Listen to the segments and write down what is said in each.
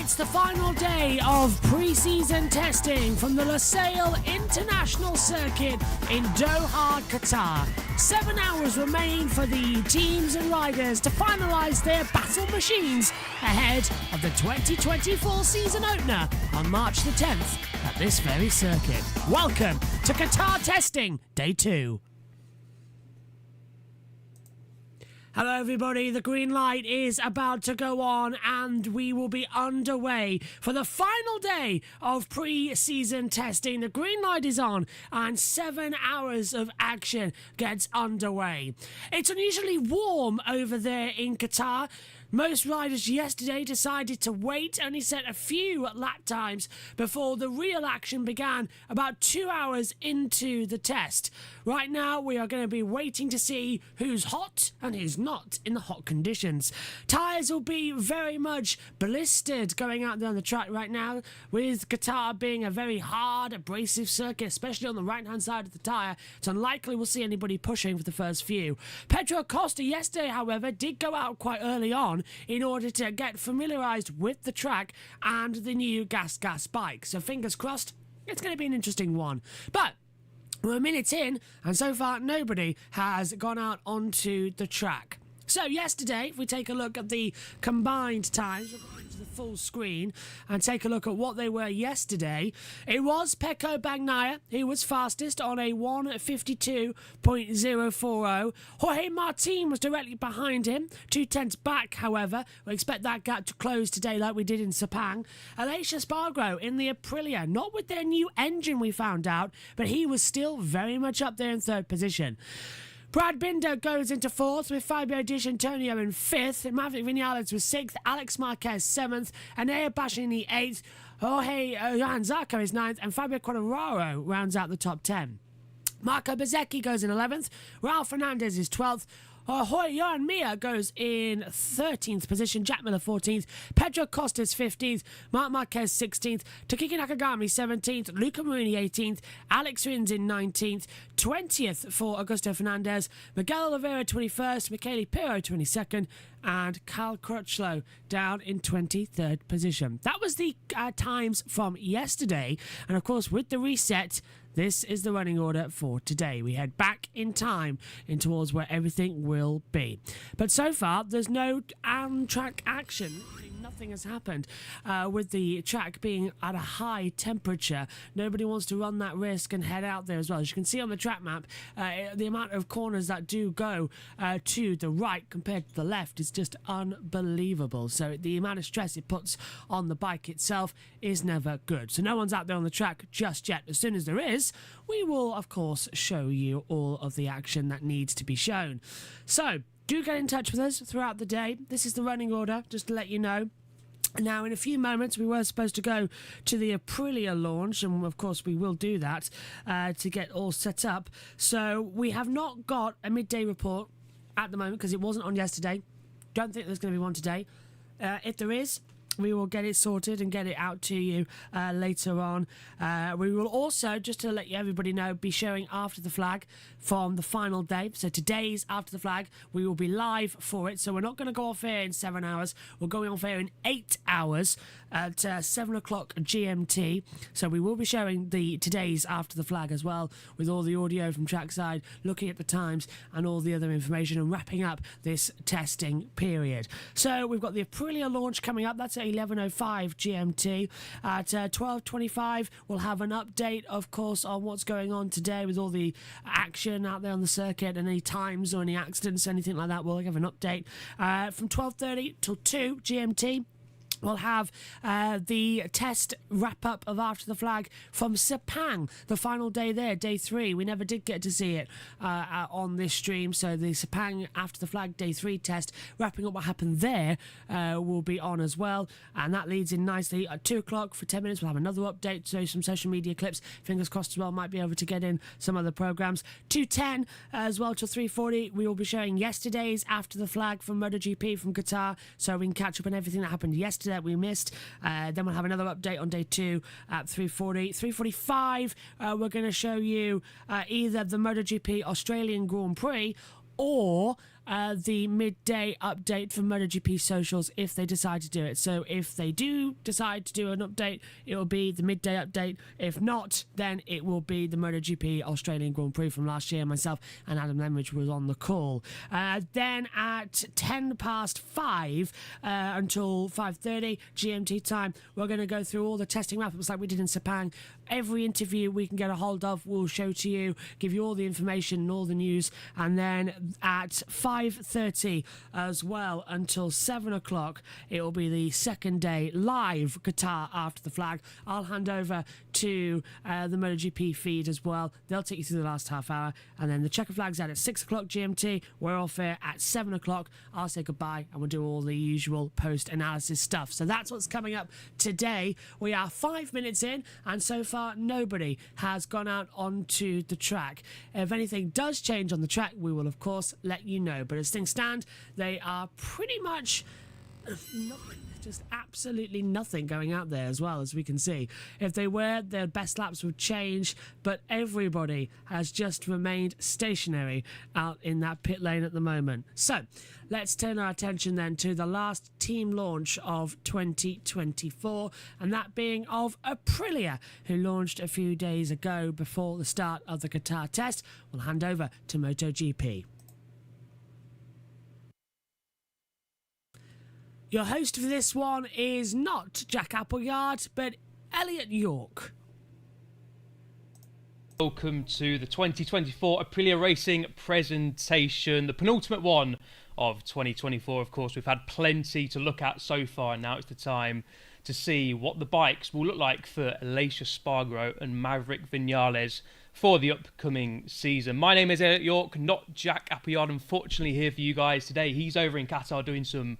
It's the final day of pre-season testing from the Lusail International Circuit in Doha, Qatar. 7 hours remain for the teams and riders to finalise their battle machines ahead of the 2024 season opener on March the 10th at this very circuit. Welcome to Qatar Testing Day 2. Hello everybody, the green light is about to go on and we will be underway for the final day of pre-season testing. The green light is on and 7 hours of action gets underway. It's unusually warm over there in Qatar. Most riders yesterday decided to wait, only set a few lap times before the real action began about 2 hours into the test. Right now we are going to be waiting to see who's hot and who's not in the hot conditions. Tyres will be very much blistered going out there on the track right now, with Qatar being a very hard, abrasive circuit, especially on the right hand side of the tyre. It's unlikely we'll see anybody pushing for the first few. Pedro Acosta yesterday, however, did go out quite early on in order to get familiarised with the track and the new gas bike. So fingers crossed, it's going to be an interesting one. But we're minutes in and so far nobody has gone out onto the track. So yesterday, if we take a look at the combined times, we'll go into the full screen and take a look at what they were yesterday. It was Pecco Bagnaia who was fastest on a 1:52.040. Jorge Martin was directly behind him, 2/10 back, however. We expect that gap to close today like we did in Sepang. Aleix Espargaro in the Aprilia, not with their new engine we found out, but he was still very much up there in third position. Brad Binder goes into fourth with Fabio Di Antonio in fifth. Maverick Vinales was sixth. Alex Marquez seventh. Anea Bashini eighth. Jorge Johan Zarco is ninth. And Fabio Quartararo rounds out the top 10. Marco Bezzecchi goes in 11th. Raul Fernandez is 12th. Johan Mir goes in 13th position, Jack Miller 14th, Pedro Costas 15th, Marc Marquez 16th, Takiki Nakagami 17th, Luca Marini 18th, Alex Rins in 19th, 20th for Augusto Fernandez, Miguel Oliveira 21st, Michele Pirro 22nd, and Cal Crutchlow down in 23rd position. That was the times from yesterday, and of course with the reset, this is the running order for today. We head back in time in towards where everything will be. But so far, there's no on-track action. Nothing has happened with the track being at a high temperature. Nobody wants to run that risk and head out there as well. As you can see on the track map, the amount of corners that do go to the right compared to the left is just unbelievable. So the amount of stress it puts on the bike itself is never good. So no one's out there on the track just yet. As soon as there is, we will, of course, show you all of the action that needs to be shown. So do get in touch with us throughout the day. This is the running order, just to let you know. Now, in a few moments, we were supposed to go to the Aprilia launch, and of course we will do that to get all set up. So we have not got a midday report at the moment because it wasn't on yesterday. Don't think there's going to be one today. If there is, we will get it sorted and get it out to you later on. We will also, just to let everybody know, be showing After the Flag from the final day. So today's After the Flag, we will be live for it. So we're not going to go off air in 7 hours. We're going off air in 8 hours at 7 o'clock GMT. So we will be showing the today's After the Flag as well, with all the audio from trackside, looking at the times and all the other information, and wrapping up this testing period. So we've got the Aprilia launch coming up. That's at 11:05 GMT. At 12:25 we'll have an update, of course, on what's going on today with all the action out there on the circuit, and any times or any accidents, anything like that. We'll have an update from 12:30 till 2 GMT. We'll have the test wrap-up of After the Flag from Sepang, the final day there, day 3. We never did get to see it on this stream, so the Sepang After the Flag day 3 test, wrapping up what happened there, will be on as well, and that leads in nicely at 2 o'clock for 10 minutes. We'll have another update, so some social media clips, fingers crossed as well, might be able to get in some other programmes. 2:10 as well till 3:40, we will be showing yesterday's After the Flag from MotoGP from Qatar, so we can catch up on everything that happened yesterday that we missed. Then we'll have another update on day 2 at 3:40. 3:45, we're going to show you either the MotoGP Australian Grand Prix or the midday update for MotoGP socials if they decide to do it. So if they do decide to do an update, it will be the midday update. If not, then it will be the MotoGP Australian Grand Prix from last year. Myself and Adam Lemridge was on the call. Then at 5:10 until 5:30 GMT time, we're going to go through all the testing wrap-ups like we did in Sepang. Every interview we can get a hold of, we'll show to you, give you all the information and all the news. And then at 5:30 as well until 7 o'clock, it will be the second day live Qatar after the flag. I'll hand over to the MotoGP feed as well. They'll take you through the last half hour. And then the checker flag's out at 6 o'clock GMT. We're off here at 7 o'clock. I'll say goodbye and we'll do all the usual post-analysis stuff. So that's what's coming up today. We are 5 minutes in, and so far nobody has gone out onto the track. If anything does change on the track, we will of course let you know. But as things stand, they are pretty much nothing. Just absolutely nothing going out there as well, as we can see. If they were, their best laps would change, but everybody has just remained stationary out in that pit lane at the moment. So let's turn our attention then to the last team launch of 2024, and that being of Aprilia, who launched a few days ago before the start of the Qatar test. We'll hand over to MotoGP. Your host for this one is not Jack Appleyard, but Elliot York. Welcome to the 2024 Aprilia Racing presentation, the penultimate one of 2024. Of course, we've had plenty to look at so far, and now it's the time to see what the bikes will look like for Aleix Espargaro and Maverick Viñales for the upcoming season. My name is Elliot York, not Jack Appleyard, unfortunately here for you guys today. He's over in Qatar doing some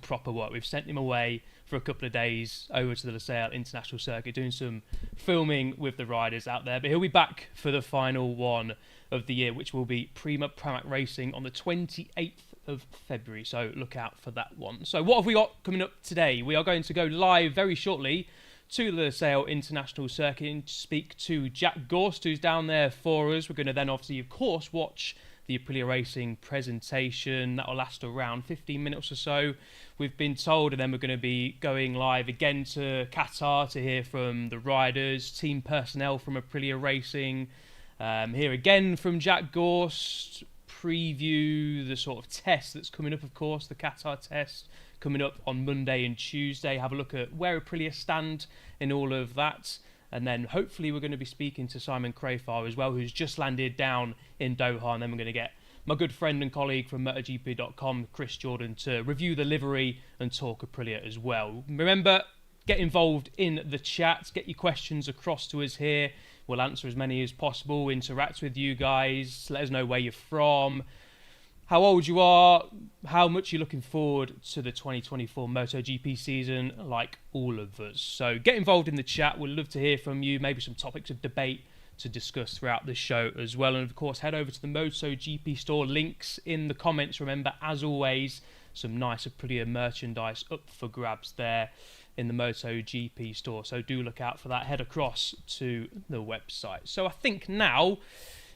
proper work. We've sent him away for a couple of days over to the Losail International Circuit doing some filming with the riders out there, but he'll be back for the final one of the year, which will be Prima Pramac Racing on the 28th of February, so look out for that one. So what have we got coming up today? We are going to go live very shortly to the Losail International Circuit and speak to Jack Gorst, who's down there for us. We're going to then obviously of course watch the Aprilia Racing presentation. That will last around 15 minutes or so, we've been told, and then we're going to be going live again to Qatar to hear from the riders, team personnel from Aprilia Racing, hear again from Jack Gorst, preview the sort of test that's coming up, of course, the Qatar test coming up on Monday and Tuesday, have a look at where Aprilia stand in all of that. And then hopefully we're going to be speaking to Simon Crafar as well, who's just landed down in Doha. And then we're going to get my good friend and colleague from MotoGP.com, Chris Jordan, to review the livery and talk Aprilia as well. Remember, get involved in the chat. Get your questions across to us here. We'll answer as many as possible, interact with you guys. Let us know where you're from, how old you are, how much you're looking forward to the 2024 MotoGP season, like all of us. So get involved in the chat. We'd love to hear from you, maybe some topics of debate to discuss throughout the show as well. And of course, head over to the MotoGP store, links in the comments. Remember, as always, some nice Aprilia merchandise up for grabs there in the MotoGP store. So do look out for that. Head across to the website. So I think now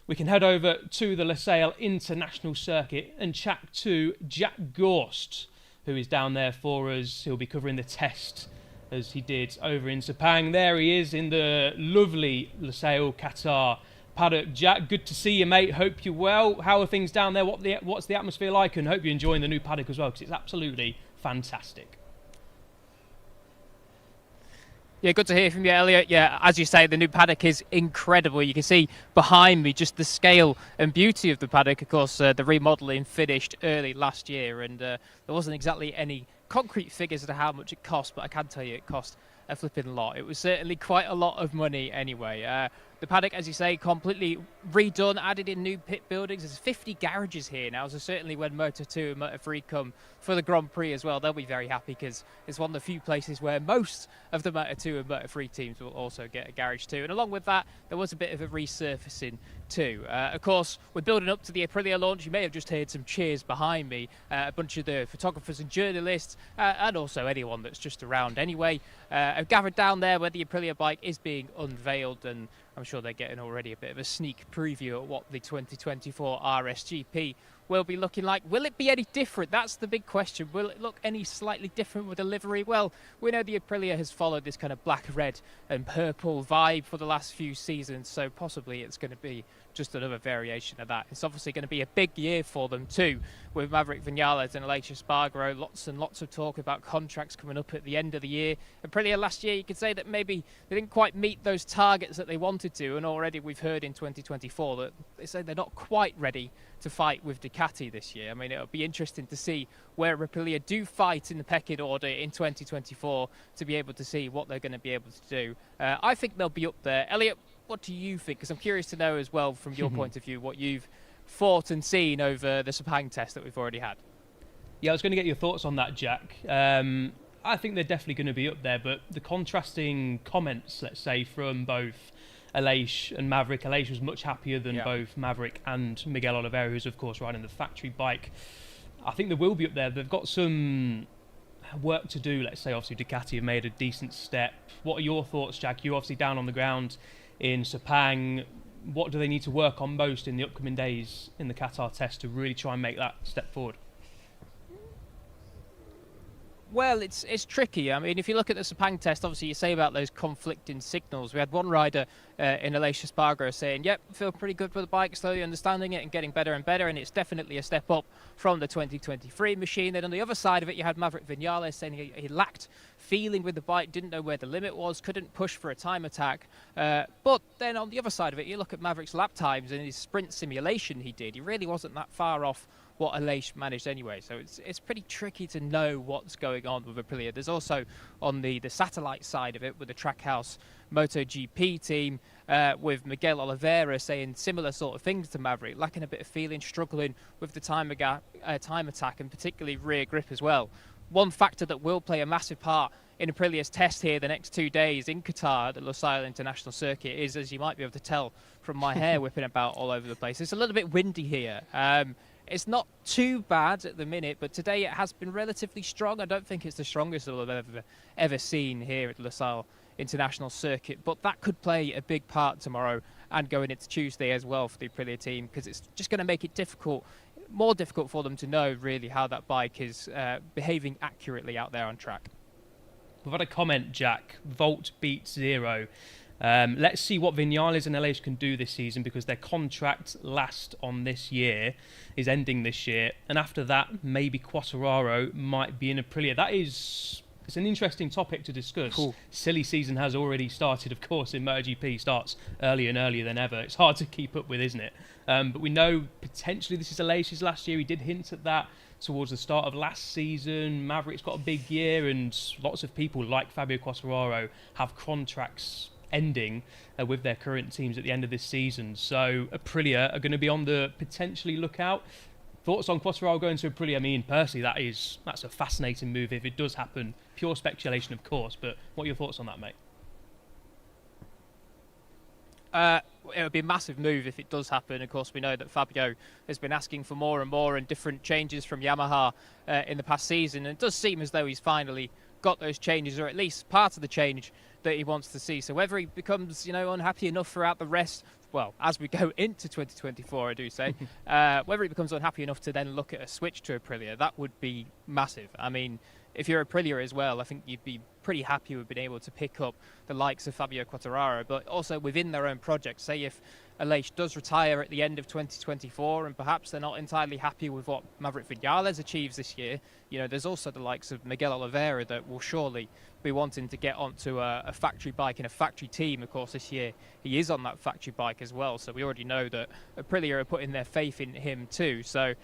we can head over to the Losail International Circuit and chat to Jack Gorst, who is down there for us. He'll be covering the test as he did over in Sepang. There he is in the lovely Losail Qatar paddock. Jack, good to see you, mate. Hope you're well. How are things down there? What's the atmosphere like? And hope you're enjoying the new paddock as well, because it's absolutely fantastic. Yeah, good to hear from you, Elliot. Yeah, as you say, the new paddock is incredible. You can see behind me just the scale and beauty of the paddock. Of course, the remodelling finished early last year, and there wasn't exactly any concrete figures as to how much it cost, but I can tell you it cost a flipping lot. It was certainly quite a lot of money anyway. The paddock, as you say, completely redone, added in new pit buildings. There's 50 garages here now, so certainly when Moto2 and Moto3 come for the Grand Prix as well, they'll be very happy, because it's one of the few places where most of the Moto2 and Moto3 teams will also get a garage too. And along with that, there was a bit of a resurfacing too. Of course, we're building up to the Aprilia launch. You may have just heard some cheers behind me. A bunch of the photographers and journalists, and also anyone that's just around anyway, have gathered down there where the Aprilia bike is being unveiled, and I'm sure they're getting already a bit of a sneak preview at what the 2024 RSGP will be looking like. Will it be any different? That's the big question. Will it look any slightly different with the livery? Well, we know the Aprilia has followed this kind of black, red and purple vibe for the last few seasons, so possibly it's going to be just another variation of that. It's obviously going to be a big year for them too, with Maverick Vinales and Aleix Espargaro. Lots and lots of talk about contracts coming up at the end of the year. Aprilia last year, you could say that maybe they didn't quite meet those targets that they wanted to, and already we've heard in 2024 that they say they're not quite ready to fight with Ducati this year. I mean, it'll be interesting to see where Aprilia do fight in the pecking order in 2024 to be able to see what they're going to be able to do. I think they'll be up there. Elliot, what do you think? Because I'm curious to know as well, from your point of view, what you've thought and seen over the Sepang test that we've already had. Yeah, I was going to get your thoughts on that, Jack. I think they're definitely going to be up there, but the contrasting comments, let's say, from both Aleix and Maverick. Aleix was much happier than both Maverick and Miguel Oliveira, who's of course riding the factory bike. I think they will be up there. They've got some work to do, let's say. Obviously Ducati have made a decent step. What are your thoughts, Jack? You're obviously down on the ground in Sepang. What do they need to work on most in the upcoming days in the Qatar test to really try and make that step forward? Well, it's tricky. I mean, if you look at the Sepang test, obviously you say about those conflicting signals. We had one rider in Aleix Espargaro saying, yep, feel pretty good with the bike, slowly understanding it and getting better and better, and it's definitely a step up from the 2023 machine. Then on the other side of it, you had Maverick Vinales saying he lacked feeling with the bike, didn't know where the limit was, couldn't push for a time attack. But then on the other side of it, you look at Maverick's lap times and his sprint simulation he did. He really wasn't that far off what Aleix managed anyway, so it's pretty tricky to know what's going on with Aprilia. There's also on the satellite side of it with the Trackhouse MotoGP team, with Miguel Oliveira saying similar sort of things to Maverick, lacking a bit of feeling, struggling with the time attack and particularly rear grip as well. One factor that will play a massive part in Aprilia's test here the next 2 days in Qatar at the Lusail International Circuit is, as you might be able to tell from my hair whipping about all over the place, it's a little bit windy here. It's not too bad at the minute, but today it has been relatively strong. I don't think it's the strongest that I've ever seen here at the Lusail International Circuit, but that could play a big part tomorrow and going into Tuesday as well for the Aprilia team, because it's just going to make it more difficult for them to know really how that bike is behaving accurately out there on track. We've had a comment, Jack. Volt beats zero. Let's see what Vinales and Aleix can do this season, because their contract last on this year is ending this year, and after that maybe Quartararo might be in Aprilia. It's an interesting topic to discuss. Cool. Silly season has already started, of course, in MotoGP. Starts earlier and earlier than ever. It's hard to keep up with, isn't it? But we know potentially this is Aleix's last year. He did hint at that towards the start of last season. Maverick's got a big year, and lots of people like Fabio Quartararo have contracts ending with their current teams at the end of this season. So Aprilia are going to be on the potentially lookout. Thoughts on Quartararo going to Aprilia? I mean, personally, that's a fascinating move if it does happen. Pure speculation, of course, but what are your thoughts on that, mate? It would be a massive move if it does happen. Of course, we know that Fabio has been asking for more and more and different changes from Yamaha in the past season, and it does seem as though he's finally got those changes, or at least part of the change that he wants to see. So whether he becomes, unhappy enough throughout the rest, well, as we go into 2024, I do say, whether he becomes unhappy enough to then look at a switch to Aprilia, that would be massive. I mean, if you're Aprilia as well, I think you'd be pretty happy with being able to pick up the likes of Fabio Quartararo, but also within their own project. Say if Aleix does retire at the end of 2024 and perhaps they're not entirely happy with what Maverick Vinales achieves this year, there's also the likes of Miguel Oliveira that will surely be wanting to get onto a factory bike in a factory team. Of course, this year he is on that factory bike as well, so we already know that Aprilia are putting their faith in him too. So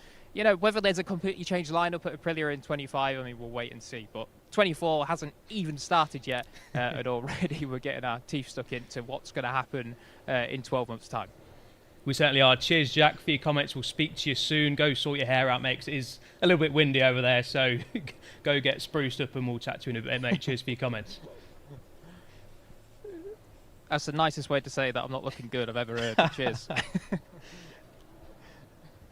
whether there's a completely changed lineup at Aprilia in 25, I mean, we'll wait and see. But 24 hasn't even started yet, and already we're getting our teeth stuck into what's going to happen in 12 months' time. We certainly are. Cheers, Jack, for your comments. We'll speak to you soon. Go sort your hair out, mate, 'cause it is a little bit windy over there, so go get spruced up and we'll chat to you in a bit, mate. Cheers for your comments. That's the nicest way to say that I'm not looking good I've ever heard. Cheers.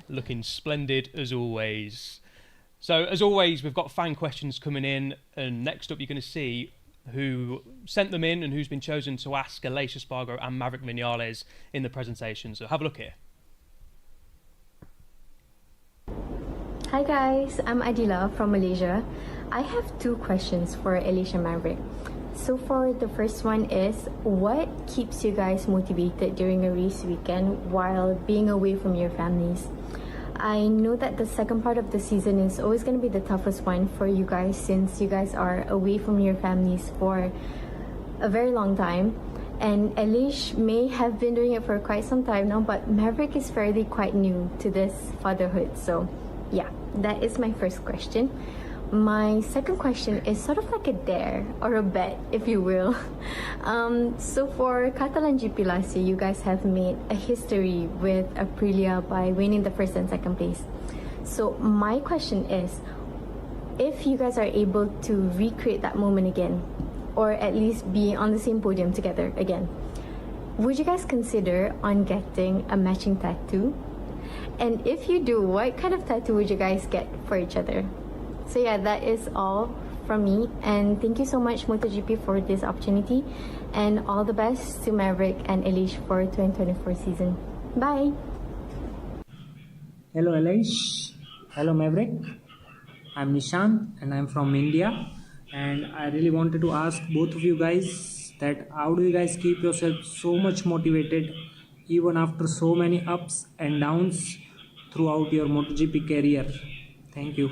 Looking splendid as always. So, as always, we've got fan questions coming in, and next up you're going to see who sent them in and who's been chosen to ask Aleix Espargaro and Maverick Vinales in the presentation. So have a look here. Hi guys, I'm Adila from Malaysia. I have two questions for Alicia Maverick. So for the first one is, what keeps you guys motivated during a race weekend while being away from your families? I know that the second part of the season is always going to be the toughest one for you guys since you guys are away from your families for a very long time. And Elish may have been doing it for quite some time now, but Maverick is fairly quite new to this fatherhood. So yeah, that is my first question. My second question is sort of like a dare or a bet, if you will. So for Catalan GP last year, you guys have made a history with Aprilia by winning the first and second place. So my question is, if you guys are able to recreate that moment again, or at least be on the same podium together again, would you guys consider on getting a matching tattoo? And if you do, what kind of tattoo would you guys get for each other? So yeah, that is all from me, and thank you so much MotoGP for this opportunity, and all the best to Maverick and Elish for 2024 season. Bye! Hello Elish, hello Maverick. I'm Nishant and I'm from India, and I really wanted to ask both of you guys that how do you guys keep yourself so much motivated even after so many ups and downs throughout your MotoGP career? Thank you.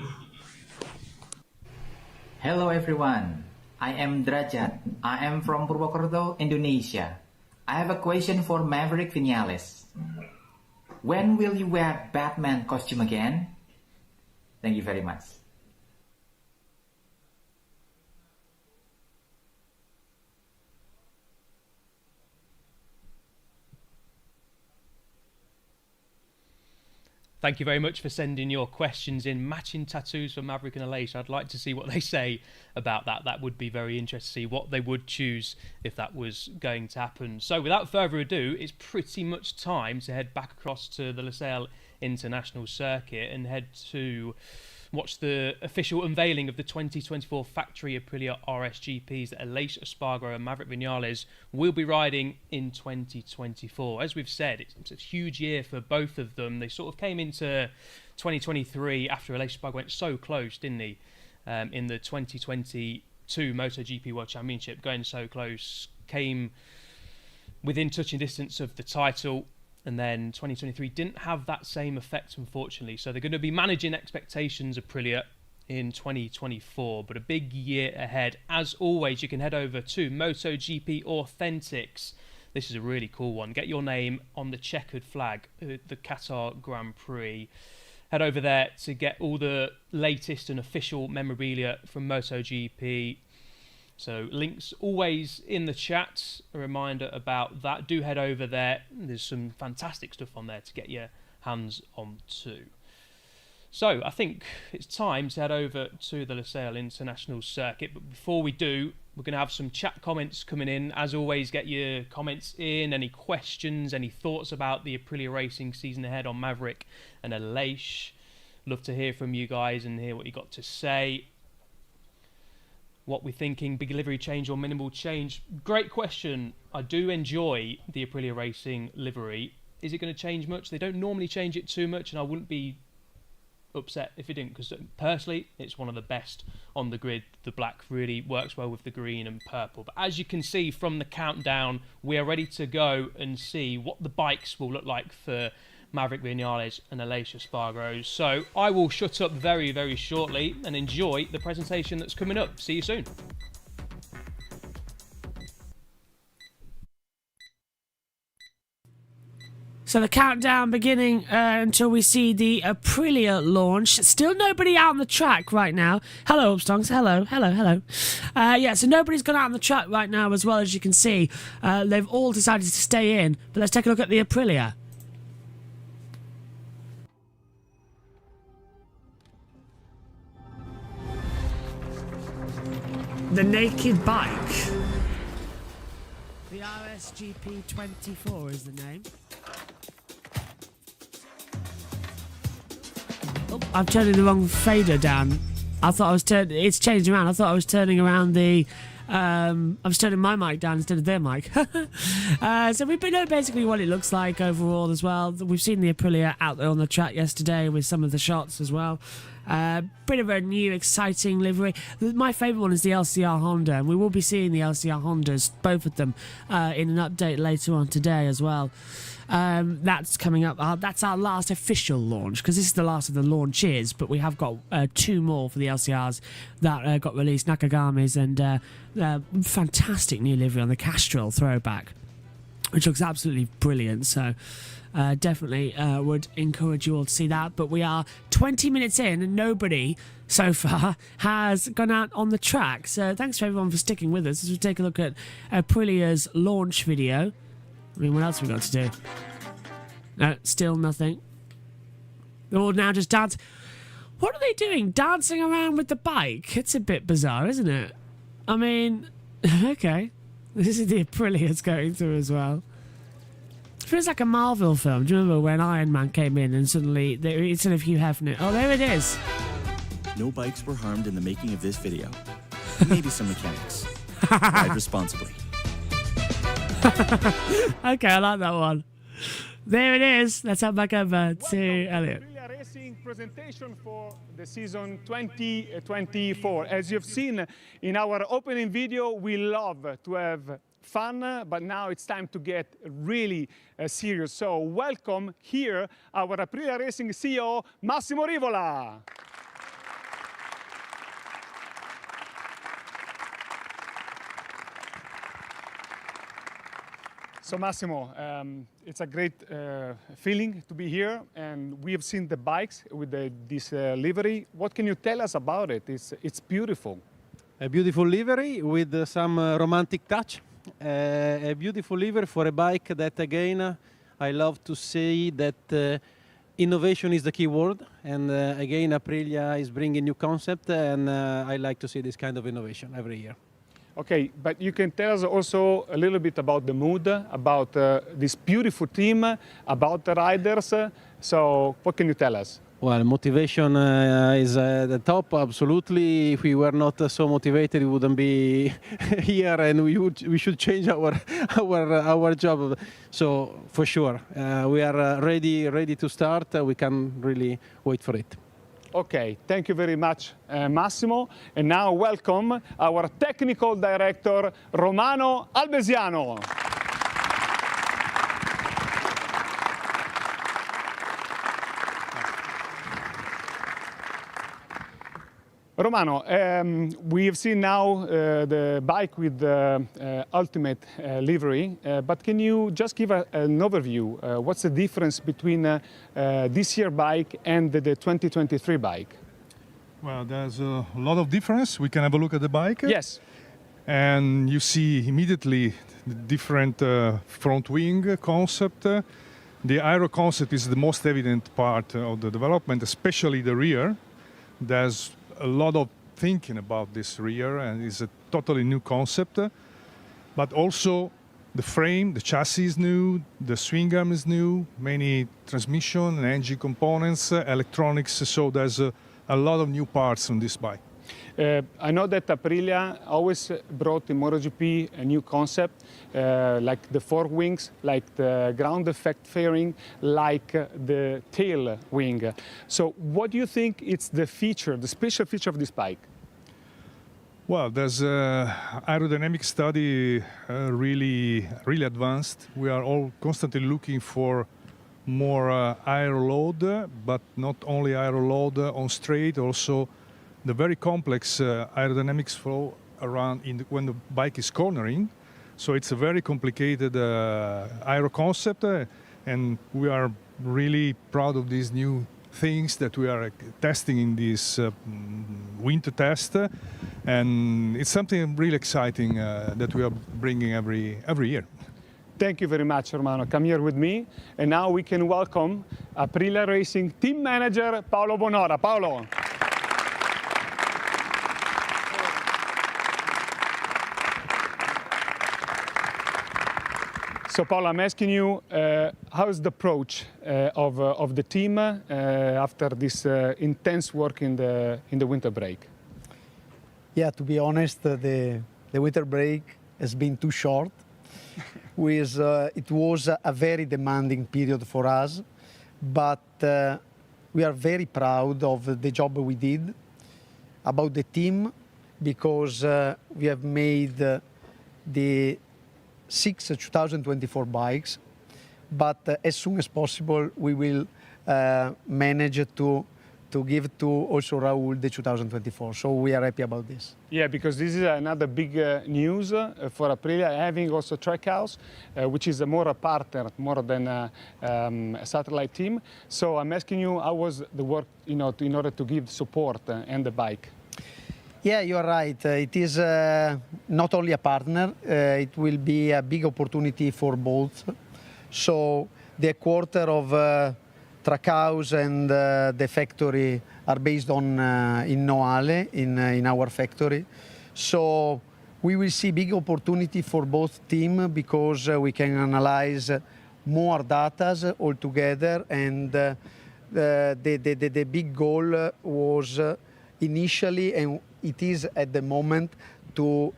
Hello everyone, I am Drajat. I am from Purwokerto, Indonesia. I have a question for Maverick Vinales. When will you wear Batman costume again? Thank you very much. Thank you very much for sending your questions in. Matching tattoos for Maverick and Aleix. I'd like to see what they say about that. That would be very interesting to see what they would choose if that was going to happen. So without further ado, it's pretty much time to head back across to the Losail International Circuit and head to watch the official unveiling of the 2024 factory Aprilia RSGPs that Aleix Espargaro and Maverick Vinales will be riding in 2024. As we've said, it's a huge year for both of them. They sort of came into 2023 after Aleix Espargaro went so close, didn't he, in the 2022 MotoGP World Championship, going so close, came within touching distance of the title. And then 2023 didn't have that same effect, unfortunately. So they're going to be managing expectations of Aprilia in 2024. But a big year ahead. As always, you can head over to MotoGP Authentics. This is a really cool one. Get your name on the checkered flag, the Qatar Grand Prix. Head over there to get all the latest and official memorabilia from MotoGP. So links always in the chat. A reminder about that. Do head over there. There's some fantastic stuff on there to get your hands on too. So I think it's time to head over to the Losail International Circuit. But before we do, we're going to have some chat comments coming in. As always, get your comments in. Any questions, any thoughts about the Aprilia Racing season ahead on Maverick and Aleix. Love to hear from you guys and hear what you got to say. What we're thinking, big livery change or minimal change? Great question. I do enjoy the Aprilia Racing livery. Is it going to change much? They don't normally change it too much, and I wouldn't be upset if it didn't, because personally, it's one of the best on the grid. The black really works well with the green and purple. But as you can see from the countdown, we are ready to go and see what the bikes will look like for Maverick Vinales and Aleix Espargaro. So I will shut up very, very shortly and enjoy the presentation that's coming up. See you soon. So the countdown beginning until we see the Aprilia launch. Still nobody out on the track right now. Hello, Upstongs. Hello. Yeah, so nobody's gone out on the track right now, as well as you can see. They've all decided to stay in. But let's take a look at the Aprilia. The naked bike. The RSGP 24 is the name. Oh, I'm turning the wrong fader down. I thought I was turning. It's changed around. I thought I was turning around the. I was turning my mic down instead of their mic. So we know basically what it looks like overall as well. We've seen the Aprilia out there on the track yesterday with some of the shots as well. Bit of a new, exciting livery. My favourite one is the LCR Honda, and we will be seeing the LCR Hondas, both of them, in an update later on today as well. That's coming up. That's our last official launch, because this is the last of the launches, but we have got 2 more for the LCRs that got released, Nakagami's, and fantastic new livery on the Castrol throwback, which looks absolutely brilliant. So definitely would encourage you all to see that. But we are 20 minutes in and nobody so far has gone out on the track. So thanks to everyone for sticking with us as we take a look at Aprilia's launch video. I mean, what else have we got to do? No, still nothing. They're all now just dance. What are they doing? Dancing around with the bike? It's a bit bizarre, isn't it? I mean, okay. This is the Aprilia's going through as well. It feels like a Marvel film. Do you remember when Iron Man came in and suddenly instead of Hugh Hefner? Oh, there it is. No bikes were harmed in the making of this video. Maybe some mechanics. Ride responsibly. Okay, I like that one. There it is. Let's head back over to Elliot. Aprilia Racing presentation for the season 2024. As you've seen in our opening video, we love to have fun, but now it's time to get really serious. So welcome here our Aprilia Racing CEO, Massimo Rivola. So Massimo, it's a great feeling to be here, and we have seen the bikes with this livery. What can you tell us about it? It's beautiful. A beautiful livery with some romantic touch. A beautiful livery for a bike that, again, I love to say that innovation is the key word. And again, Aprilia is bringing new concept, and I like to see this kind of innovation every year. Okay, but you can tell us also a little bit about the mood, about this beautiful team, about the riders. So what can you tell us? Well, motivation is at the top, absolutely. If we were not so motivated, we wouldn't be here, and we should change our job. So for sure, we are ready to start. We can really wait for it. Okay, thank you very much, Massimo. And now welcome our technical director, Romano Albesiano. Romano, we have seen now the bike with the ultimate livery, but can you just give an overview? What's the difference between this year bike and the 2023 bike? Well, there's a lot of difference. We can have a look at the bike. Yes. And you see immediately the different front wing concept. The aero concept is the most evident part of the development, especially the rear. There's a lot of thinking about this rear, and it's a totally new concept. But also the frame, the chassis is new, the swing arm is new, many transmission and engine components, electronics, so there's a lot of new parts on this bike. I know that Aprilia always brought in MotoGP a new concept, like the fork wings, like the ground effect fairing, like the tail wing. So what do you think is the feature, the special feature of this bike? Well, there's aerodynamic study really advanced. We are all constantly looking for more aero load, but not only aero load on straight, also the very complex aerodynamics flow around when the bike is cornering. So it's a very complicated aero concept, and we are really proud of these new things that we are testing in this winter test. And it's something really exciting that we are bringing every year. Thank you very much, Romano. Come here with me. And now we can welcome Aprilia Racing Team Manager Paolo Bonora. Paolo. So, Paolo, I'm asking you, how is the approach of the team after this intense work in the winter break? Yeah, to be honest, the winter break has been too short. It was a very demanding period for us, but we are very proud of the job we did, about the team, because we have made the 6 2024 bikes, but as soon as possible we will manage to give to also Raul the 2024. So we are happy about this. Yeah, because this is another big news for Aprilia, having also Trackhouse, which is more a partner, more than a satellite team. So I'm asking you, how was the work, in order to give support and the bike? Yeah, you are right. It is not only a partner, it will be a big opportunity for both. So the quarter of Trackhouse and the factory are based on in Noale, in our factory. So we will see big opportunity for both team because we can analyze more data all together, and the big goal was initially, and it is at the moment, to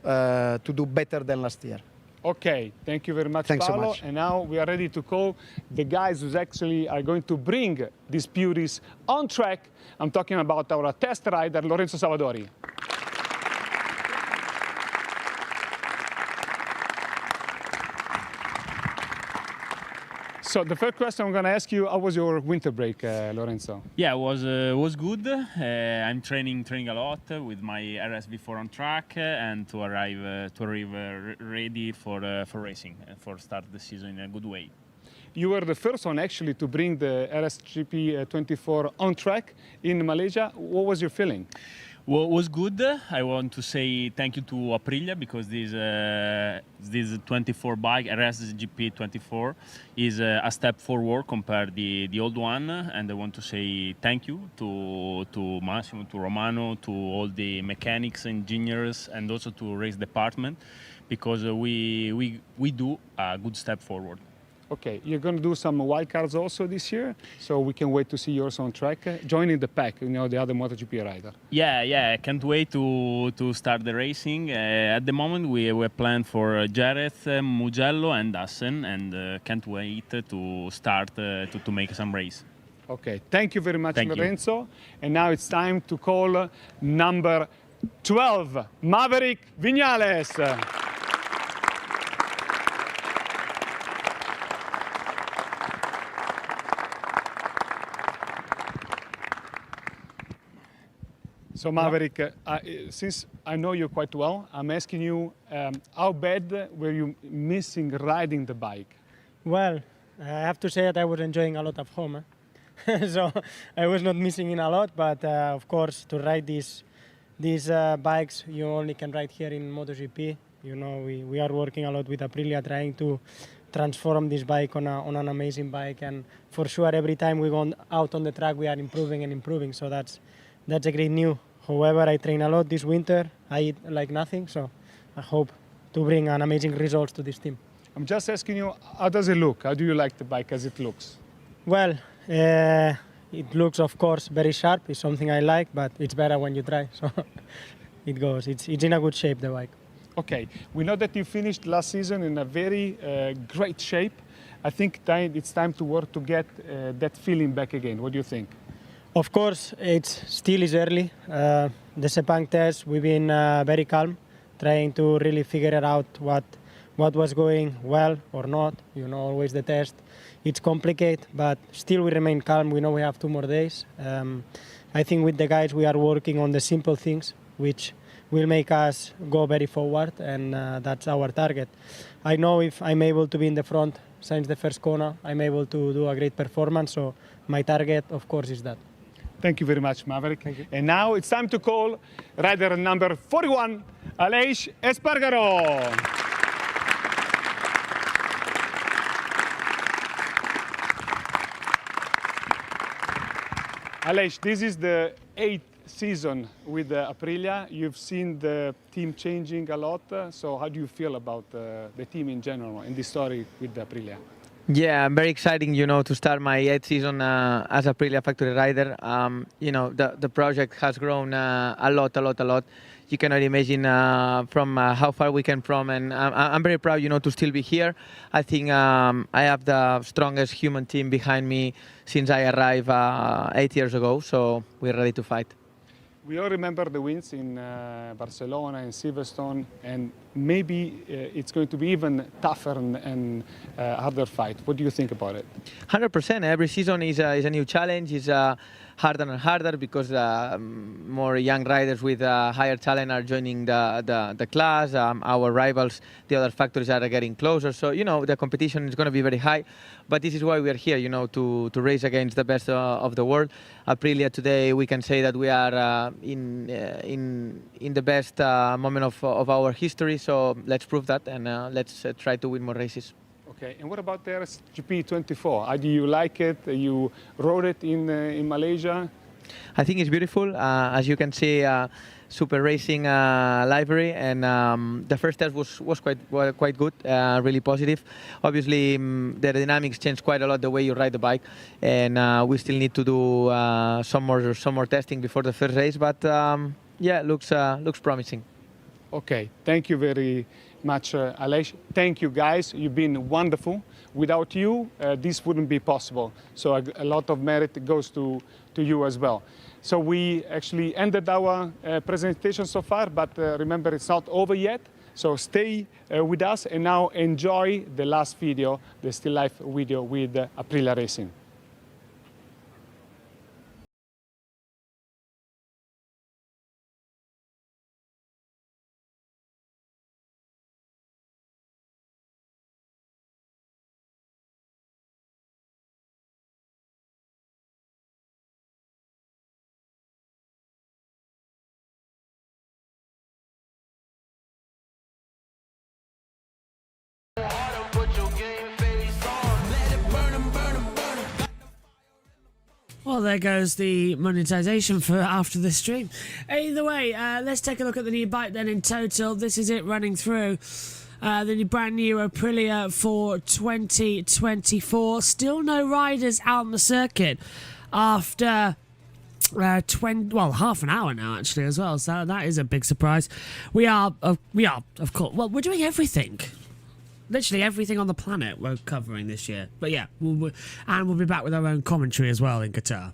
do better than last year. Okay, thank you very much, Thanks Paolo. so much. And now we are ready to call the guys who actually are going to bring these beauties on track. I'm talking about our test rider, Lorenzo Savadori. So the first question I'm going to ask you, how was your winter break, Lorenzo? Yeah, it was good. I'm training a lot with my RSV4 on track and to arrive ready for racing and for start the season in a good way. You were the first one actually to bring the RSGP 24 on track in Malaysia. What was your feeling? Well, was good. I want to say thank you to Aprilia because this 24 bike, RSGP 24, is a step forward compared to the old one. And I want to say thank you to Massimo, to Romano, to all the mechanics, engineers, and also to race department because we do a good step forward. Okay, you're going to do some wildcards also this year, so we can wait to see yours on track, joining the pack, the other MotoGP rider. Yeah, I can't wait to start the racing. At the moment, we planned for Jerez, Mugello, and Assen, and can't wait to start to make some race. Okay, thank you very much, Thank you. Lorenzo. And now it's time to call number 12, Maverick Viñales. So Maverick, since I know you quite well, I'm asking you, how bad were you missing riding the bike? Well, I have to say that I was enjoying a lot of home. So I was not missing in a lot, but of course to ride these bikes, you only can ride here in MotoGP. We are working a lot with Aprilia trying to transform this bike on an amazing bike, and for sure every time we go out on the track we are improving and improving, so that's a great news. However, I train a lot this winter. I eat like nothing, so I hope to bring an amazing results to this team. I'm just asking you, how does it look? How do you like the bike as it looks? Well, it looks, of course, very sharp. It's something I like, but it's better when you try. So it goes. It's in a good shape, the bike. Okay, we know that you finished last season in a very great shape. I think it's time to work to get that feeling back again. What do you think? Of course, it still is early. The Sepang test, we've been very calm, trying to really figure out what was going well or not. Always the test. It's complicated, but still we remain calm. We know we have 2 more days. I think with the guys we are working on the simple things, which will make us go very forward, and that's our target. I know if I'm able to be in the front since the first corner, I'm able to do a great performance. So my target, of course, is that. Thank you very much, Maverick. Thank you. And now it's time to call rider number 41, Aleix Espargaró. Aleix, this is the 8th season with Aprilia. You've seen the team changing a lot. So how do you feel about the team in general and the story with Aprilia? Yeah, very exciting, to start my 8th season as Aprilia factory rider. The project has grown a lot. you cannot imagine from how far we came from, and I'm very proud, to still be here. I think I have the strongest human team behind me since I arrived 8 years ago, so we're ready to fight. We all remember the wins in Barcelona and Silverstone, and maybe it's going to be even tougher and harder fight. What do you think about it? 100%. Every season is a new challenge. It's harder and harder because more young riders with higher talent are joining the class. Our rivals, the other factories, are getting closer. So, the competition is going to be very high. But this is why we are here, to race against the best of the world. Aprilia today, we can say that we are in the best moment of our history. So let's prove that, and let's try to win more races. Okay, and what about the GP24? How do you like it? You rode it in Malaysia? I think it's beautiful. As you can see, super racing livery, and the first test was quite good, really positive. Obviously, the dynamics change quite a lot the way you ride the bike, and we still need to do some more testing before the first race. But yeah, looks promising. Okay, thank you very much, Aleix. Thank you, guys. You've been wonderful. Without you, this wouldn't be possible. So a lot of merit goes to you as well. So we actually ended our presentation so far, but remember, it's not over yet. So stay with us, and now enjoy the last video, the still life video with Aprilia Racing. Well, there goes the monetization for after the stream. Either way, let's take a look at the new bike then in total. This is it running through. The brand new Aprilia for 2024. Still no riders out on the circuit after half an hour now actually as well. So that is a big surprise. We are of course. Well, we're doing everything. Literally everything on the planet we're covering this year. But yeah, we'll be back with our own commentary as well in Qatar.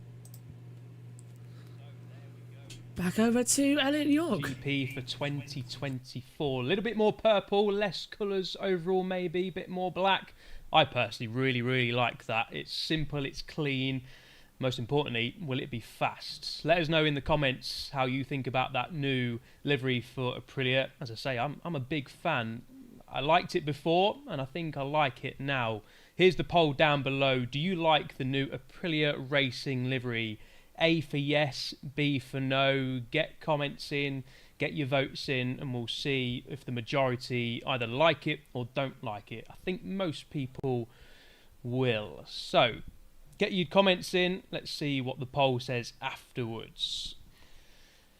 Back over to Elliot York. GP for 2024. A little bit more purple, less colours overall maybe, a bit more black. I personally really like that. It's simple, it's clean. Most importantly, will it be fast? Let us know in the comments how you think about that new livery for Aprilia. As I say, I'm a big fan. I liked it before, and I think I like it now. Here's the poll down below. Do you like the new Aprilia Racing livery? A for yes, B for no. Get comments in, get your votes in, and we'll see if the majority either like it or don't like it. I think most people will. So, get your comments in. Let's see what the poll says afterwards.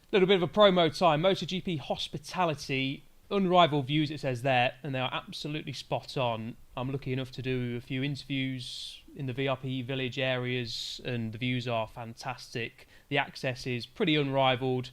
A little bit of a promo time. MotoGP hospitality. Unrivaled views, it says there, and they are absolutely spot on. I'm lucky enough to do a few interviews in the VIP village areas, and the views are fantastic. The access is pretty unrivaled.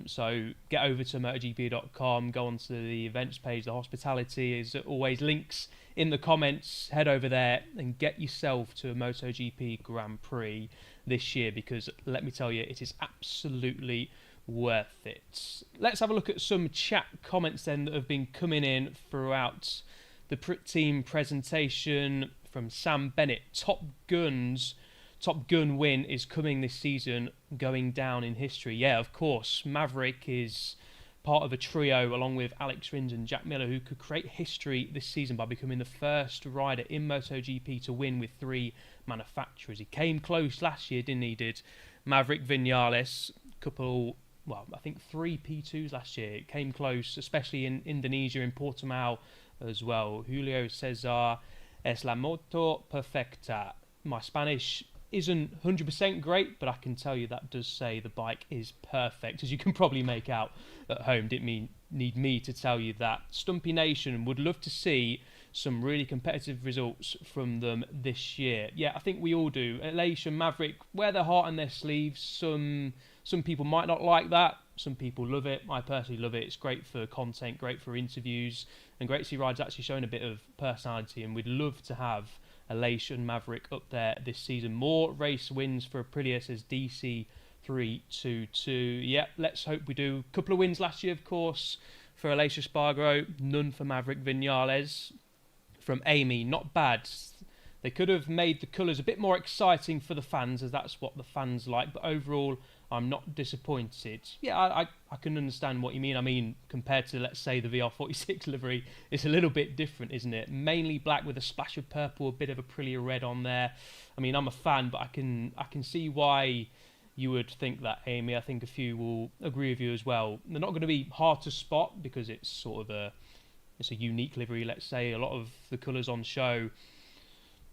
So get over to MotoGP.com, go onto the events page. The hospitality is always links in the comments. Head over there and get yourself to a MotoGP Grand Prix this year, because let me tell you, it is absolutely worth it. Let's have a look at some chat comments then that have been coming in throughout the team presentation. From Sam Bennett, Top Gun win is coming this season, going down in history. Yeah, of course, Maverick is part of a trio along with Alex Rins and Jack Miller who could create history this season by becoming the first rider in MotoGP to win with 3 manufacturers. He came close last year, didn't he? Did Maverick Vinales, I think 3 P2s last year. It came close, especially in Indonesia, in Portimao as well. Julio Cesar, es la moto perfecta. My Spanish isn't 100% great, but I can tell you that does say the bike is perfect, as you can probably make out at home. Didn't need me to tell you that. Stumpy Nation would love to see some really competitive results from them this year. Yeah, I think we all do. Aleix and Maverick wear their heart on their sleeves. Some people might not like that. Some people love it. I personally love it. It's great for content, great for interviews, and great to see rides actually showing a bit of personality. And we'd love to have Aleix and Maverick up there this season. More race wins for Aprilia, says DC322. Yep, let's hope we do. A couple of wins last year, of course, for Aleix Espargaro. None for Maverick Vinales. From Amy, not bad. They could have made the colours a bit more exciting for the fans, as that's what the fans like. But overall, I'm not disappointed. Yeah, I can understand what you mean. I mean, compared to, let's say, the VR46 livery, it's a little bit different, isn't it? Mainly black with a splash of purple, a bit of Aprilia red on there. I mean, I'm a fan, but I can see why you would think that, Amy. I think a few will agree with you as well. They're not going to be hard to spot because it's sort of a unique livery, let's say. A lot of the colours on show,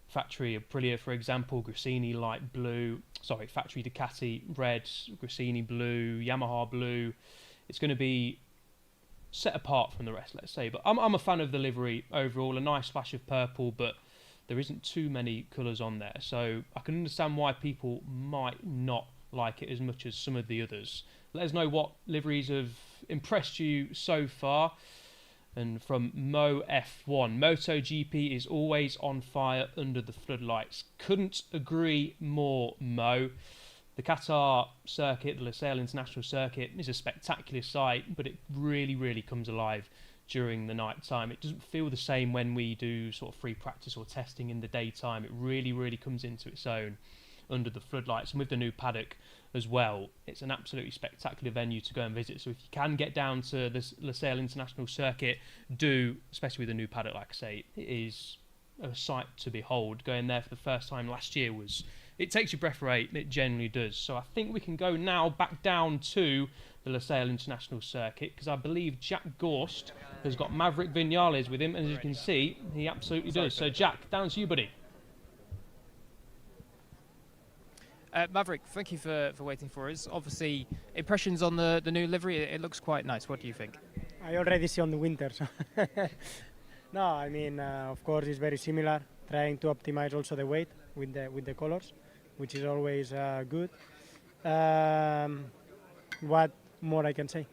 factory Aprilia, for example, Grassini light blue, factory Ducati red, Grassini blue, Yamaha blue. It's going to be set apart from the rest, let's say. But I'm a fan of the livery overall. A nice splash of purple, but there isn't too many colours on there. So I can understand why people might not like it as much as some of the others. Let us know what liveries have impressed you so far. And from Mo F1, MotoGP is always on fire under the floodlights. Couldn't agree more, Mo. The Qatar circuit, the Losail International Circuit, is a spectacular sight, but it really, really comes alive during the night time. It doesn't feel the same when we do sort of free practice or testing in the daytime. It really, really comes into its own under the floodlights. And with the new paddock as well, it's an absolutely spectacular venue to go and visit. So if you can get down to the Losail International Circuit, do, especially with the new paddock, like I say, it is a sight to behold. Going there for the first time last year it takes your breath away. It generally does. So I think we can go now back down to the Losail International Circuit, because I believe Jack Gorst has got Maverick Vinales with him, and as you can see, he absolutely does. So Jack, down to you, buddy. Maverick, thank you for waiting for us. Obviously, impressions on the new livery, it looks quite nice. What do you think? I already see on the winter. So no, I mean, of course, it's very similar. Trying to optimize also the weight with the colors, which is always good. What more I can say?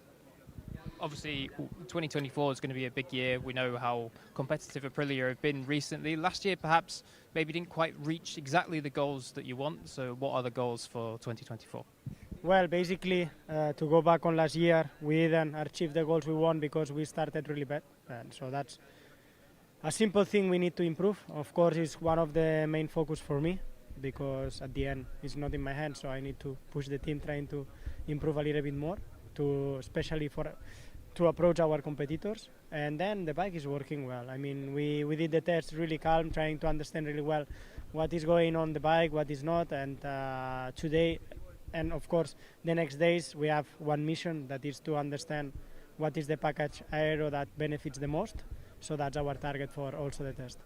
Obviously, 2024 is going to be a big year. We know how competitive Aprilia have been recently. Last year, perhaps, maybe didn't quite reach exactly the goals that you want. So what are the goals for 2024? Well, basically, to go back on last year, we didn't achieve the goals we want because we started really bad. And so that's a simple thing we need to improve. Of course, it's one of the main focus for me, because at the end, it's not in my hands. So I need to push the team, trying to improve a little bit more, especially to approach our competitors. And then the bike is working well. I mean, we did the test really calm, trying to understand really well what is going on the bike, what is not. And today, and of course the next days, we have one mission, that is to understand what is the package aero that benefits the most. So that's our target for also the test.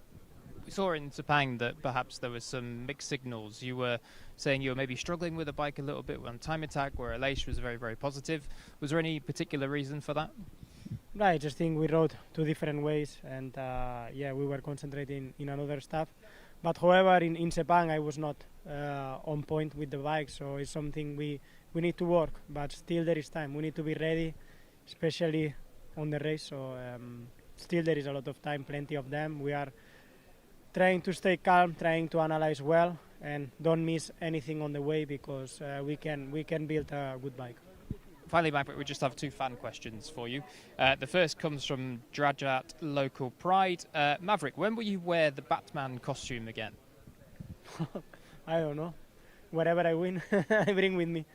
We saw in Sepang that perhaps there was some mixed signals. You were saying you were maybe struggling with the bike a little bit on time attack, where Aleix was very, very positive. Was there any particular reason for that? No, I just think we rode two different ways, and we were concentrating in another stuff. But however, in Sepang, I was not on point with the bike, so it's something we need to work. But still, there is time. We need to be ready, especially on the race. So still, there is a lot of time, plenty of them. We are trying to stay calm, trying to analyze well, and don't miss anything on the way, because we can build a good bike. Finally, Maverick, we just have two fan questions for you. The first comes from Drajat Local Pride. Maverick, when will you wear the Batman costume again? I don't know. Whatever I win, I bring with me.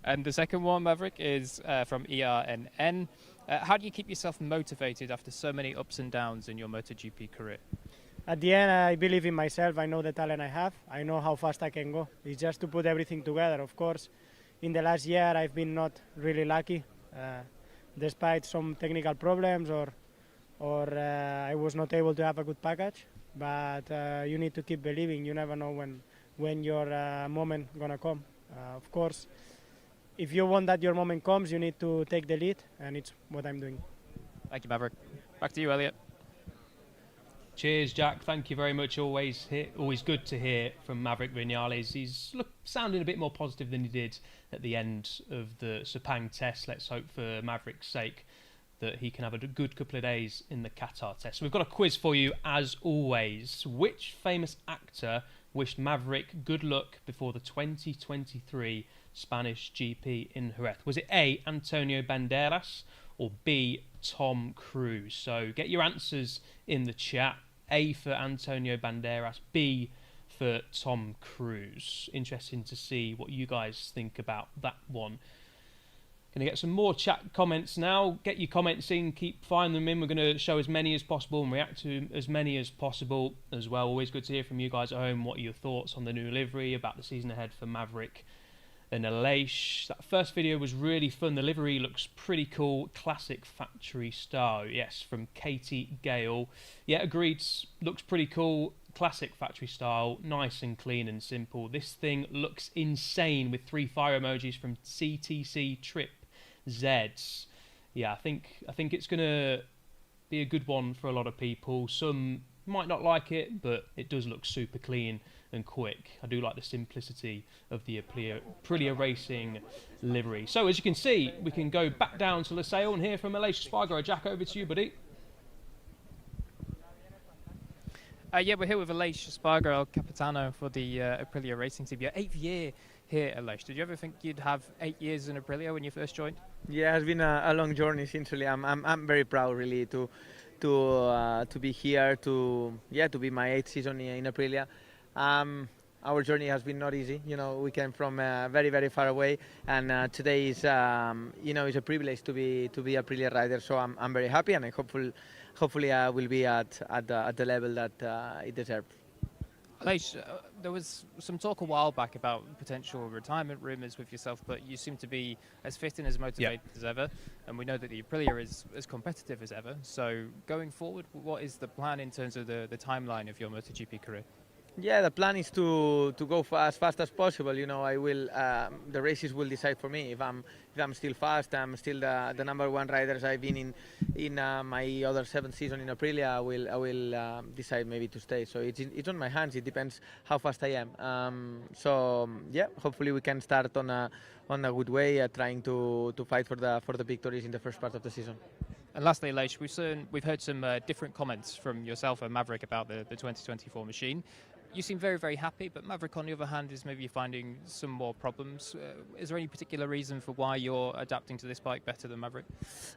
And the second one, Maverick, is from ERNN. How do you keep yourself motivated after so many ups and downs in your MotoGP career? At the end, I believe in myself. I know the talent I have. I know how fast I can go. It's just to put everything together. Of course, in the last year, I've been not really lucky, despite some technical problems or I was not able to have a good package. But you need to keep believing. You never know when your moment gonna come. Of course, if you want that your moment comes, you need to take the lead, and it's what I'm doing. Thank you, Maverick. Back to you, Elliot. Cheers, Jack. Thank you very much. Always good to hear from Maverick Vinales. He's sounding a bit more positive than he did at the end of the Sepang test. Let's hope for Maverick's sake that he can have a good couple of days in the Qatar test. So we've got a quiz for you as always. Which famous actor wished Maverick good luck before the 2023 Spanish GP in Jerez? Was it A, Antonio Banderas, or B, Tom Cruise? So get your answers in the chat. A for Antonio Banderas, B for Tom Cruise. Interesting to see what you guys think about that one. Going to get some more chat comments now. Get your comments in, keep firing them in. We're going to show as many as possible and react to as many as possible as well. Always good to hear from you guys at home. What are your thoughts on the new livery, about the season ahead for Maverick and Aleix? That first video was really fun. The livery looks pretty cool. Classic factory style. Yes, from Katie Gale. Yeah, agreed. Looks pretty cool. Classic factory style. Nice and clean and simple. This thing looks insane with 3 fire emojis from CTC Trip Zeds. Yeah, I think it's going to be a good one for a lot of people. Some might not like it, but it does look super clean and quick. I do like the simplicity of the Aprilia Racing livery. So as you can see, we can go back down to Losail and hear from Aleix Espargaro. Jack, over to you, buddy. Yeah, we're here with Aleix Espargaro, Capitano for the Aprilia Racing team. Your 8th year here, Aleix. Did you ever think you'd have 8 years in Aprilia when you first joined? Yeah, it's been a long journey. Sincerely, I'm very proud, really, to be here, to be my 8th season in Aprilia. Our journey has been not easy. You know, we came from very, very far away, and today is, it's a privilege to be Aprilia rider. So I'm very happy, and hopefully I will be at the level that it deserves. Aleix, there was some talk a while back about potential retirement rumours with yourself, but you seem to be as fit and as motivated as ever, and we know that the Aprilia is as competitive as ever. So going forward, what is the plan in terms of the timeline of your MotoGP career? Yeah, the plan is to go as fast as possible. You know, I will. The races will decide for me. If I'm still fast, I'm still the #1 riders I've been in my other 7th season in Aprilia. I will decide maybe to stay. So it's on my hands. It depends how fast I am. So yeah, hopefully we can start on a good way, trying to fight for the victories in the first part of the season. And lastly, Aleix, we've heard some different comments from yourself and Maverick about the 2024 machine. You seem very, very happy, but Maverick, on the other hand, is maybe finding some more problems. Is there any particular reason for why you're adapting to this bike better than Maverick?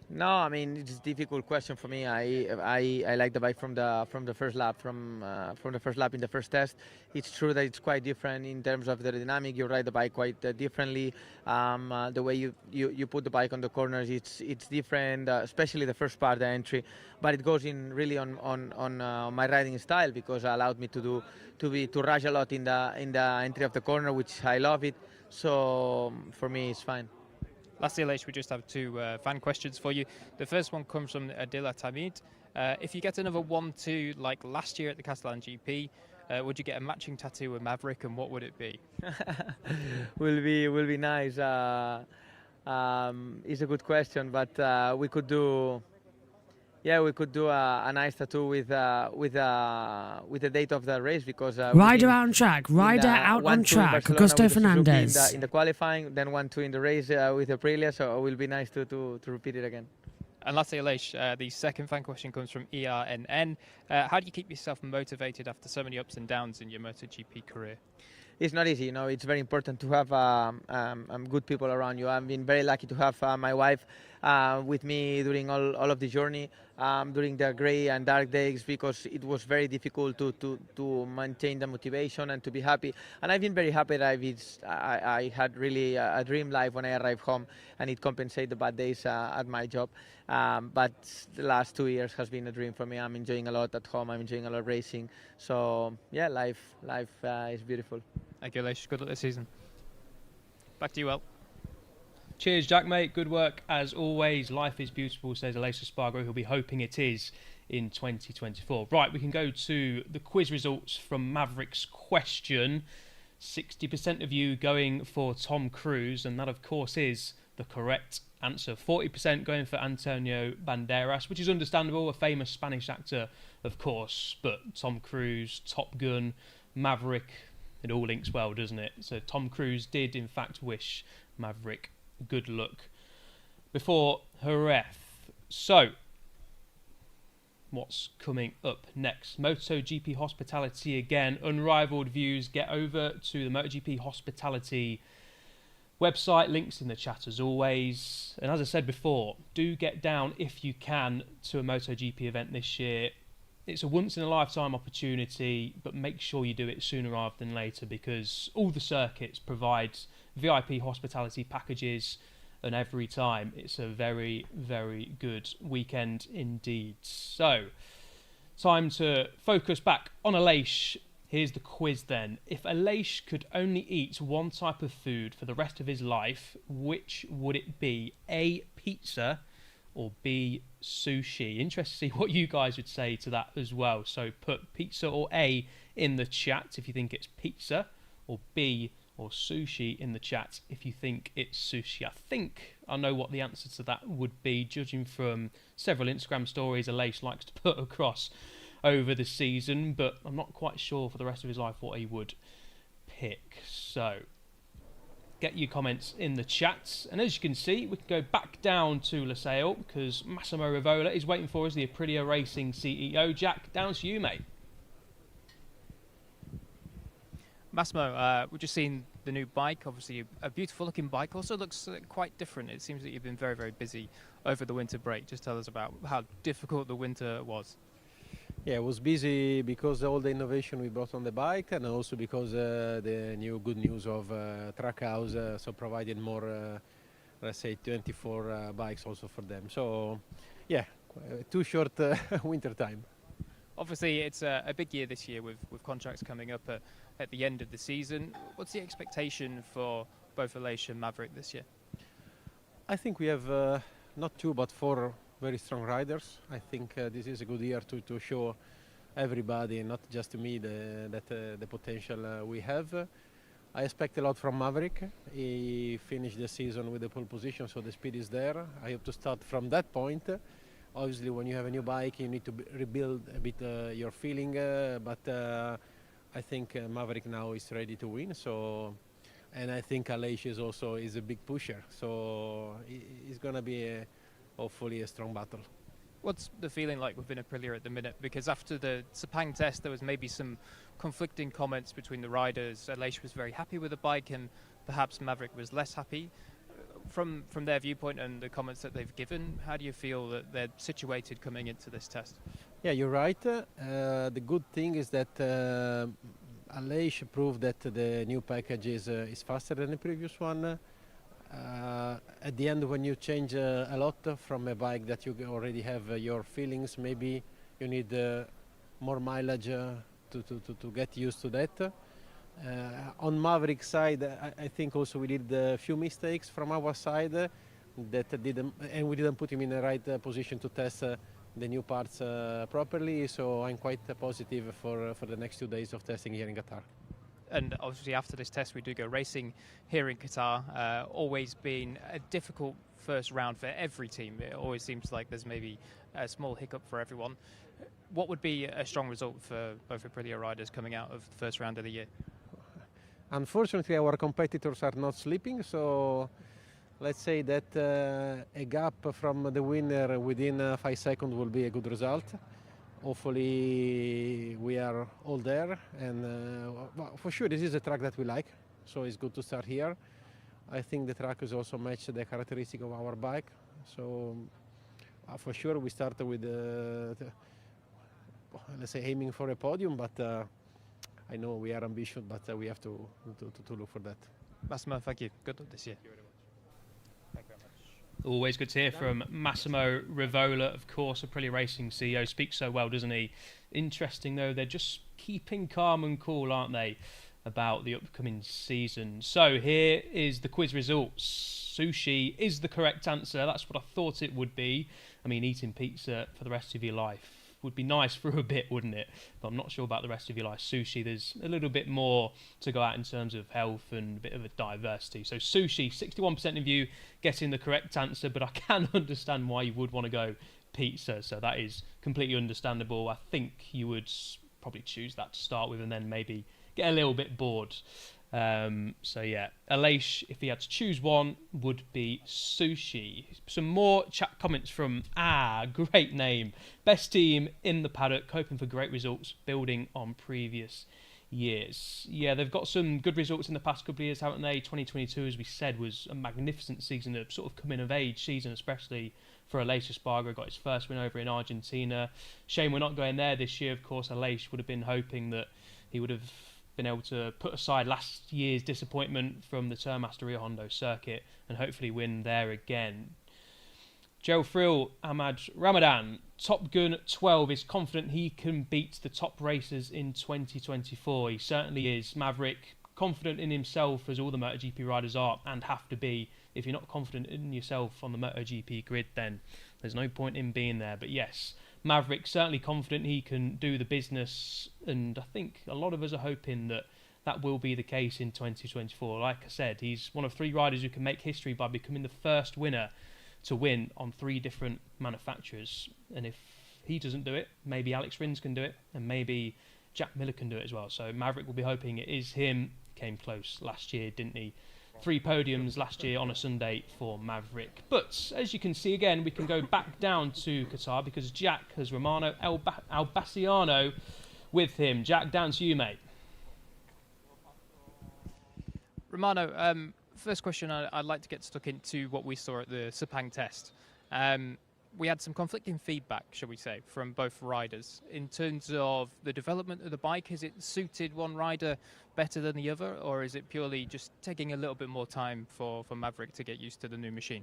No, I mean, it's a difficult question for me. I like the bike from the first lap, from the first lap in the first test. It's true that it's quite different in terms of the dynamic. You ride the bike quite differently. The way you put the bike on the corners, it's different, especially the first part, the entry. But it goes in really on my riding style, because it allowed me to rush a lot in the entry of the corner, which I love it. So for me, it's fine. Lastly, Aleix, we just have 2 fan questions for you. The first one comes from Adila Tamid. If you get another 1-2 like last year at the Catalan GP, would you get a matching tattoo with Maverick, and what would it be? will be nice. It's a good question, but we could do. Yeah, we could do a nice tattoo with the date of the race, because Rider out on track, Augusto Fernandez in the qualifying, then 1-2 in the race with Aprilia, so it will be nice to repeat it again. And lastly, Aleix, the second fan question comes from ERNN. How do you keep yourself motivated after so many ups and downs in your MotoGP career? It's not easy, you know. It's very important to have good people around you. I've been very lucky to have my wife with me during all of the journey, during the grey and dark days, because it was very difficult to maintain the motivation and to be happy. And I've been very happy that I had really a dream life when I arrived home, and it compensated the bad days at my job. But the last 2 years has been a dream for me. I'm enjoying a lot at home. I'm enjoying a lot of racing. So yeah, life is beautiful. Thank you, Aleix. Good luck this season. Back to you, El. Cheers, Jack, mate. Good work as always. Life is beautiful, says Aleix Espargaro. He'll be hoping it is in 2024. Right, we can go to the quiz results from Maverick's question. 60% of you going for Tom Cruise, and that, of course, is the correct answer. 40% going for Antonio Banderas, which is understandable, a famous Spanish actor, of course, but Tom Cruise, Top Gun, Maverick, it all links well, doesn't it? So Tom Cruise did, in fact, wish Maverick good luck before Jerez. So, what's coming up next? MotoGP Hospitality again, unrivaled views. Get over to the MotoGP Hospitality website, links in the chat as always. And as I said before, do get down if you can to a MotoGP event this year. It's a once in a lifetime opportunity, but make sure you do it sooner rather than later, because all the circuits provide VIP hospitality packages, and every time it's a very, very good weekend indeed. So, time to focus back on Aleix. Here's the quiz then. If Aleix could only eat one type of food for the rest of his life, which would it be? A, pizza, or B, sushi? Interested to see what you guys would say to that as well. So put pizza or A in the chat if you think it's pizza, or B or sushi in the chat if you think it's sushi. I think I know what the answer to that would be, judging from several Instagram stories Aleix likes to put across over the season, but I'm not quite sure for the rest of his life what he would pick. So get your comments in the chat, and as you can see, we can go back down to Losail because Massimo Rivola is waiting for us, the Aprilia Racing CEO. Jack, down to you, mate. Massimo, we've just seen the new bike, obviously a beautiful looking bike, also looks quite different. It seems that you've been very, very busy over the winter break. Just tell us about how difficult the winter was. Yeah, I was busy because all the innovation we brought on the bike, and also because the new good news of Trackhouse, so provided more, let's say, 24 bikes also for them. So, yeah, too short winter time. Obviously, it's a big year this year with contracts coming up at the end of the season. What's the expectation for both Aleix and Maverick this year? I think we have not 2 but 4 very strong riders. I think this is a good year to show everybody, not just to me, the potential we have. I expect a lot from Maverick. He finished the season with the pole position, so the speed is there. I hope to start from that point. Obviously, when you have a new bike, you need to rebuild a bit your feeling, but I think Maverick now is ready to win. So, and I think Aleix is a big pusher. So it's going to be hopefully a strong battle. What's the feeling like within Aprilia at the minute? Because after the Sepang test, there was maybe some conflicting comments between the riders. Aleix was very happy with the bike, and perhaps Maverick was less happy. From their viewpoint and the comments that they've given, how do you feel that they're situated coming into this test? Yeah, you're right. The good thing is that Aleix proved that the new package is faster than the previous one. At the end, when you change a lot from a bike that you already have your feelings, maybe you need more mileage to get used to that. On Maverick side, I think also we did a few mistakes from our side and we didn't put him in the right position to test the new parts properly. So I'm quite positive for the next 2 days of testing here in Qatar. And obviously after this test we do go racing here in Qatar. Always been a difficult first round for every team. It always seems like there's maybe a small hiccup for everyone. What would be a strong result for both Aprilia riders coming out of the first round of the year? Unfortunately, our competitors are not sleeping, so let's say that a gap from the winner within 5 seconds will be a good result. Hopefully we are all there, and for sure this is a track that we like, so it's good to start here. I think the track is also matched the characteristic of our bike, so for sure we start with let's say aiming for a podium, but I know we are ambitious, but we have to look for that. Massimo, thank you. Good luck this year. Thank you very much. Always good to hear from Massimo Rivola, of course, Aprilia Racing CEO. Speaks so well, doesn't he? Interesting, though, they're just keeping calm and cool, aren't they, about the upcoming season. So here is the quiz results. Sushi is the correct answer. That's what I thought it would be. I mean, eating pizza for the rest of your life. would be nice for a bit, wouldn't it? But I'm not sure about the rest of your life. Sushi, there's a little bit more to go out in terms of health and a bit of a diversity. So sushi, 61% of you getting the correct answer, but I can understand why you would want to go pizza. So that is completely understandable. I think you would probably choose that to start with and then maybe get a little bit bored. So yeah, Aleix, if he had to choose one, would be sushi. Some more chat comments from great name, best team in the paddock, hoping for great results, building on previous years. Yeah, they've got some good results in the past couple of years, haven't they? 2022, as we said, was a magnificent season, a sort of coming of age season, especially for Aleix Espargaro. Got his first win over in Argentina. Shame we're not going there this year. Of course, Aleix would have been hoping that he would have been able to put aside last year's disappointment from the Termas de Rio Hondo circuit and hopefully win there again. Joe Frill, Ahmad Ramadan, Top Gun 12 is confident he can beat the top racers in 2024. He certainly is. Maverick, confident in himself as all the MotoGP riders are and have to be. If you're not confident in yourself on the MotoGP grid, then there's no point in being there. But yes, Maverick certainly confident he can do the business, and I think a lot of us are hoping that that will be the case in 2024. Like I said, he's one of 3 riders who can make history by becoming the first winner to win on 3 different manufacturers. And if he doesn't do it, maybe Alex Rins can do it, and maybe Jack Miller can do it as well. So Maverick will be hoping it is him. Came close last year, didn't he? 3 podiums last year on a Sunday for Maverick. But as you can see again, we can go back down to Qatar because Jack has Romano Albasiano with him. Jack, down to you, mate. Romano, first question, I'd like to get stuck into what we saw at the Sepang test. We had some conflicting feedback, shall we say, from both riders. In terms of the development of the bike, has it suited one rider better than the other, or is it purely just taking a little bit more time for Maverick to get used to the new machine?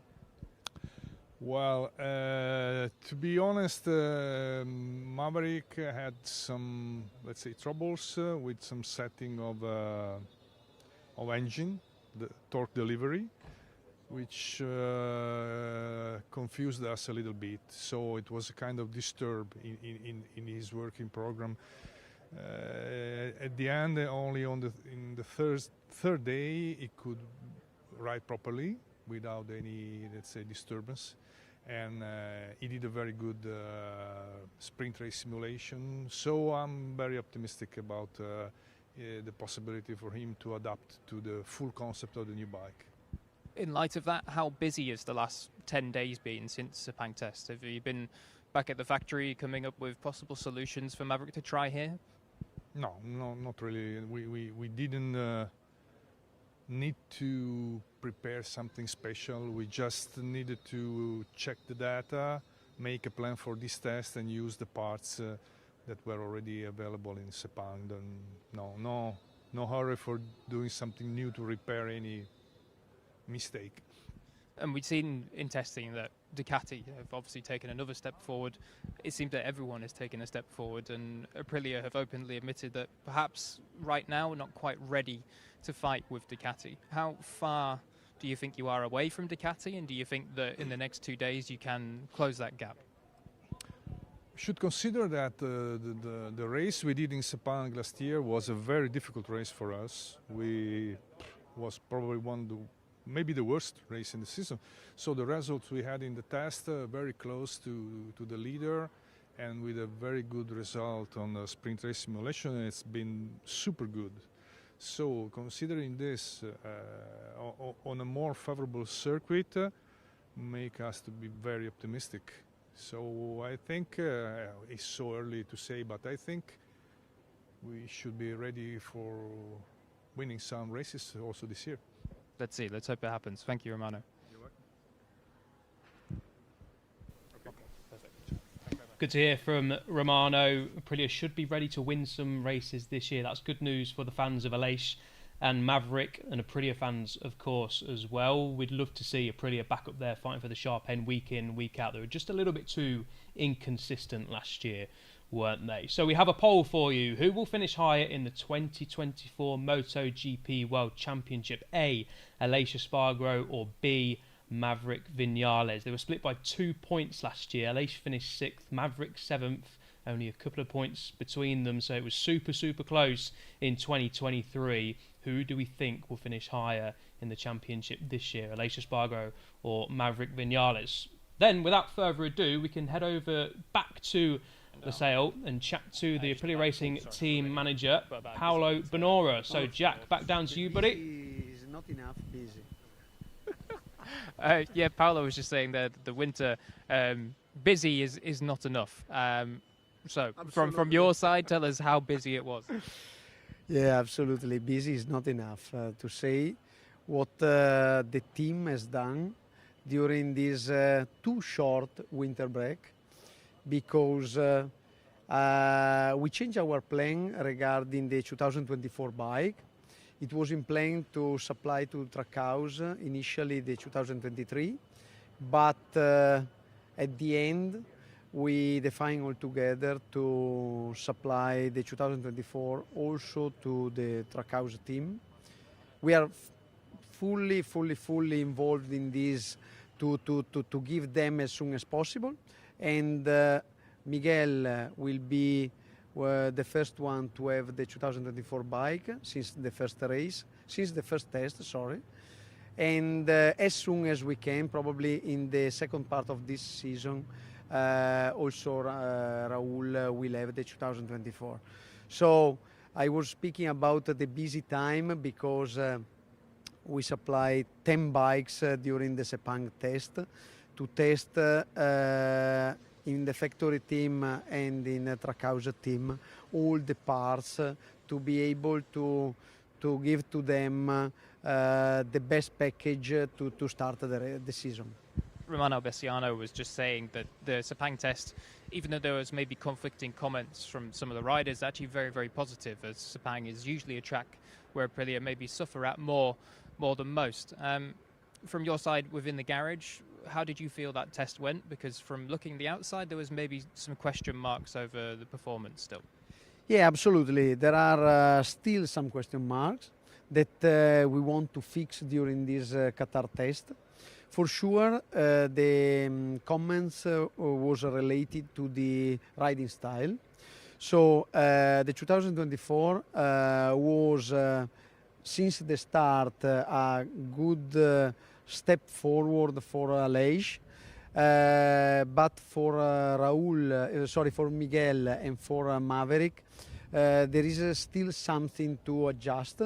Well, to be honest, Maverick had some, let's say, troubles with some setting of engine, the torque delivery, which confused us a little bit. So it was a kind of disturb in his working program. At the end, only in the third day, he could ride properly without any, let's say, disturbance. And he did a very good sprint race simulation. So I'm very optimistic about the possibility for him to adapt to the full concept of the new bike. In light of that, how busy has the last 10 days been since the Sepang test? Have you been back at the factory coming up with possible solutions for Maverick to try here? No, not really. We didn't need to prepare something special. We just needed to check the data, make a plan for this test, and use the parts that were already available in Sepang. No hurry for doing something new to repair any mistake. And we've seen in testing that Ducati have obviously taken another step forward. It seems that everyone has taken a step forward, and Aprilia have openly admitted that perhaps right now we're not quite ready to fight with Ducati. How far do you think you are away from Ducati, and do you think that in the next 2 days you can close that gap? Should consider that the race we did in Sepang last year was a very difficult race for us. We was probably maybe the worst race in the season. So the results we had in the test very close to the leader, and with a very good result on the sprint race simulation, it's been super good. So considering this on a more favorable circuit, make us to be very optimistic. So I think it's so early to say, but I think we should be ready for winning some races also this year. Let's see. Let's hope it happens. Thank you, Romano. You're welcome. Good to hear from Romano. Aprilia should be ready to win some races this year. That's good news for the fans of Aleix and Maverick, and Aprilia fans, of course, as well. We'd love to see Aprilia back up there fighting for the sharp end week in, week out. They were just a little bit too inconsistent last year, weren't they? So we have a poll for you. Who will finish higher in the 2024 MotoGP World Championship? A, Aleix Espargaro, or B, Maverick Vinales? They were split by 2 points last year. Aleix finished 6th, Maverick 7th, only a couple of points between them, so it was super, super close in 2023. Who do we think will finish higher in the championship this year, Aleix Espargaro or Maverick Vinales? Then, without further ado, we can head over back to Losail and chat to the Aprilia Racing team manager, Paolo Bonora. So, Jack, back down to you, buddy. Is not enough busy. Yeah, Paolo was just saying that the winter busy is not enough. So, from your side, tell us how busy it was. Yeah, absolutely. Busy is not enough to say what the team has done during this too short winter break, because we changed our plan regarding the 2024 bike. It was in plan to supply to Trackhouse initially the 2023, but at the end we defined all together to supply the 2024 also to the Trackhouse team. We are fully involved in this to give them as soon as possible, and Miguel will be the first one to have the 2024 bike since the first test, sorry. And as soon as we can, probably in the second part of this season, also Raul will have the 2024. So I was speaking about the busy time because we supplied 10 bikes during the Sepang test to test in the factory team and in the Trackhouse team all the parts to be able to give to them the best package to start the season. Romano Bessiano was just saying that the Sepang test, even though there was maybe conflicting comments from some of the riders, actually very, very positive, as Sepang is usually a track where Aprilia maybe suffer at more than most. From your side within the garage, how did you feel that test went? Because from looking the outside, there was maybe some question marks over the performance still. Yeah, absolutely. There are still some question marks that we want to fix during this Qatar test. For sure, the comments was related to the riding style. So the 2024 was, since the start, a good step forward for Aleix. But for Miguel and for Maverick, there is still something to adjust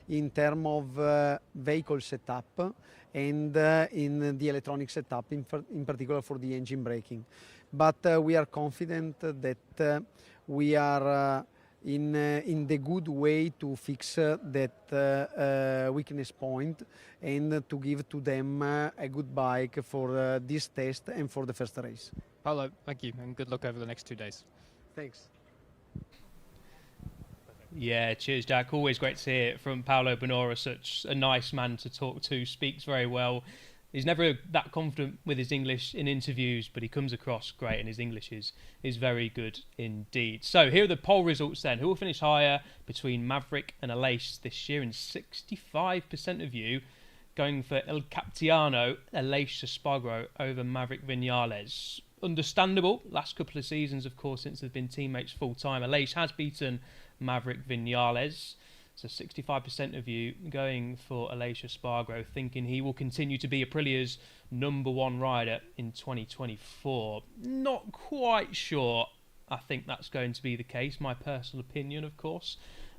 in terms of vehicle setup and in the electronic setup, in particular for the engine braking. But we are confident that we are in the good way to fix that weakness point and to give to them a good bike for this test and for the first race. Paolo, thank you, and good luck over the next 2 days. Thanks. Yeah, cheers, Jack. Always great to hear from Paolo Bonora, such a nice man to talk to, speaks very well. He's never that confident with his English in interviews, but he comes across great and his English is very good indeed. So here are the poll results then. Who will finish higher between Maverick and Aleix this year? And 65% of you going for El Capitano, Aleix Espargaro over Maverick Vinales. Understandable. Last couple of seasons, of course, since they've been teammates full-time, Aleix has beaten Maverick Vinales. So 65% of you going for Aleix Espargaro, thinking he will continue to be Aprilia's #1 rider in 2024. Not quite sure I think that's going to be the case. My personal opinion, of course.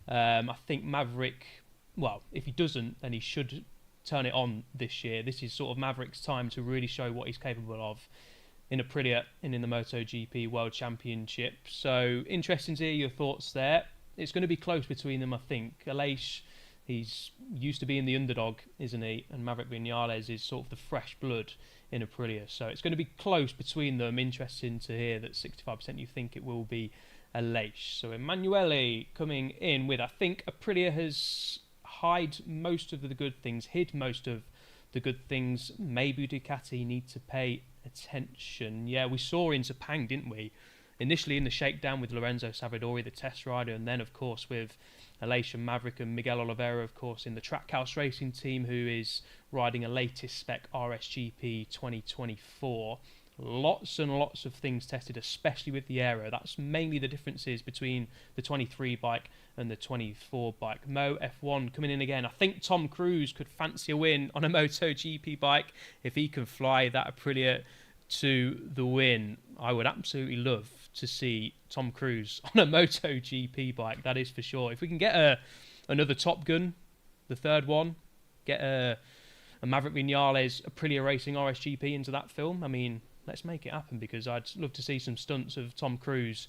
I think Maverick, well, if he doesn't, then he should turn it on this year. This is sort of Maverick's time to really show what he's capable of in Aprilia and in the MotoGP World Championship. So interesting to hear your thoughts there. It's going to be close between them, I think. Aleix, he's used to being the underdog, isn't he? And Maverick Vinales is sort of the fresh blood in Aprilia. So it's going to be close between them. Interesting to hear that 65% you think it will be Aleix. So Emanuele coming in with, I think Aprilia has hid most of the good things, Maybe Ducati need to pay attention. Yeah, we saw in Sepang, didn't we? Initially in the shakedown with Lorenzo Savadori, the test rider, and then, of course, with Aleix and Maverick and Miguel Oliveira, of course, in the Trackhouse Racing team, who is riding a latest spec RSGP 2024. lots and lots of things tested, especially with the aero. That's mainly the differences between the 23 bike and the 24 bike. Mo F1 coming in again. I think Tom Cruise could fancy a win on a MotoGP bike if he can fly that Aprilia to the win. I would absolutely love to see Tom Cruise on a MotoGP bike, that is for sure. If we can get another Top Gun, the third one, get a Maverick Vinales Aprilia Racing RSGP into that film, I mean, let's make it happen, because I'd love to see some stunts of Tom Cruise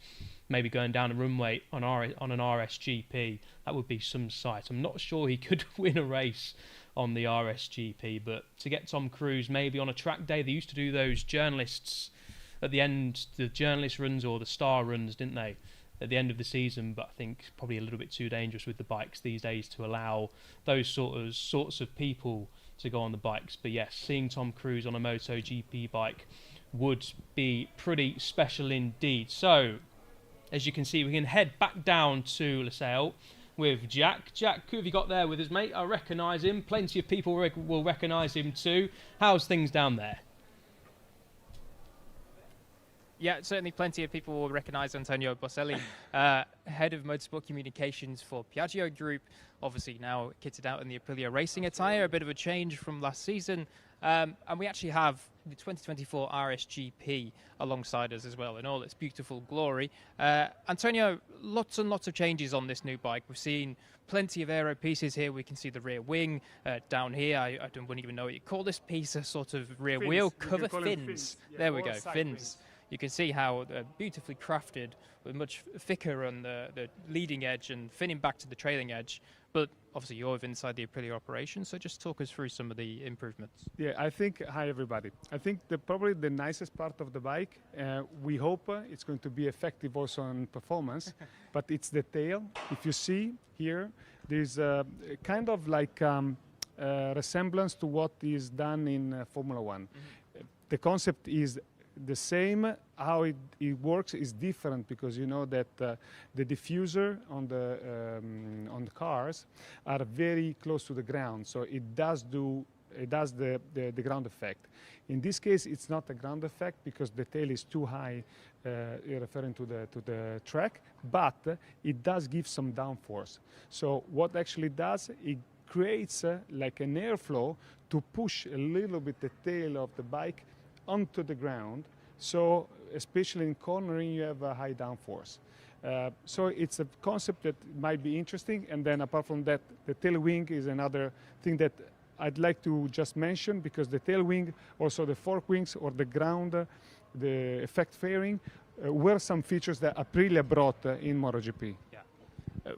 maybe going down a runway on an RSGP. That would be some sight. I'm not sure he could win a race on the RSGP, but to get Tom Cruise maybe on a track day, they used to do those journalists at the end, the journalist runs or the star runs, didn't they, at the end of the season? But I think probably a little bit too dangerous with the bikes these days to allow those sorts of people to go on the bikes. But yes, seeing Tom Cruise on a MotoGP bike would be pretty special indeed. So, as you can see, we can head back down to Losail with Jack. Jack, who have you got there with us, mate? I recognise him. Plenty of people will recognise him too. How's things down there? Yeah, certainly plenty of people will recognise Antonio Boselli, head of motorsport communications for Piaggio Group, obviously now kitted out in the Aprilia racing attire, a bit of a change from last season. And we actually have the 2024 RSGP alongside us as well in all its beautiful glory. Antonio, lots and lots of changes on this new bike. We've seen plenty of aero pieces here. We can see the rear wing down here. I wouldn't even know what you call this piece, a sort of rear wheel cover fins. Yeah, there we go, side fins. You can see how beautifully crafted, with much thicker on the leading edge and finning back to the trailing edge. But obviously you're inside the Aprilia operation, so just talk us through some of the improvements. Yeah, I think, hi everybody. I think probably the nicest part of the bike, we hope it's going to be effective also on performance, but it's the tail. If you see here, there's a kind of like resemblance to what is done in Formula One. Mm-hmm. The concept is the same. How it works is different, because you know that the diffuser on the cars are very close to the ground, so it does the ground effect. In this case, it's not a ground effect because the tail is too high, referring to the track, but it does give some downforce. So what actually does, it creates like an airflow to push a little bit the tail of the bike onto the ground, so especially in cornering you have a high downforce. So it's a concept that might be interesting, and then apart from that, the tail wing is another thing that I'd like to just mention, because the tail wing, also the fork wings or the ground, the effect fairing, were some features that Aprilia brought in MotoGP.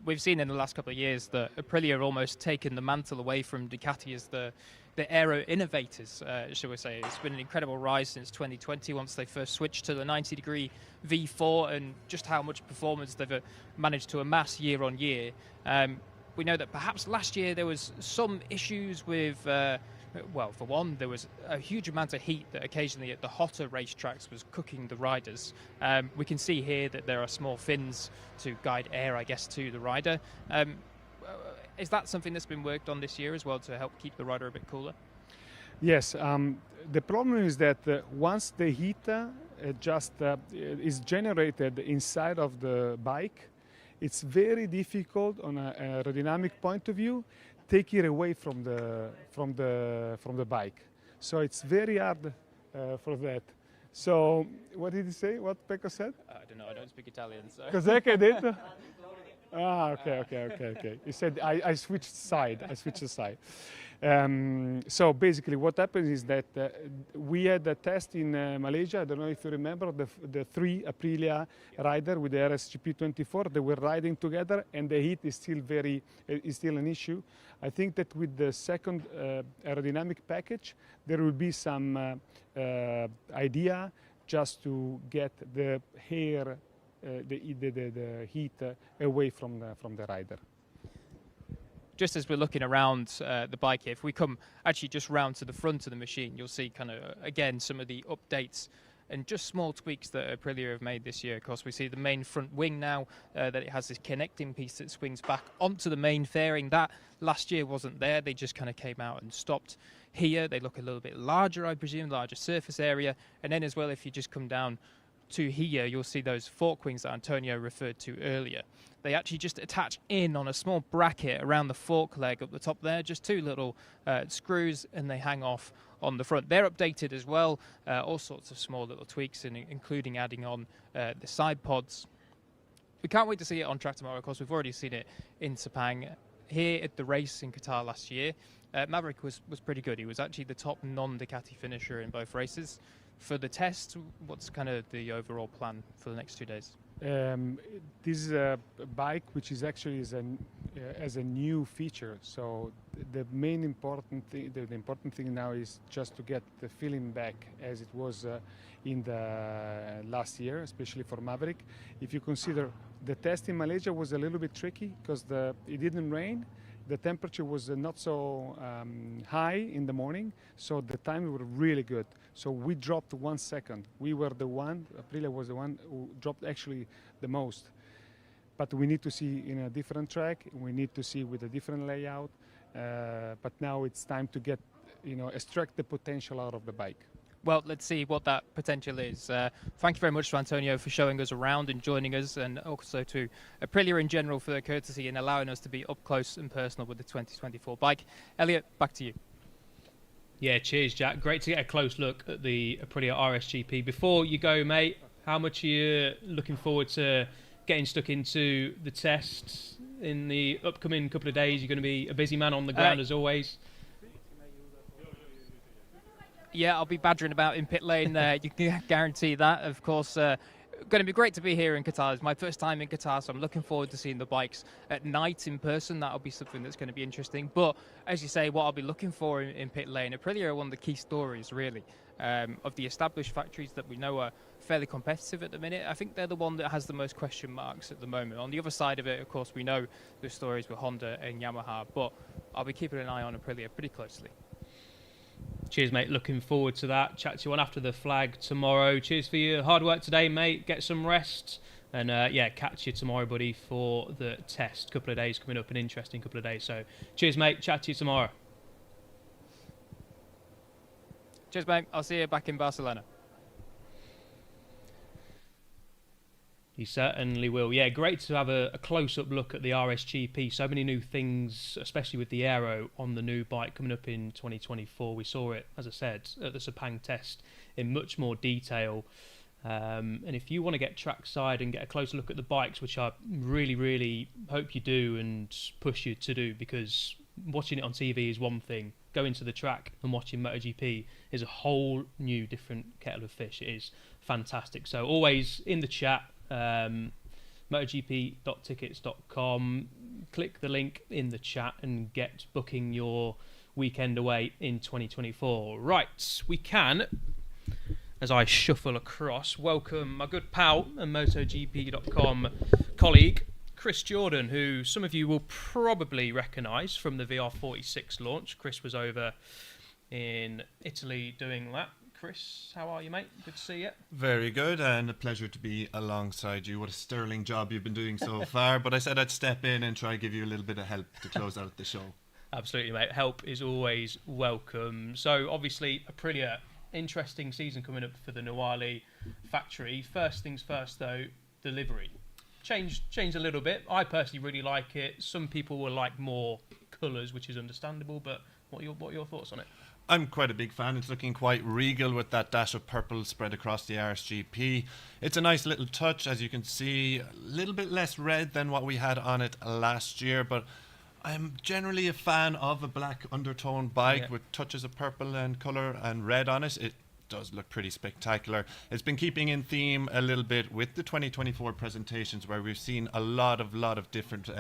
We've seen in the last couple of years that Aprilia have almost taken the mantle away from Ducati as the aero innovators, shall we say. It's been an incredible rise since 2020, once they first switched to the 90-degree V4, and just how much performance they've managed to amass year on year. We know that perhaps last year there was some issues with, well, for one, there was a huge amount of heat that occasionally at the hotter racetracks was cooking the riders. We can see here that there are small fins to guide air, I guess, to the rider. Is that something that's been worked on this year as well to help keep the rider a bit cooler? Yes. The problem is that once the heat is generated inside of the bike, it's very difficult on a aerodynamic point of view take it away from the bike. So it's very hard for that. So what did he say? What Pecco said? I don't know. I don't speak Italian. So. Cos'è did? Ah, okay. He said I switched side. So basically what happened is that we had a test in Malaysia. I don't know if you remember the three Aprilia rider with the RSGP 24. They were riding together, and the heat is still an issue. I think that with the second aerodynamic package, there will be some idea just to get the hair, the heat away from the rider. Just as we're looking around the bike here, if we come actually just round to the front of the machine, you'll see kind of, again, some of the updates and just small tweaks that Aprilia have made this year. Of course, we see the main front wing now, that it has this connecting piece that swings back onto the main fairing. That last year wasn't there. They just kind of came out and stopped here. They look a little bit larger, I presume, larger surface area. And then as well, if you just come down to here, you'll see those fork wings that Antonio referred to earlier. They actually just attach in on a small bracket around the fork leg up the top there, just two little screws, and they hang off on the front. They're updated as well, all sorts of small little tweaks, including adding on the side pods. We can't wait to see it on track tomorrow. Of course, we've already seen it in Sepang. Here at the race in Qatar last year, Maverick was pretty good. He was actually the top non-Ducati finisher in both races. For the test, what's kind of the overall plan for the next 2 days? This is a bike which is actually as a new feature. So the main important thing, the important thing now is just to get the feeling back as it was in the last year, especially for Maverick. If you consider the test in Malaysia was a little bit tricky because it didn't rain. The temperature was not so high in the morning, so the time were really good. So we dropped 1 second. We were the one, Aprilia was the one who dropped actually the most. But we need to see in a different track, we need to see with a different layout. But now it's time to get, extract the potential out of the bike. Well, let's see what that potential is. Thank you very much to Antonio for showing us around and joining us, and also to Aprilia in general for their courtesy and allowing us to be up close and personal with the 2024 bike. Elliot, back to you. Yeah, cheers, Jack. Great to get a close look at the Aprilia RSGP. Before you go, mate, how much are you looking forward to getting stuck into the tests in the upcoming couple of days? You're going to be a busy man on the ground as always. Yeah, I'll be badgering about in pit lane there. You can guarantee that. Of course, going to be great to be here in Qatar. It's my first time in Qatar, so I'm looking forward to seeing the bikes at night in person. That'll be something that's going to be interesting. But as you say, what I'll be looking for in pit lane, Aprilia are one of the key stories, really, of the established factories that we know are fairly competitive at the minute. I think they're the one that has the most question marks at the moment. On the other side of it, of course, we know the stories with Honda and Yamaha, but I'll be keeping an eye on Aprilia pretty closely. Cheers, mate. Looking forward to that. Chat to you on after the flag tomorrow. Cheers for your hard work today, mate. Get some rest. And, catch you tomorrow, buddy, for the test. Couple of days coming up, an interesting couple of days. So, cheers, mate. Chat to you tomorrow. Cheers, mate. I'll see you back in Barcelona. He certainly will. Yeah, great to have a close-up look at the RSGP. So many new things, especially with the aero on the new bike coming up in 2024. We saw it, as I said, at the Sepang test in much more detail. And if you want to get trackside and get a closer look at the bikes, which I really, really hope you do and push you to do, because watching it on TV is one thing. Going to the track and watching MotoGP is a whole new different kettle of fish. It is fantastic. So always in the chat, MotoGP.tickets.com. Click the link in the chat and get booking your weekend away in 2024. Right, we can, as I shuffle across, welcome my good pal and MotoGP.com colleague, Chris Jordan, who some of you will probably recognise from the VR46 launch. Chris was over in Italy doing that. Chris, how are you, mate? Good to see you. Very good, and a pleasure to be alongside you. What a sterling job you've been doing so far. But I said I'd step in and try to give you a little bit of help to close out the show. Absolutely, mate. Help is always welcome. So, obviously, Aprilia, interesting season coming up for the Nawali factory. First things first, though, the livery. Changed a little bit. I personally really like it. Some people will like more colours, which is understandable, but what are your thoughts on it? I'm quite a big fan. It's looking quite regal with that dash of purple spread across the RSGP. It's a nice little touch, as you can see. A little bit less red than what we had on it last year, but I'm generally a fan of a black undertone bike with touches of purple and colour and red on it. It does look pretty spectacular. It's been keeping in theme a little bit with the 2024 presentations, where we've seen a lot of different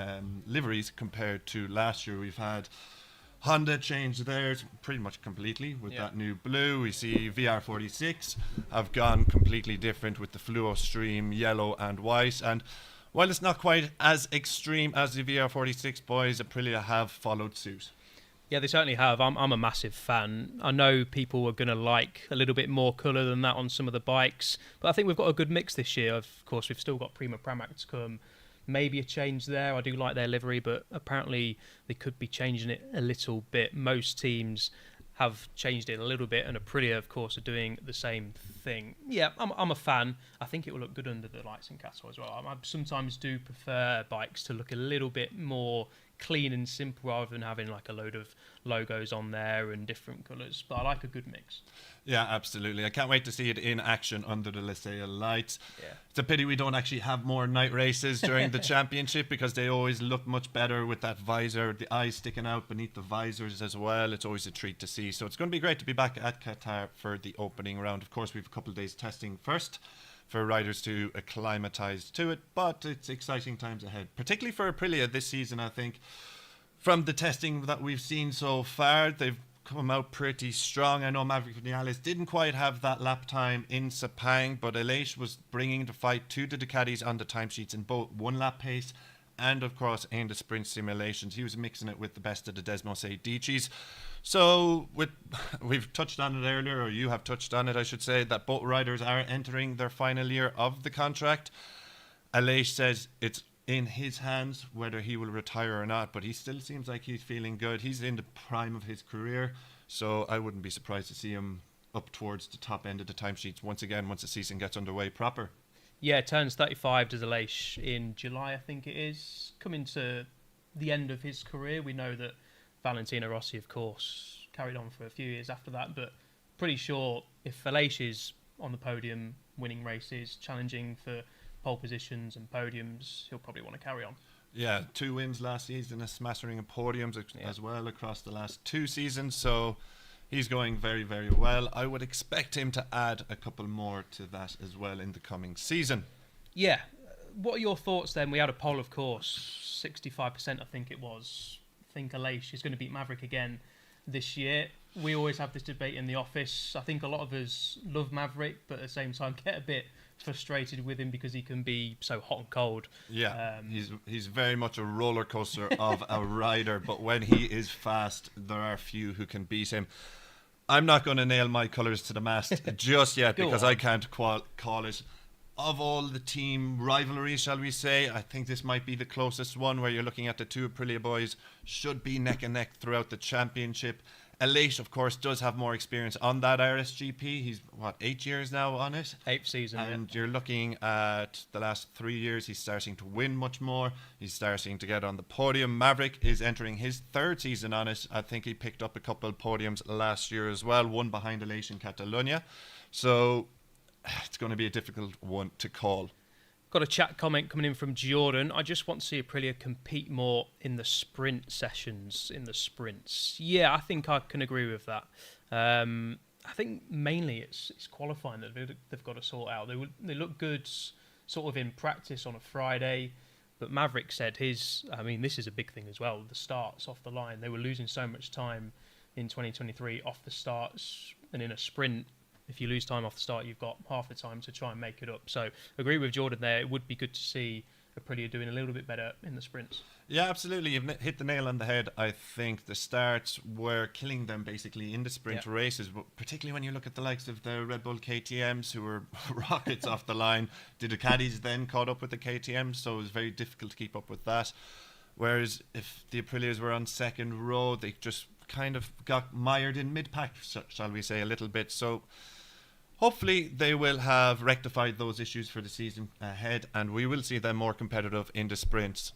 liveries compared to last year. We've had Honda changed theirs pretty much completely with that new blue. We see VR46 have gone completely different with the fluo stream yellow and white. And while it's not quite as extreme as the VR46 boys, Aprilia have followed suit. Yeah, they certainly have. I'm a massive fan. I know people are going to like a little bit more colour than that on some of the bikes, but I think we've got a good mix this year. Of course, we've still got Prima Pramac to come. Maybe a change there. I do like their livery, but apparently they could be changing it a little bit. Most teams have changed it a little bit, and Aprilia, of course, are doing the same thing. Yeah, I'm a fan. I think it will look good under the lights in Qatar as well. I sometimes do prefer bikes to look a little bit more clean and simple rather than having like a load of logos on there and different colours, but I like a good mix. Yeah, absolutely. I can't wait to see it in action under the Licea lights. Yeah. It's a pity we don't actually have more night races during the championship, because they always look much better with that visor, the eyes sticking out beneath the visors as well. It's always a treat to see. So it's going to be great to be back at Qatar for the opening round. Of course, we have a couple of days testing first for riders to acclimatise to it, but it's exciting times ahead, particularly for Aprilia this season. I think from the testing that we've seen so far, they've come out pretty strong. I know Maverick Vinales didn't quite have that lap time in Sepang, but Aleix was bringing the fight to the Ducatis on the timesheets in both one lap pace and, of course, in the sprint simulations. He was mixing it with the best of the Desmos Adichis. So we've touched on it earlier, or you have touched on it, I should say, that both riders are entering their final year of the contract. Aleix says it's in his hands whether he will retire or not, but he still seems like he's feeling good. He's in the prime of his career, so I wouldn't be surprised to see him up towards the top end of the timesheets once again once the season gets underway proper. Yeah, turns 35 does Aleix in July, I think it is. Coming to the end of his career, we know that Valentino Rossi, of course, carried on for a few years after that, but pretty sure if Aleix is on the podium, winning races, challenging for pole positions and podiums, he'll probably want to carry on. Yeah, 2 wins last season, a smattering of podiums as well across the last 2 seasons, so he's going very, very well. I would expect him to add a couple more to that as well in the coming season. Yeah. What are your thoughts then? We had a poll, of course, 65% I think it was. I think Aleix is going to beat Maverick again this year. We always have this debate in the office. I think a lot of us love Maverick, but at the same time get a bit frustrated with him because he can be so hot and cold. Yeah, he's very much a roller coaster of a rider, but when he is fast, there are few who can beat him. I'm not going to nail my colours to the mast just yet because I can't call it. Of all the team rivalries, shall we say, I think this might be the closest one where you're looking at the two Aprilia boys should be neck and neck throughout the championship. Aleix, of course, does have more experience on that RSGP. He's, 8 years now on it? 8th season, and you're looking at the last 3 years, he's starting to win much more. He's starting to get on the podium. Maverick is entering his 3rd season on it. I think he picked up a couple of podiums last year as well, one behind Aleix in Catalonia. So it's going to be a difficult one to call. Got a chat comment coming in from Jordan. I just want to see Aprilia compete more in the sprint sessions, in the sprints. Yeah, I think I can agree with that. I think mainly it's qualifying that they've got to sort out. They look good sort of in practice on a Friday, but Maverick said this is a big thing as well, the starts off the line. They were losing so much time in 2023 off the starts, and in a sprint, if you lose time off the start, you've got half the time to try and make it up. So agree with Jordan there. It would be good to see Aprilia doing a little bit better in the sprints. Yeah, absolutely. You've hit the nail on the head. I think the starts were killing them basically in the sprint races, particularly when you look at the likes of the Red Bull KTMs who were rockets off the line. The Ducatis then caught up with the KTMs, so it was very difficult to keep up with that. Whereas if the Aprilias were on second row, they just kind of got mired in mid-pack, shall we say, a little bit. So hopefully they will have rectified those issues for the season ahead, and we will see them more competitive in the sprints.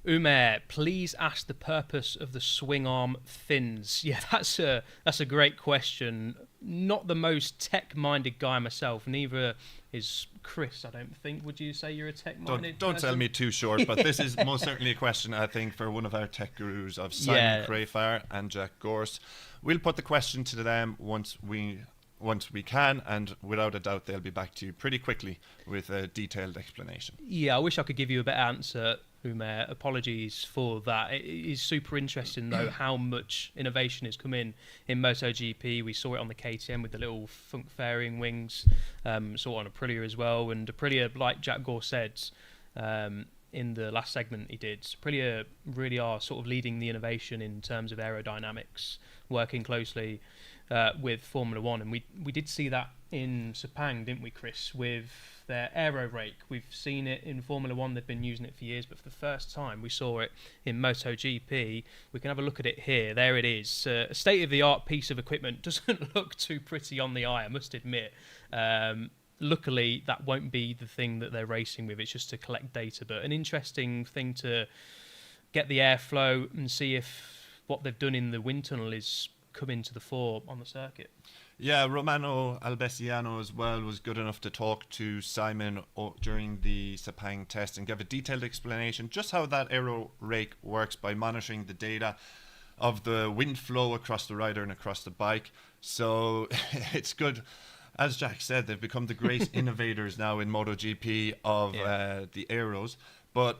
Umair, please ask the purpose of the swing arm fins. Yeah, that's a great question. Not the most tech-minded guy myself. Neither is Chris, I don't think. Would you say you're a tech-minded Don't person? sell me too short, but this is most certainly a question, I think, for one of our tech gurus of Simon Crayfire and Jack Gorse. We'll put the question to them once we can, and without a doubt they'll be back to you pretty quickly with a detailed explanation. Yeah, I wish I could give you a better answer, Umair. Apologies for that. It is super interesting, though, how much innovation has come in MotoGP. We saw it on the KTM with the little Funk fairing wings, saw it on Aprilia as well. And Aprilia, like Jack Gore said, in in the last segment he did, Aprilia really are sort of leading the innovation in terms of aerodynamics, working closely with Formula One, and we did see that in Sepang, didn't we, Chris, with their aero rake. We've seen it in Formula One, they've been using it for years, but for the first time we saw it in MotoGP. We can have a look at it here. There it is, a state-of-the-art piece of equipment. Doesn't look too pretty on the eye, I must admit. Luckily, that won't be the thing that they're racing with. It's just to collect data, but an interesting thing to get the airflow and see if what they've done in the wind tunnel is coming to the fore on the circuit. Yeah, Romano Albesiano as well was good enough to talk to Simon during the Sepang test and give a detailed explanation just how that aero rake works by monitoring the data of the wind flow across the rider and across the bike. So it's good. As Jack said, they've become the great innovators now in MotoGP of the aeros. But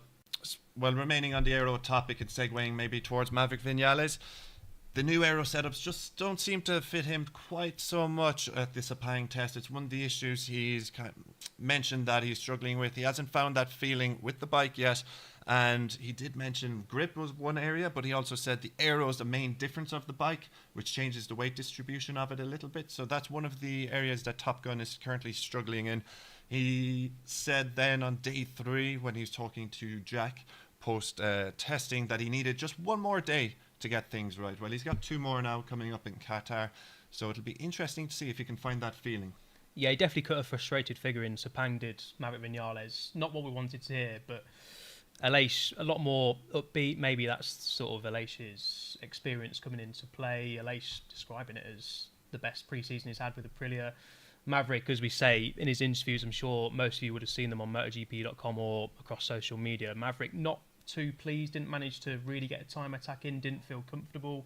while remaining on the aero topic and segueing maybe towards Maverick Vinales, the new aero setups just don't seem to fit him quite so much at the Sepang test. It's one of the issues he's kind of mentioned that he's struggling with. He hasn't found that feeling with the bike yet. And he did mention grip was one area, but he also said the aero is the main difference of the bike, which changes the weight distribution of it a little bit. So that's one of the areas that Top Gun is currently struggling in. He said then on day 3, when he was talking to Jack post testing, that he needed just one more day to get things right. Well, he's got 2 more now coming up in Qatar, so it'll be interesting to see if he can find that feeling. Yeah, he definitely cut a frustrated figure in. Sepang did, Maverick Vinales. Not what we wanted to hear, but Aleix a lot more upbeat. Maybe that's sort of Aleix's experience coming into play. Aleix describing it as the best pre-season he's had with Aprilia. Maverick, as we say in his interviews, I'm sure most of you would have seen them on MotoGP.com or across social media. Maverick not too pleased, didn't manage to really get a time attack in, didn't feel comfortable.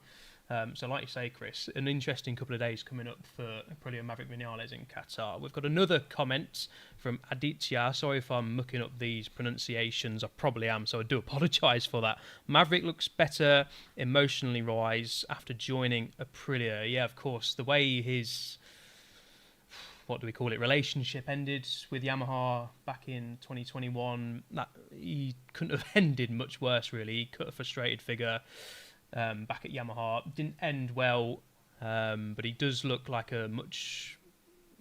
So like you say, Chris, an interesting couple of days coming up for Aprilia Maverick Vinales in Qatar. We've got another comment from Aditya. Sorry if I'm mucking up these pronunciations. I probably am, so I do apologise for that. Maverick looks better emotionally wise after joining Aprilia. Yeah, of course, the way his, what do we call it, relationship ended with Yamaha back in 2021, that he couldn't have ended much worse, really. He cut a frustrated figure back at Yamaha. Didn't end well, but he does look like a much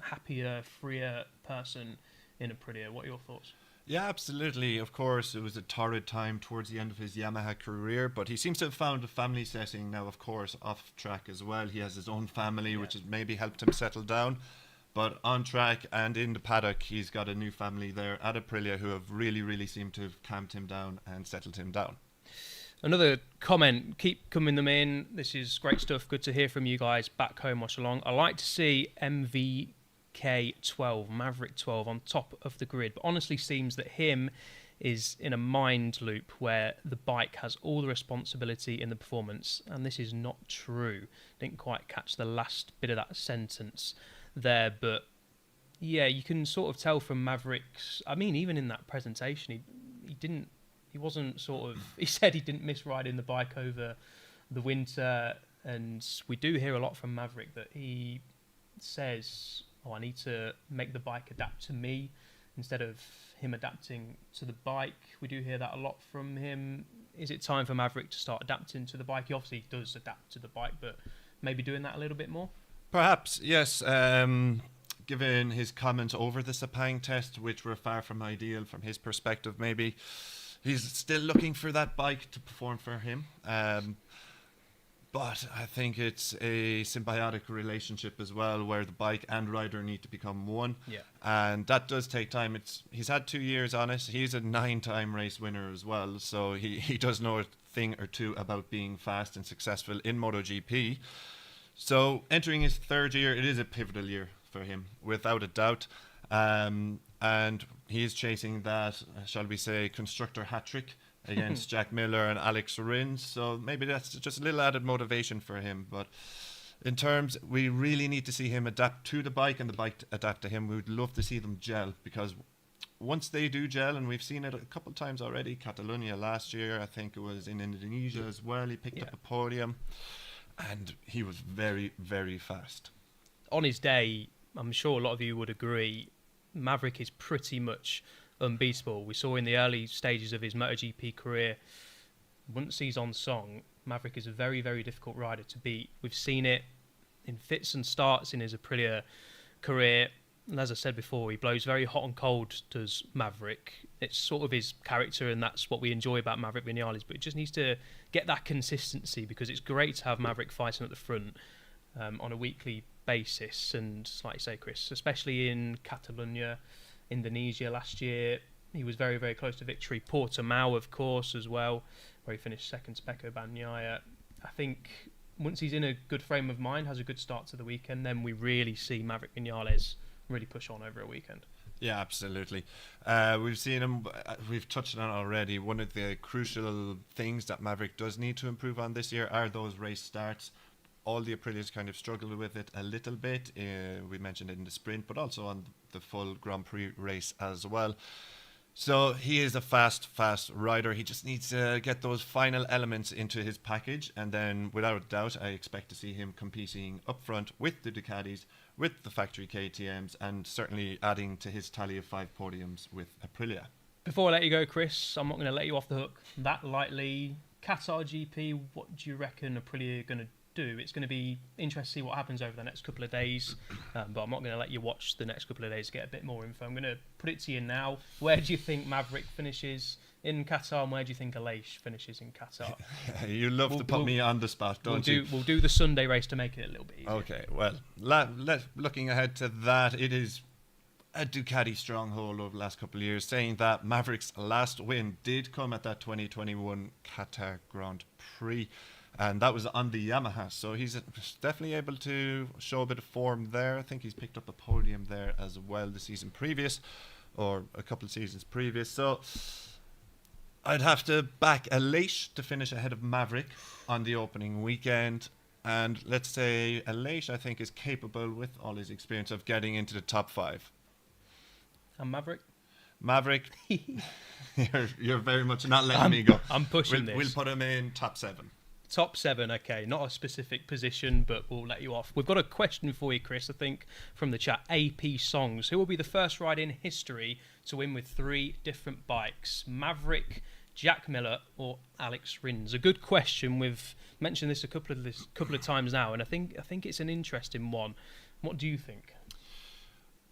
happier, freer person in Aprilia. What are your thoughts? Yeah, absolutely. Of course, it was a torrid time towards the end of his Yamaha career, but he seems to have found a family setting now, of course, off track as well. He has his own family, which has maybe helped him settle down. But on track and in the paddock, he's got a new family there at Aprilia who have really, really seemed to have calmed him down and settled him down. Another comment, keep coming them in. This is great stuff. Good to hear from you guys back home watch along. I like to see MVK12, Maverick 12, on top of the grid, but honestly seems that him is in a mind loop where the bike has all the responsibility in the performance, and this is not true. Didn't quite catch the last bit of that sentence there, but yeah, you can sort of tell from Maverick's, I mean, even in that presentation, he wasn't sort of, he said he didn't miss riding the bike over the winter, and we do hear a lot from Maverick that he says, I need to make the bike adapt to me instead of him adapting to the bike. We do hear that a lot from him. Is it time for Maverick to start adapting to the bike? He obviously does adapt to the bike, but maybe doing that a little bit more? Perhaps, yes. Given his comments over the Sepang test, which were far from ideal from his perspective, maybe he's still looking for that bike to perform for him. But I think it's a symbiotic relationship as well, where the bike and rider need to become one. Yeah. And that does take time. He's had 2 years on it. He's a 9-time race winner as well, so he does know a thing or two about being fast and successful in MotoGP. So entering his 3rd year, it is a pivotal year for him, without a doubt. And he is chasing that, shall we say, constructor hat-trick against Jack Miller and Alex Rins. So maybe that's just a little added motivation for him. But in terms, we really need to see him adapt to the bike and the bike adapt to him. We would love to see them gel, because once they do gel, and we've seen it a couple of times already, Catalonia last year, I think it was in Indonesia as well, he picked up a podium, and he was very, very fast. On his day, I'm sure a lot of you would agree, Maverick is pretty much unbeatable. We saw in the early stages of his MotoGP career, once he's on song, Maverick is a very, very difficult rider to beat. We've seen it in fits and starts in his Aprilia career. And as I said before, he blows very hot and cold, does Maverick. It's sort of his character, and that's what we enjoy about Maverick Vinales. But it just needs to get that consistency, because it's great to have Maverick fighting at the front on a weekly basis. And like you say, Chris, especially in Catalonia, Indonesia last year, he was very, very close to victory. Portimao, of course, as well, where he finished second to Pecco Bagnaia. I think once he's in a good frame of mind, has a good start to the weekend, then we really see Maverick Vinales really push on over a weekend. Yeah, absolutely. We've seen him, we've touched on it already. One of the crucial things that Maverick does need to improve on this year are those race starts. All the Aprilias kind of struggled with it a little bit. We mentioned it in the sprint, but also on the full Grand Prix race as well. So he is a fast rider. He just needs to get those final elements into his package, and then without a doubt I expect to see him competing up front with the Ducatis, with the factory KTMs, and certainly adding to his tally of 5 podiums with Aprilia. Before I let you go, Chris, I'm not going to let you off the hook that lightly. Qatar GP, what do you reckon Aprilia are going to do? It's going to be interesting to see what happens over the next couple of days, but I'm not going to let you watch the next couple of days to get a bit more info. I'm going to put it to you now. Where do you think Maverick finishes in Qatar, and where do you think Aleix finishes in Qatar? You love to put me on the spot, don't you? We'll do the Sunday race to make it a little bit easier. Okay, well, looking ahead to that, it is a Ducati stronghold over the last couple of years, saying that Maverick's last win did come at that 2021 Qatar Grand Prix, and that was on the Yamaha, so he's definitely able to show a bit of form there. I think he's picked up a podium there as well the season previous, or a couple of seasons previous, so I'd have to back Aleix to finish ahead of Maverick on the opening weekend. And let's say Aleix, I think, is capable, with all his experience, of getting into the top 5. And Maverick? Maverick, you're very much not letting me go. I'm pushing this. We'll put him in top 7. Top 7, okay. Not a specific position, but we'll let you off. We've got a question for you, Chris, I think, from the chat. AP Songs. Who will be the first rider in history to win with 3 different bikes? Maverick, Jack Miller, or Alex Rins? A good question. We've mentioned this a couple of times now, and I think it's an interesting one. What do you think?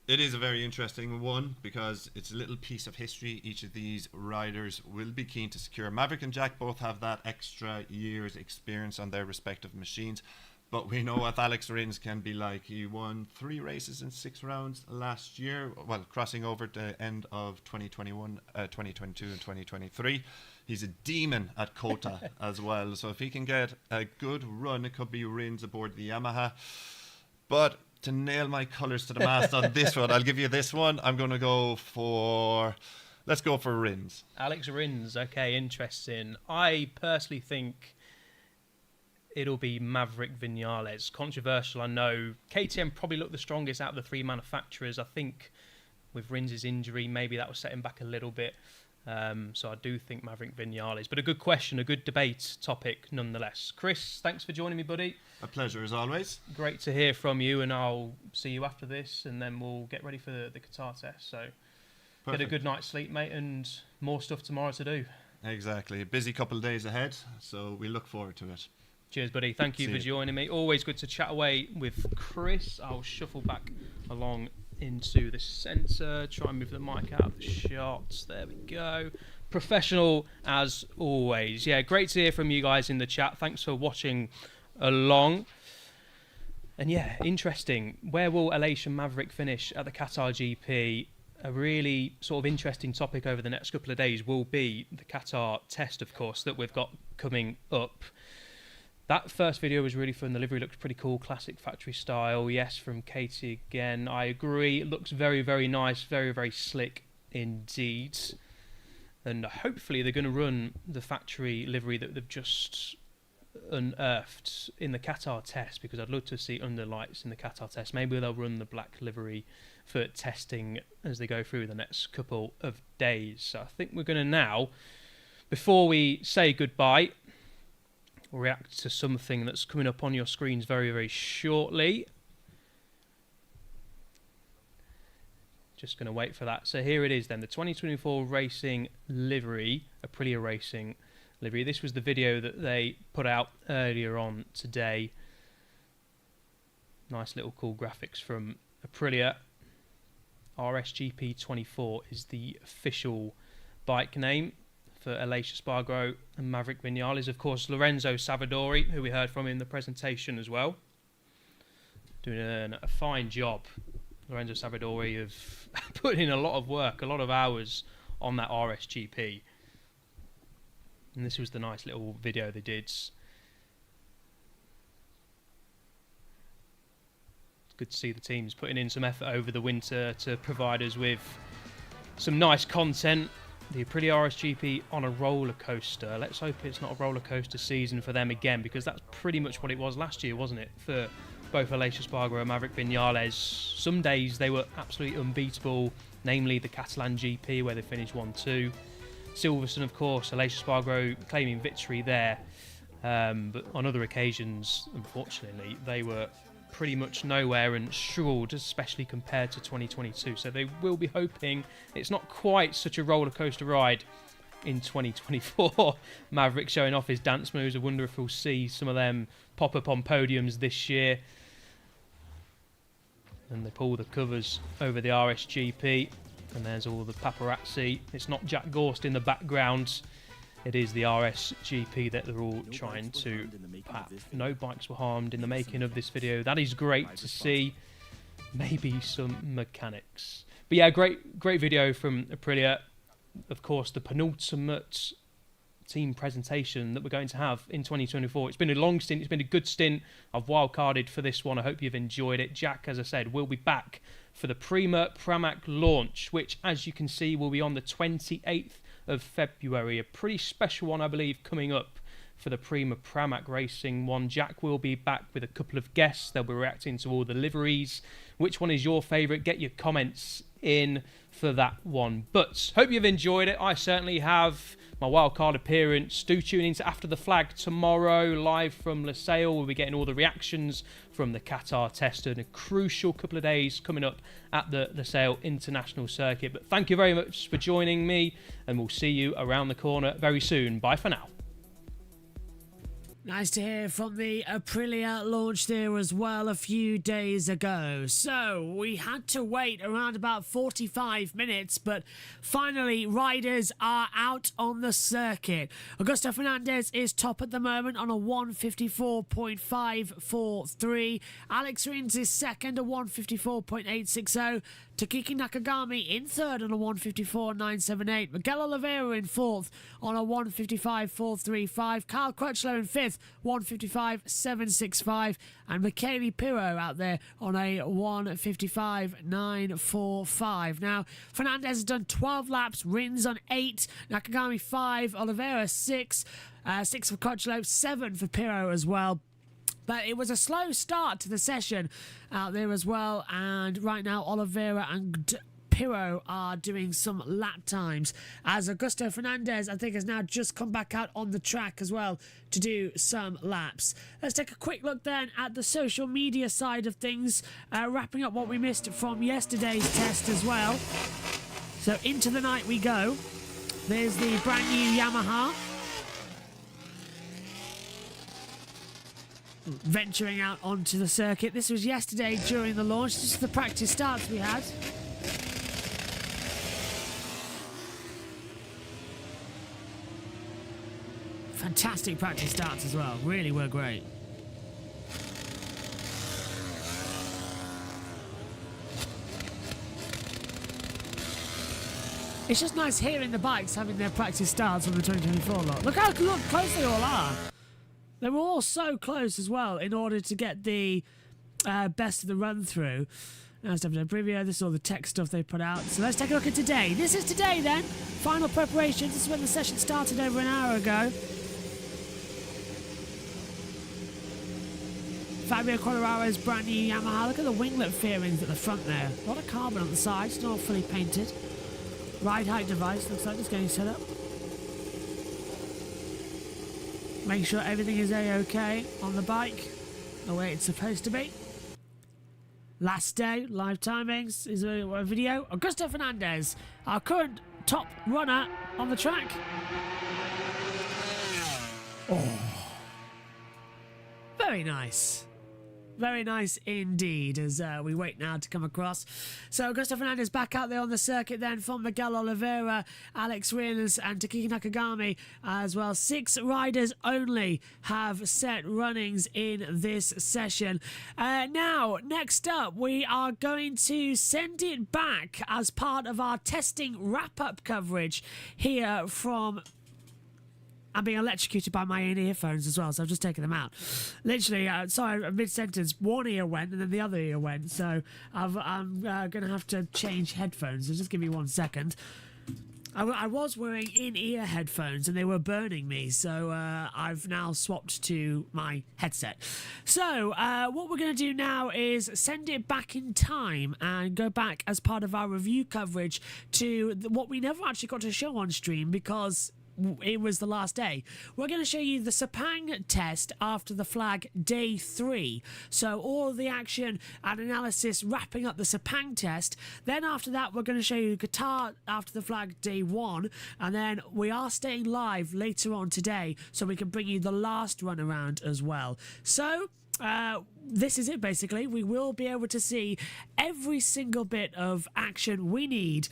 It is a very interesting one, because it's a little piece of history each of these riders will be keen to secure. Maverick and Jack both have that extra year's experience on their respective machines, but we know what Alex Rins can be like. He won 3 races in 6 rounds last year, well, crossing over to the end of 2021, 2022 and 2023. He's a demon at Kota as well, so if he can get a good run, it could be Rins aboard the Yamaha. But to nail my colours to the mast on this one, I'll give you this one. I'm going to go for... Let's go for Rins. Alex Rins, okay, interesting. I personally think it'll be Maverick Vinales. Controversial, I know. KTM probably looked the strongest out of the 3 manufacturers. I think with Rins' injury, maybe that will set him back a little bit. So I do think Maverick Vinales. But a good question, a good debate topic nonetheless. Chris, thanks for joining me, buddy. A pleasure as always. Great to hear from you, and I'll see you after this, and then we'll get ready for the Qatar test. So Get a good night's sleep, mate, and more stuff tomorrow to do. Exactly. A busy couple of days ahead, so we look forward to it. Cheers, buddy. Thank you for joining me. Always good to chat away with Chris. I'll shuffle back along into the centre, try and move the mic out of the shots. There we go. Professional as always. Yeah, great to hear from you guys in the chat. Thanks for watching along. And yeah, interesting. Where will Aleix and Maverick finish at the Qatar GP? A really sort of interesting topic over the next couple of days will be the Qatar test, of course, that we've got coming up. That first video was really fun. The livery looks pretty cool, classic factory style. Yes, from Katie again. I agree. It looks very, very nice, very, very slick indeed. And hopefully they're going to run the factory livery that they've just unearthed in the Qatar test, because I'd love to see underlights in the Qatar test. Maybe they'll run the black livery for testing as they go through the next couple of days. So I think we're going to now, before we say goodbye, react to something that's coming up on your screens very, very shortly. Just going to wait for that. So here it is then, the 2024 racing livery, Aprilia Racing livery. This was the video that they put out earlier on today. Nice little cool graphics from Aprilia. RSGP 24 is the official bike name for Aleix Espargaro and Maverick Vinales. Of course, Lorenzo Savadori, who we heard from in the presentation as well. Doing a fine job. Lorenzo Savadori have put in a lot of work, a lot of hours on that RSGP. And this was the nice little video they did. It's good to see the teams putting in some effort over the winter to provide us with some nice content. The Aprilia RSGP on a roller coaster. Let's hope it's not a roller coaster season for them again, because that's pretty much what it was last year, wasn't it? For both Aleix Espargaro and Maverick Vinales. Some days they were absolutely unbeatable, namely the Catalan GP where they finished 1-2. Silverstone, of course, Aleix Espargaro claiming victory there. But on other occasions, unfortunately, they were pretty much nowhere and struggled, especially compared to 2022. So they will be hoping it's not quite such a roller coaster ride in 2024. Maverick showing off his dance moves. I wonder if we'll see some of them pop up on podiums this year. And they pull the covers over the RSGP, and there's all the paparazzi. It's not Jack Gorst in the background. It is the RSGP that they're all trying to pat. No bikes were harmed in the making of this video. That is great to see. Maybe some mechanics. But yeah, great video from Aprilia. Of course, the penultimate team presentation that we're going to have in 2024. It's been a long stint. It's been a good stint. I've wildcarded for this one. I hope you've enjoyed it. Jack, as I said, will be back for the Prima Pramac launch, which, as you can see, will be on the 28th of February. A pretty special one, I believe, coming up for the Prima Pramac Racing one. Jack will be back with a couple of guests. They'll be reacting to all the liveries. Which one is your favourite? Get your comments in for that one. But hope you've enjoyed it. I certainly have. My wildcard appearance. Do tune into After the Flag tomorrow, live from Losail. We'll be getting all the reactions from the Qatar test and a crucial couple of days coming up at the Losail International Circuit. But thank you very much for joining me, and we'll see you around the corner very soon. Bye for now. Nice to hear from the Aprilia launch there as well a few days ago. So we had to wait around about 45 minutes, but finally riders are out on the circuit. Augusto Fernandez is top at the moment on a 154.543. Alex Rins is second, a 154.860. Takiki Nakagami in third on a 154.978. Miguel Oliveira in fourth on a 155.435. Kyle Crutchlow in fifth, 155.765. And Michele Pirro out there on a 155.945. Now, Fernandez has done 12 laps, Rins on 8, Nakagami 5, Oliveira 6, 6 for Crutchlow, 7 for Pirro as well. But it was a slow start to the session out there as well. And right now, Oliveira and Pirro are doing some lap times, as Augusto Fernandez, I think, has now just come back out on the track as well to do some laps. Let's take a quick look then at the social media side of things, wrapping up what we missed from yesterday's test as well. So into the night we go. There's the brand new Yamaha venturing out onto the circuit. This was yesterday during the launch. This is the practice starts we had. Fantastic practice starts as well. Really were great. It's just nice hearing the bikes having their practice starts on the 2024 lot. Look how close they all are. They were all so close as well in order to get the best of the run through. That's Aprilia. This is all the tech stuff they put out. So let's take a look at today. This is today then. Final preparations. This is when the session started over an hour ago. Fabio Quartararo's brand new Yamaha. Look at the winglet fairings at the front there. A lot of carbon on the sides. It's not fully painted. Ride height device. Looks like it's getting set up. Make sure everything is A-OK on the bike, the way it's supposed to be. last day, live timings, is a video. Augusto Fernandez, our current top runner on the track. Oh, very nice. Very nice indeed, as we wait now to come across. So Augusto Fernandez back out there on the circuit then from Miguel Oliveira, Alex Rins and Takiki Nakagami as well. 6 riders only have set runnings in this session. Now, next up, we are going to send it back as part of our testing wrap-up coverage here from... I'm being electrocuted by my own earphones as well, so I've just taken them out. Literally, sorry, mid-sentence, one ear went and then the other ear went, so I'm going to have to change headphones, so just give me 1 second. I was wearing in-ear headphones and they were burning me, so I've now swapped to my headset. So what we're going to do now is send it back in time and go back as part of our review coverage to what we never actually got to show on stream because... it was the last day. We're going to show you the Sepang test after the flag day 3. So all the action and analysis wrapping up the Sepang test. Then after that, we're going to show you Qatar after the flag day 1. And then we are staying live later on today so we can bring you the last run around as well. So... this is it basically. We will be able to see every single bit of action we need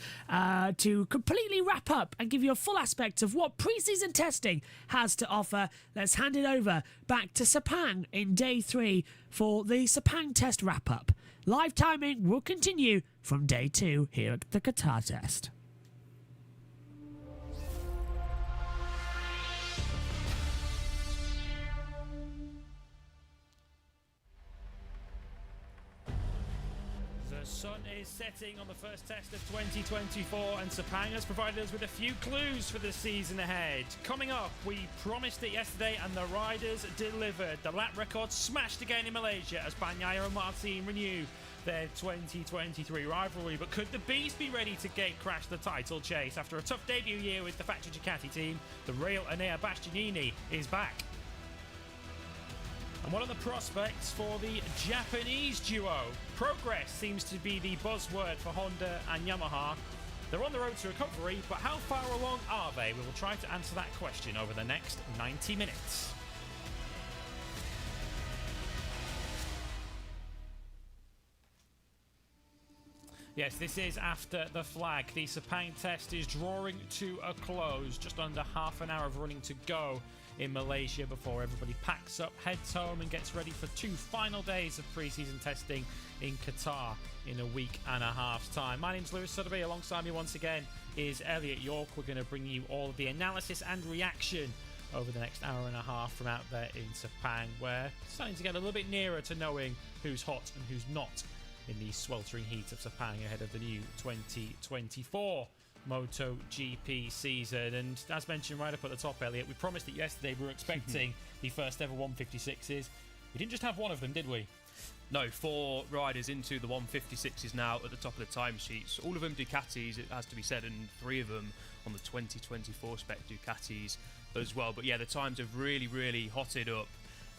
to completely wrap up and give you a full aspect of what pre-season testing has to offer. Let's hand it over back to Sepang in day 3 for the Sepang test wrap up. Live timing will continue from day 2 here at the Qatar test. The sun is setting on the first test of 2024 and Sepang has provided us with a few clues for the season ahead. Coming up, we promised it yesterday and the riders delivered. The lap record smashed again in Malaysia as Bagnaia and Martin renew their 2023 rivalry. But could the Beast be ready to gate crash the title chase? After a tough debut year with the Factory Ducati team, the real Enea Bastianini is back. And what are the prospects for the Japanese duo? Progress seems to be the buzzword for Honda and Yamaha. They're on the road to recovery, but how far along are they? We will try to answer that question over the next 90 minutes. Yes, this is after the flag. The Sepang test is drawing to a close. Just under half an hour of running to go in Malaysia before everybody packs up, heads home and gets ready for 2 final days of pre-season testing in Qatar in a week and a half's time. My name's Lewis Sotheby. Alongside me once again is Elliot York. We're going to bring you all of the analysis and reaction over the next hour and a half from out there in Sepang, where it's starting to get a little bit nearer to knowing who's hot and who's not in the sweltering heat of Sepang ahead of the new 2024 MotoGP season. And as mentioned right up at the top, Elliot, we promised that yesterday we were expecting the first ever 156s. We didn't just have one of them, did we? No, 4 riders into the 156s now at the top of the timesheets. All of them Ducatis, it has to be said, and 3 of them on the 2024 spec Ducatis as well. But yeah, the times have really, really hotted up.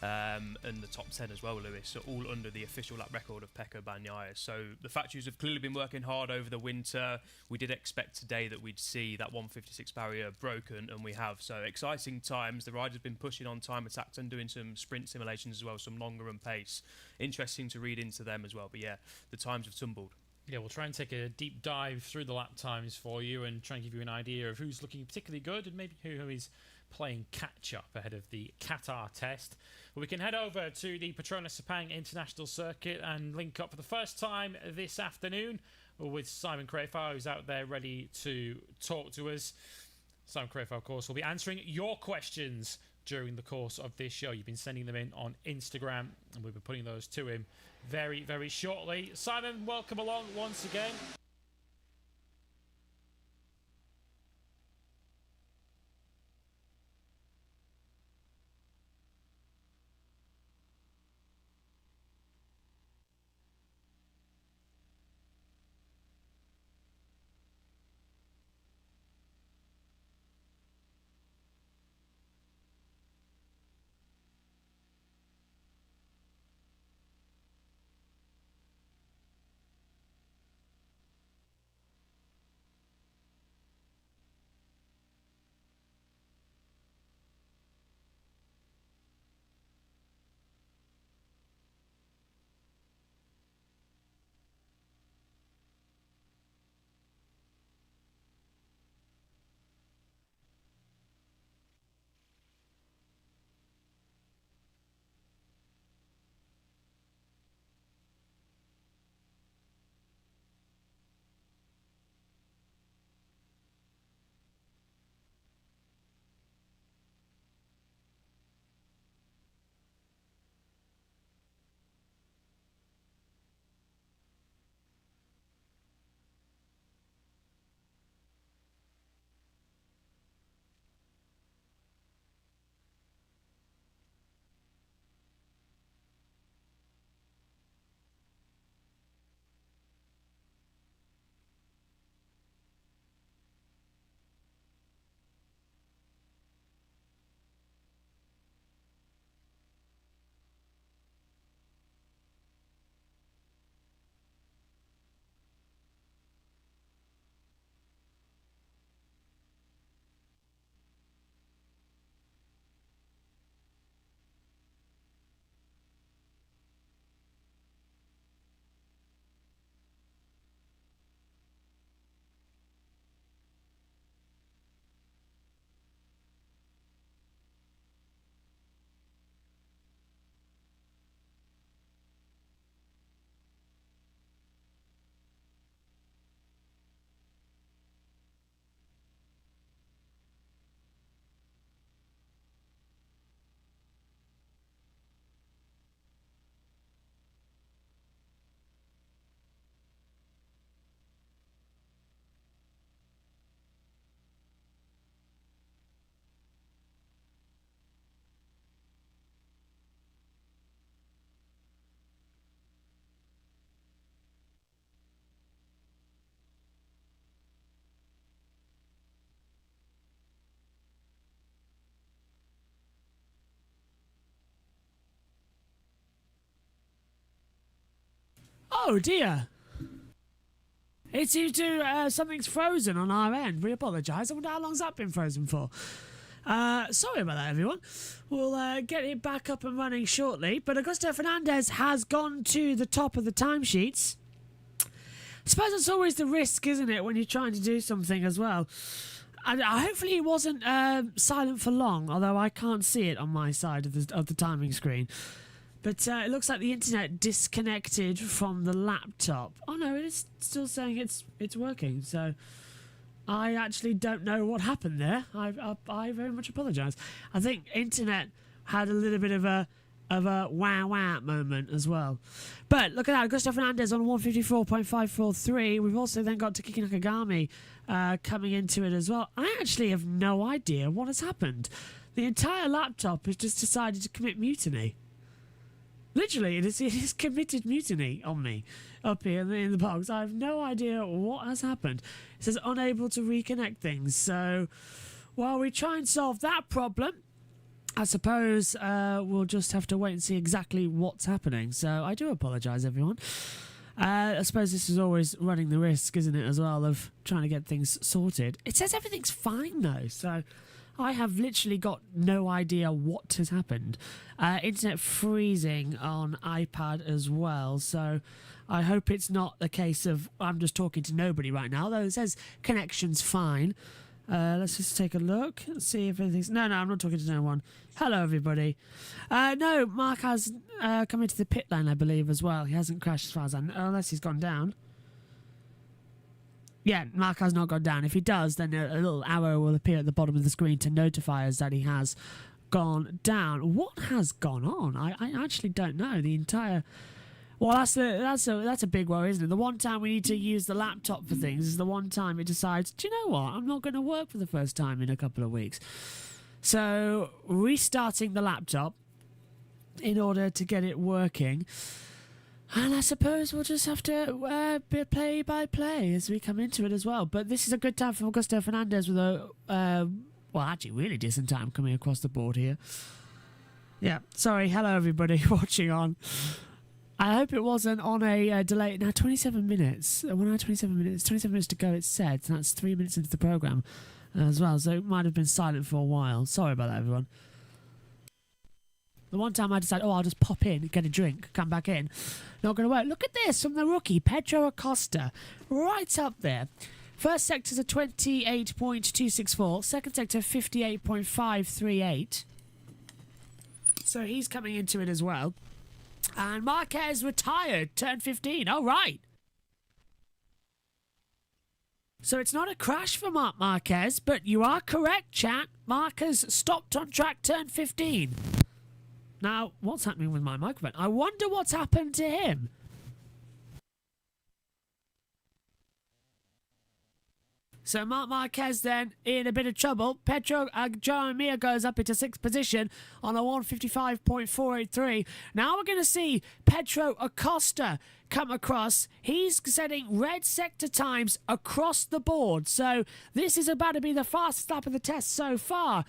And the top 10 as well, Lewis, are all under the official lap record of Pecco Bagnaia. So the factories have clearly been working hard over the winter. We did expect today that we'd see that 156 barrier broken, and we have. So exciting times. The riders have been pushing on time attacks and doing some sprint simulations as well, some longer run pace. Interesting to read into them as well. But yeah, the times have tumbled. Yeah, we'll try and take a deep dive through the lap times for you and try and give you an idea of who's looking particularly good and maybe who is playing catch-up ahead of the Qatar test. But we can head over to the Petronas Sepang International Circuit and link up for the first time this afternoon with Simon Crafar, who's out there ready to talk to us. Simon Crafar, of course, will be answering your questions during the course of this show. You've been sending them in on Instagram, and we'll be putting those to him very, very shortly. Simon, welcome along once again. Oh dear. It seems to something's frozen on our end. We apologise. I wonder how long's that been frozen for. Sorry about that, everyone. We'll get it back up and running shortly. But Augusto Fernandez has gone to the top of the timesheets. I suppose it's always the risk, isn't it, when you're trying to do something as well. And hopefully it wasn't silent for long, although I can't see it on my side of the timing screen. But it looks like the internet disconnected from the laptop. Oh no, it is still saying it's working. So I actually don't know what happened there. I very much apologise. I think internet had a little bit of a wow moment as well. But look at that, Augusto Fernandez on 154.543. We've also then got Takiki Nakagami coming into it as well. I actually have no idea what has happened. The entire laptop has just decided to commit mutiny. Literally, it is committed mutiny on me up here in the box. I have no idea what has happened. It says unable to reconnect things. So while we try and solve that problem, I suppose we'll just have to wait and see exactly what's happening. So I do apologise, everyone. I suppose this is always running the risk, isn't it, as well, of trying to get things sorted. It says everything's fine, though, so I have literally got no idea what has happened. Internet freezing on iPad as well, so I hope it's not a case of I'm just talking to nobody right now, though it says connection's fine. Let's just take a look and see if anything's... No, I'm not talking to no one. Hello, everybody. No, Mark has come into the pit lane, I believe, as well. He hasn't crashed as far as I know, unless he's gone down. Yeah, Mark has not gone down. If he does, then a little arrow will appear at the bottom of the screen to notify us that he has gone down. What has gone on? I actually don't know. The entire... Well, that's a big worry, isn't it? The one time we need to use the laptop for things is the one time it decides, do you know what? I'm not going to work for the first time in a couple of weeks. So, restarting the laptop in order to get it working. And I suppose we'll just have to play by play as we come into it as well. But this is a good time for Augusto Fernandez with a, well, actually really decent time coming across the board here. Yeah, sorry. Hello, everybody watching on. I hope it wasn't on a delay. Now, 27 minutes. 1 hour, 27 minutes. 27 minutes to go, it said. So that's 3 minutes into the programme as well. So it might have been silent for a while. Sorry about that, everyone. The one time I decided, I'll just pop in, get a drink, come back in. Not going to work. Look at this from the rookie, Pedro Acosta. Right up there. First sector's a 28.264. Second sector, 58.538. So he's coming into it as well. And Marquez retired, turned 15. All right. So it's not a crash for Marc Marquez, but you are correct, chat. Marquez stopped on track, turned 15. Now, what's happening with my microphone? I wonder what's happened to him. So Marc Marquez then in a bit of trouble. Pedro Jaramillo goes up into 6th position on a 155.483. Now we're going to see Pedro Acosta come across. He's setting red sector times across the board. So this is about to be the fastest lap of the test so far.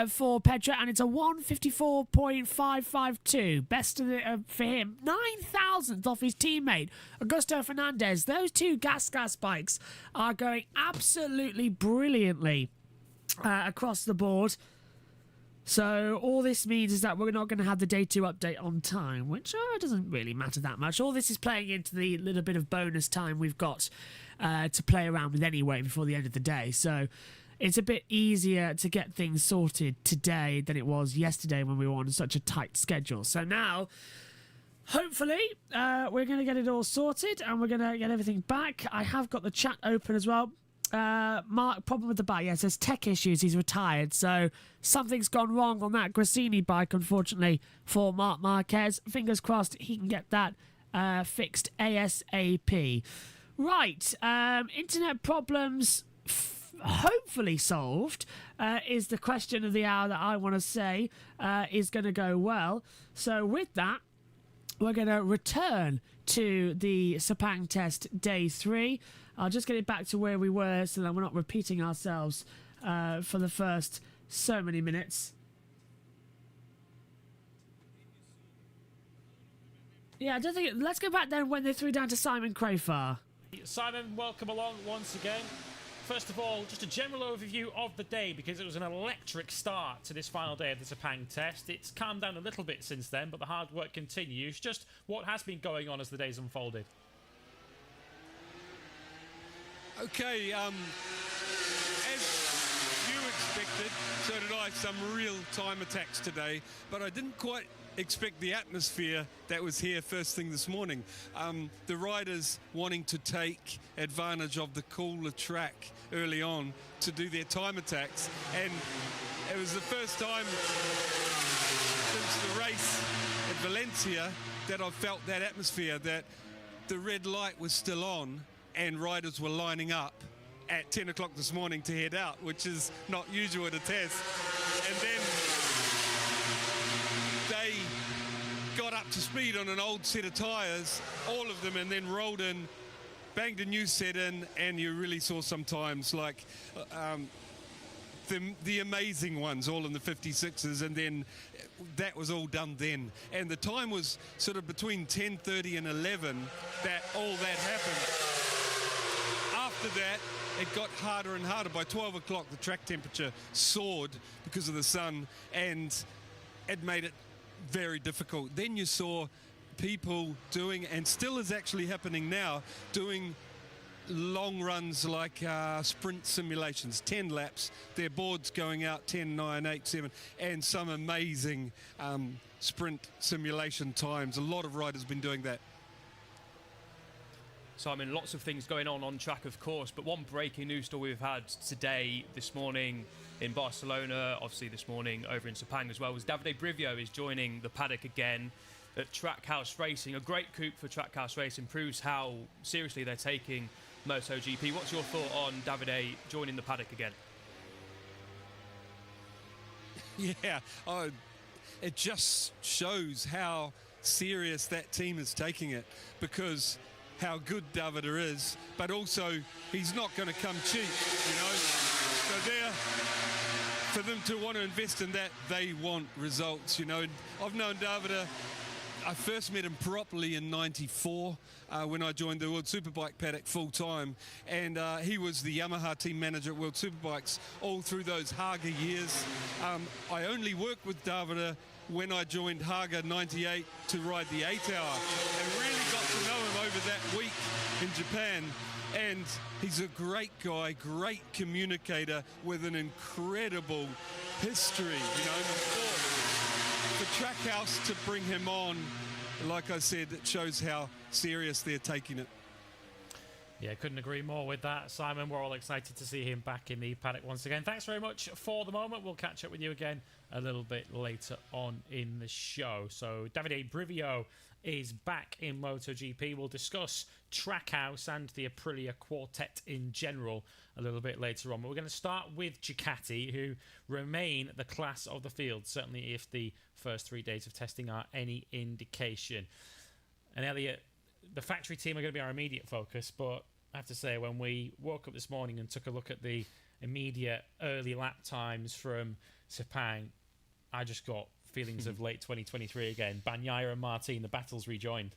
For Pedro, and it's a 154.552. Best of it for him. 9,000th off his teammate, Augusto Fernandez. Those two gas bikes are going absolutely brilliantly across the board. So all this means is that we're not going to have the day 2 update on time, which doesn't really matter that much. All this is playing into the little bit of bonus time we've got to play around with anyway before the end of the day. So it's a bit easier to get things sorted today than it was yesterday when we were on such a tight schedule. So now, hopefully, we're going to get it all sorted and we're going to get everything back. I have got the chat open as well. Mark, problem with the bike. Yeah, it says tech issues. He's retired. So something's gone wrong on that Grassini bike, unfortunately, for Marc Marquez. Fingers crossed he can get that fixed ASAP. Right. Internet problems hopefully solved is the question of the hour that I want to say is going to go well. So with that, we're going to return to the Sepang test day 3. I'll just get it back to where we were so that we're not repeating ourselves for the first so many minutes. Yeah, I don't think. Let's go back then when they threw down to Simon Crafar. Simon, welcome along once again. First of all, just a general overview of the day, because it was an electric start to this final day of the Sepang test. It's calmed down a little bit since then, but the hard work continues. Just what has been going on as the days unfolded? Okay, as you expected, so did I, some real time attacks today, but I didn't quite expect the atmosphere that was here first thing this morning. The riders wanting to take advantage of the cooler track early on to do their time attacks, and it was the first time since the race at Valencia that I've felt that atmosphere, that the red light was still on and riders were lining up at 10 o'clock this morning to head out, which is not usual at a test. And then they got up to speed on an old set of tyres, all of them, and then rolled in, banged a new set in, and you really saw sometimes like the amazing ones all in the 56s, and then that was all done then. And the time was sort of between 10:30 and 11 that all that happened. After that, it got harder and harder. By 12 o'clock, the track temperature soared because of the sun, and it made it very difficult. Then you saw people doing, and still is actually happening now, doing long runs like sprint simulations, 10 laps, their boards going out 10, 9, 8, 7, and some amazing sprint simulation times. A lot of riders have been doing that. Simon, lots of things going on track, of course, but one breaking news story we've had today, this morning in Barcelona, obviously this morning over in Sepang as well, was Davide Brivio is joining the paddock again at Trackhouse Racing. A great coupe for Trackhouse Racing, proves how seriously they're taking MotoGP. What's your thought on Davide joining the paddock again? Yeah, it just shows how serious that team is taking it, because how good Davide is, but also he's not going to come cheap, you know. So there, for them to want to invest in that, they want results, you know. I've known Davide. I first met him properly in '94 when I joined the World Superbike paddock full-time, and he was the Yamaha team manager at World Superbikes all through those Haga years. I only worked with Davide when I joined Haga '98 to ride the 8-hour, and really got to know him over that week in Japan. And he's a great guy, great communicator with an incredible history, you know, in the sport. For Trackhouse to bring him on, like I said, it shows how serious they're taking it. Yeah, couldn't agree more with that, Simon. We're all excited to see him back in the paddock once again. Thanks very much for the moment. We'll catch up with you again a little bit later on in the show. So Davide Brivio is back in MotoGP. We'll discuss Trackhouse and the Aprilia quartet in general a little bit later on. But we're going to start with Ducati, who remain the class of the field, certainly if the first 3 days of testing are any indication. And Elliot, the factory team are going to be our immediate focus, but I have to say, when we woke up this morning and took a look at the immediate early lap times from Sepang, I just got feelings of late 2023 again. Bagnaia and Martin, the battle's rejoined.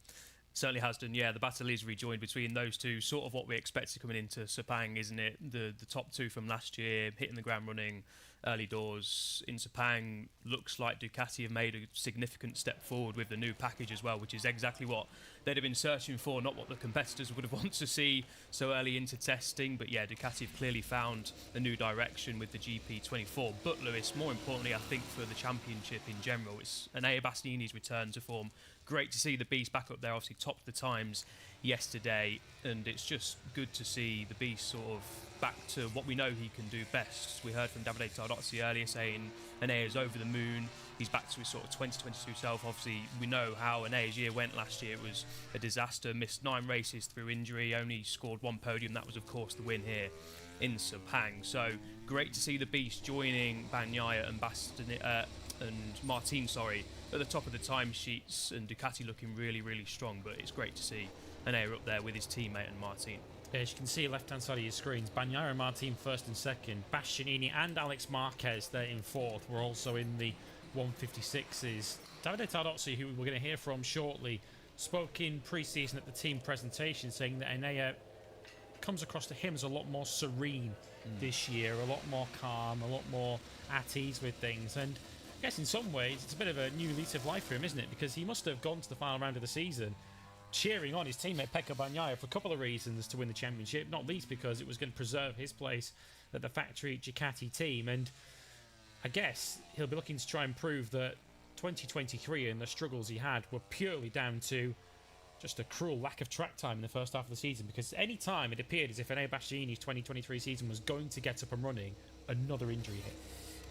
Certainly has done, yeah. The battle is rejoined between those two. Sort of what we expected coming into Sepang, isn't it? The top two from last year, hitting the ground running early doors in Sepang. Looks like Ducati have made a significant step forward with the new package as well, which is exactly what they'd have been searching for, not what the competitors would have wanted to see so early into testing. But yeah, Ducati have clearly found a new direction with the GP24. But Lewis, more importantly, I think for the championship in general, it's Enea Bastianini's return to form. Great to see the Beast back up there, obviously topped the times yesterday, and it's just good to see the Beast sort of back to what we know he can do best. We heard from Davide Tardozzi earlier saying Enea's over the moon, he's back to his sort of 2022 self. Obviously, we know how Enea's year went last year. It was a disaster, missed 9 races through injury, only scored 1 podium. That was, of course, the win here in Sepang. So great to see the Beast joining Bagnaia and Martin, at the top of the timesheets, and Ducati looking really, really strong. But it's great to see Enea up there with his teammate and Martin. Yeah, as you can see left hand side of your screens, Bagnaia and Martin first and second, Bastianini and Alex Marquez there in fourth. We're also in the 156s. Davide Tardozzi, who we're going to hear from shortly, spoke in pre-season at the team presentation, saying that Enea comes across to him as a lot more serene this year, a lot more calm, a lot more at ease with things. And I guess in some ways it's a bit of a new lease of life for him, isn't it? Because he must have gone to the final round of the season cheering on his teammate Pecco Bagnaia for a couple of reasons to win the championship, not least because it was going to preserve his place at the factory Ducati team. And I guess he'll be looking to try and prove that 2023 and the struggles he had were purely down to just a cruel lack of track time in the first half of the season, because any time it appeared as if Enea Bastianini's 2023 season was going to get up and running, another injury hit.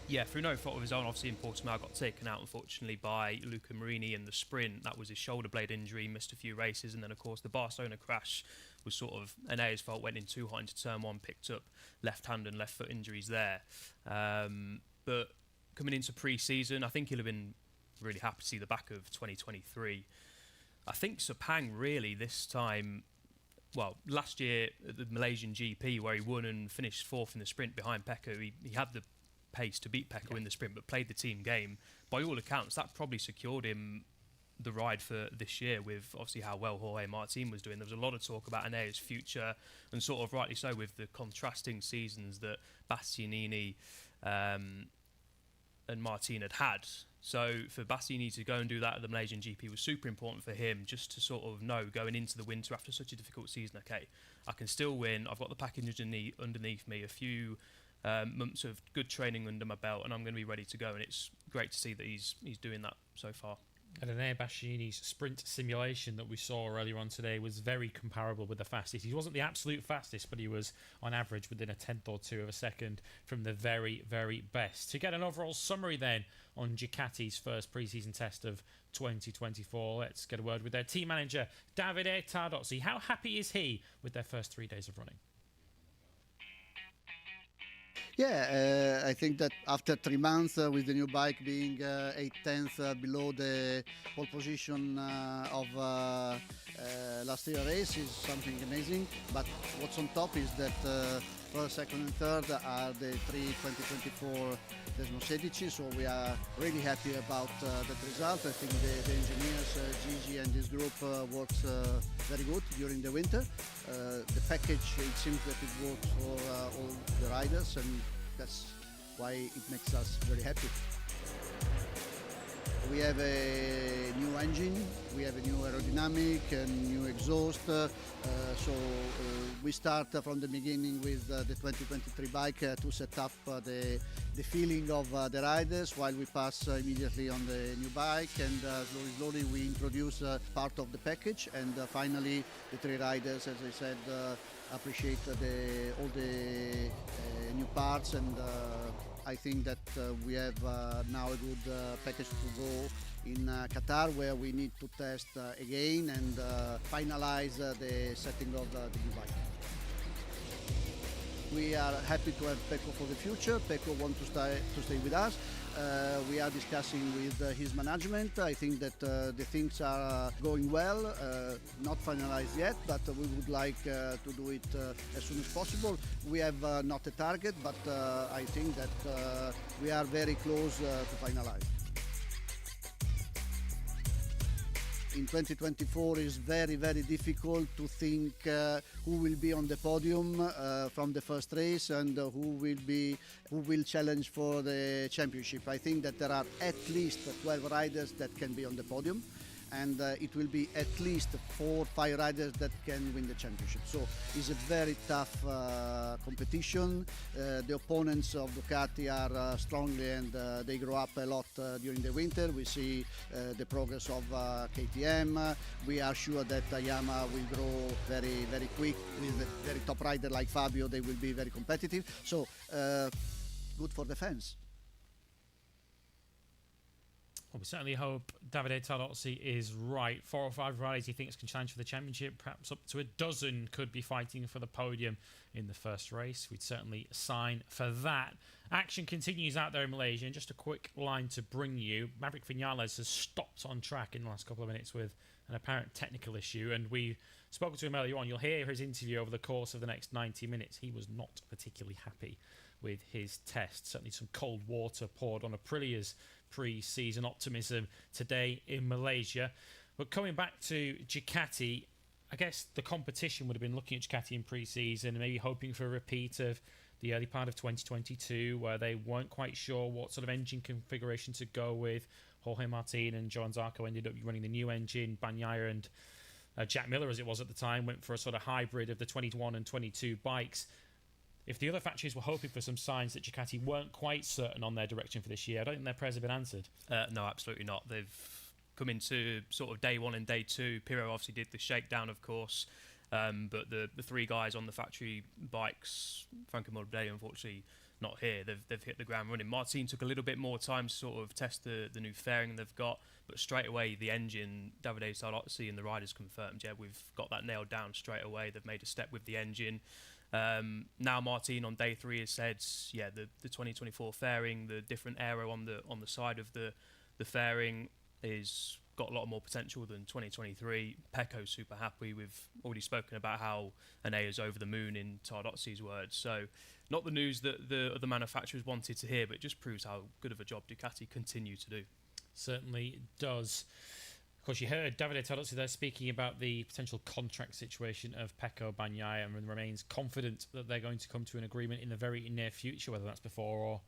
Yeah, through no fault of his own, obviously in Portimao got taken out, unfortunately, by Luca Marini in the sprint. That was his shoulder blade injury, missed a few races, and then, of course, the Barcelona crash was sort of Enea's fault, went in too hot into turn one, picked up left hand and left foot injuries there. But coming into pre-season, I think he'll have been really happy to see the back of 2023. I think Sepang really this time, well, last year at the Malaysian GP where he won and finished fourth in the sprint behind Pecco, he had the pace to beat Pecco in the sprint, but played the team game. By all accounts, that probably secured him the ride for this year, with obviously how well Jorge Martin was doing. There was a lot of talk about Enea's future, and sort of rightly so, with the contrasting seasons that Bastianini and Martin had. So for Bastianini to go and do that at the Malaysian GP was super important for him, just to sort of know going into the winter after such a difficult season, okay, I can still win, I've got the package underneath me, a few months of good training under my belt, and I'm going to be ready to go. And it's great to see that he's doing that so far. And Enea Bastianini's sprint simulation that we saw earlier on today was very comparable with the fastest. He wasn't the absolute fastest, but he was on average within a tenth or two of a second from the very, very best. To get an overall summary then on Ducati's first pre-season test of 2024, let's get a word with their team manager, Davide Tardozzi. How happy is he with their first 3 days of running? Yeah, I think that after 3 months with the new bike being 8/10 below the pole position of last year's race is something amazing. But what's on top is that first, second and third are the 2024 Desmosedici, so we are really happy about that result. I think the engineers, Gigi and his group works very good during the winter. The package, it seems that it works for all the riders, and that's why it makes us very happy. We have a new engine, we have a new aerodynamic and new exhaust, so we start from the beginning with the 2023 bike to set up the feeling of the riders while we pass immediately on the new bike, and slowly we introduce part of the package, and finally the three riders, as I said, appreciate all the new parts, and I think that we have now a good package to go in Qatar, where we need to test again and finalize the setting of the new bike. We are happy to have Pecco for the future. Pecco wants to stay with us. We are discussing with his management. I think that the things are going well, not finalized yet, but we would like to do it as soon as possible. We have not a target, but I think that we are very close to finalize. In 2024 is very, very difficult to think who will be on the podium from the first race and who will challenge for the championship. I think that there are at least 12 riders that can be on the podium, and it will be at least 4 or 5 riders that can win the championship. So it's a very tough competition. The opponents of Ducati are strongly, and they grow up a lot during the winter. We see the progress of KTM. We are sure that Yamaha will grow very, very quick. With a very top rider like Fabio, they will be very competitive. So good for the fans. Well, we certainly hope Davide Tardozzi is right. 4 or 5 riders he thinks can challenge for the championship. Perhaps up to a dozen could be fighting for the podium in the first race. We'd certainly sign for that. Action continues out there in Malaysia. And just a quick line to bring you. Maverick Vinales has stopped on track in the last couple of minutes with an apparent technical issue. And we spoke to him earlier on. You'll hear his interview over the course of the next 90 minutes. He was not particularly happy with his test. Certainly some cold water poured on Aprilia's pre-season optimism today in Malaysia. But coming back to Ducati, I guess the competition would have been looking at Ducati in pre-season and maybe hoping for a repeat of the early part of 2022, where they weren't quite sure what sort of engine configuration to go with. Jorge Martin and Joan Zarco ended up running the new engine. Bagnaia and Jack Miller, as it was at the time, went for a sort of hybrid of the 21 and 22 bikes. If the other factories were hoping for some signs that Ducati weren't quite certain on their direction for this year, I don't think their prayers have been answered. No, absolutely not. They've come into sort of day one and day two. Pirro obviously did the shakedown, of course. But the three guys on the factory bikes, Franco Morbidelli, unfortunately not here. They've hit the ground running. Martin took a little bit more time to sort of test the new fairing they've got, but straight away the engine, Davide Tardozzi and the riders confirmed, yeah, we've got that nailed down straight away. They've made a step with the engine. Now Martin on day three has said, yeah, the 2024 fairing, the different aero on the side of the fairing is got a lot more potential than 2023. Pecco's super happy. We've already spoken about how Enea is over the moon in Tardozzi's words. So not the news that the other manufacturers wanted to hear, but it just proves how good of a job Ducati continue to do. Certainly does. Of course, you heard Davide Tardozzi there speaking about the potential contract situation of Pecco Bagnaia and remains confident that they're going to come to an agreement in the very near future, whether that's before or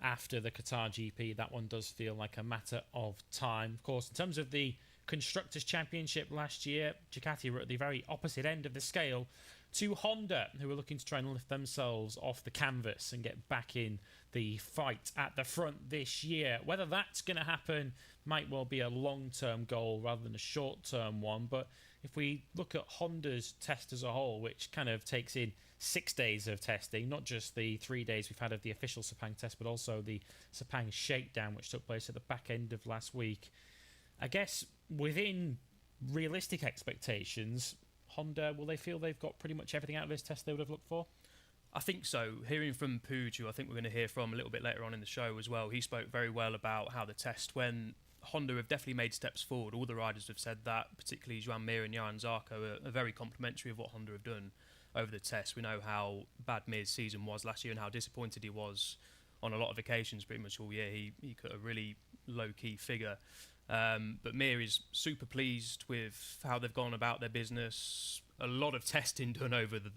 after the Qatar GP. That one does feel like a matter of time. Of course, in terms of the Constructors' Championship last year, Ducati were at the very opposite end of the scale to Honda, who were looking to try and lift themselves off the canvas and get back in the fight at the front this year. Whether that's going to happen might well be a long-term goal rather than a short-term one, but if we look at Honda's test as a whole, which kind of takes in 6 days of testing, not just the 3 days we've had of the official Sepang test, but also the Sepang shakedown, which took place at the back end of last week. I guess within realistic expectations, Honda, will they feel they've got pretty much everything out of this test they would have looked for? I think so. Hearing from Puig, who I think we're going to hear from a little bit later on in the show as well, he spoke very well about how the test when Honda have definitely made steps forward. All the riders have said that, particularly Joan Mir and Johan Zarco are very complimentary of what Honda have done over the test. We know how bad Mir's season was last year and how disappointed he was on a lot of occasions pretty much all year. He cut a really low-key figure. But Mir is super pleased with how they've gone about their business. A lot of testing done over the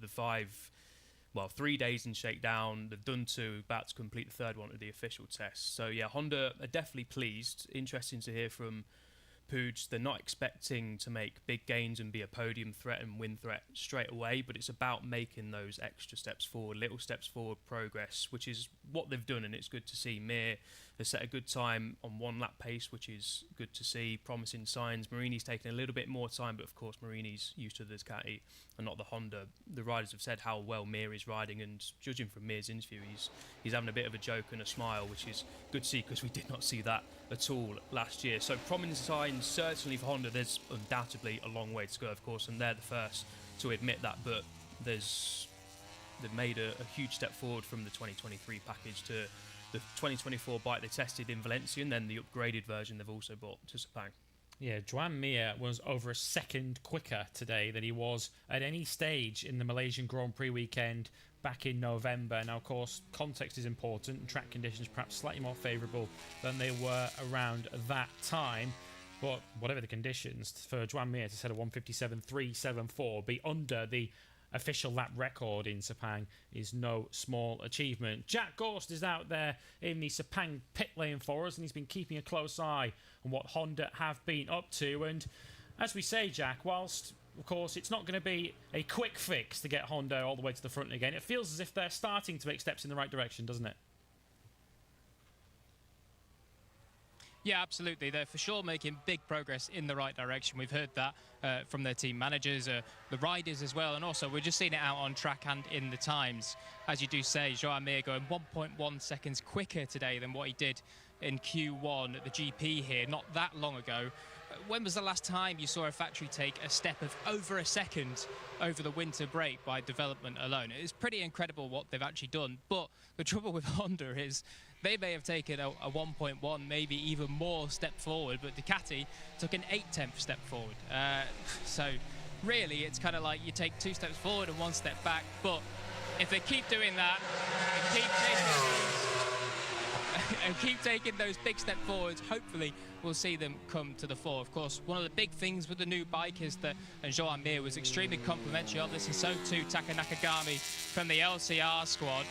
3 days in shakedown. They've done 2, about to complete the third one of the official test. So yeah, Honda are definitely pleased. Interesting to hear from Puig. They're not expecting to make big gains and be a podium threat and win threat straight away, but it's about making those extra steps forward, little steps forward progress, which is what they've done, and it's good to see. Mir has set a good time on 1 lap pace, which is good to see, promising signs. Marini's taking a little bit more time, but of course Marini's used to the Ducati and not the Honda. The riders have said how well Mir is riding, and judging from Mir's interview, he's having a bit of a joke and a smile, which is good to see because we did not see that at all last year. So promising signs certainly for Honda. There's undoubtedly a long way to go, of course, and they're the first to admit that, but they've made a huge step forward from the 2023 package to the 2024 bike they tested in Valencia, and then the upgraded version they've also brought to Sepang. Yeah, Joan Mir was over a second quicker today than he was at any stage in the Malaysian Grand Prix weekend back in November. Now, of course, context is important, and track conditions perhaps slightly more favourable than they were around that time. But whatever the conditions, for Joan Mir to set a 1:57.374, be under the official lap record in Sepang, is no small achievement. Jack Gorst is out there in the Sepang pit lane for us, and he's been keeping a close eye on what Honda have been up to. And as we say, Jack, whilst of course it's not going to be a quick fix to get Honda all the way to the front again, it feels as if they're starting to make steps in the right direction, doesn't it? Yeah, absolutely. They're for sure making big progress in the right direction. We've heard that from their team managers, the riders as well, and also we're just seeing it out on track and in the times. As you do say, Joan Mir going 1.1 seconds quicker today than what he did in Q1 at the GP here, not that long ago. When was the last time you saw a factory take a step of over a second over the winter break by development alone? It's pretty incredible what they've actually done, but the trouble with Honda is they may have taken a 1.1, maybe even more step forward, but Ducati took an 8/10 step forward. So really, it's kind of like you take 2 steps forward and 1 step back, but if they keep doing that, and keep taking and keep taking those big step forwards, hopefully we'll see them come to the fore. Of course, one of the big things with the new bike is that, and Joan Mir was extremely complimentary of this, and so too Taka Nakagami from the LCR squad,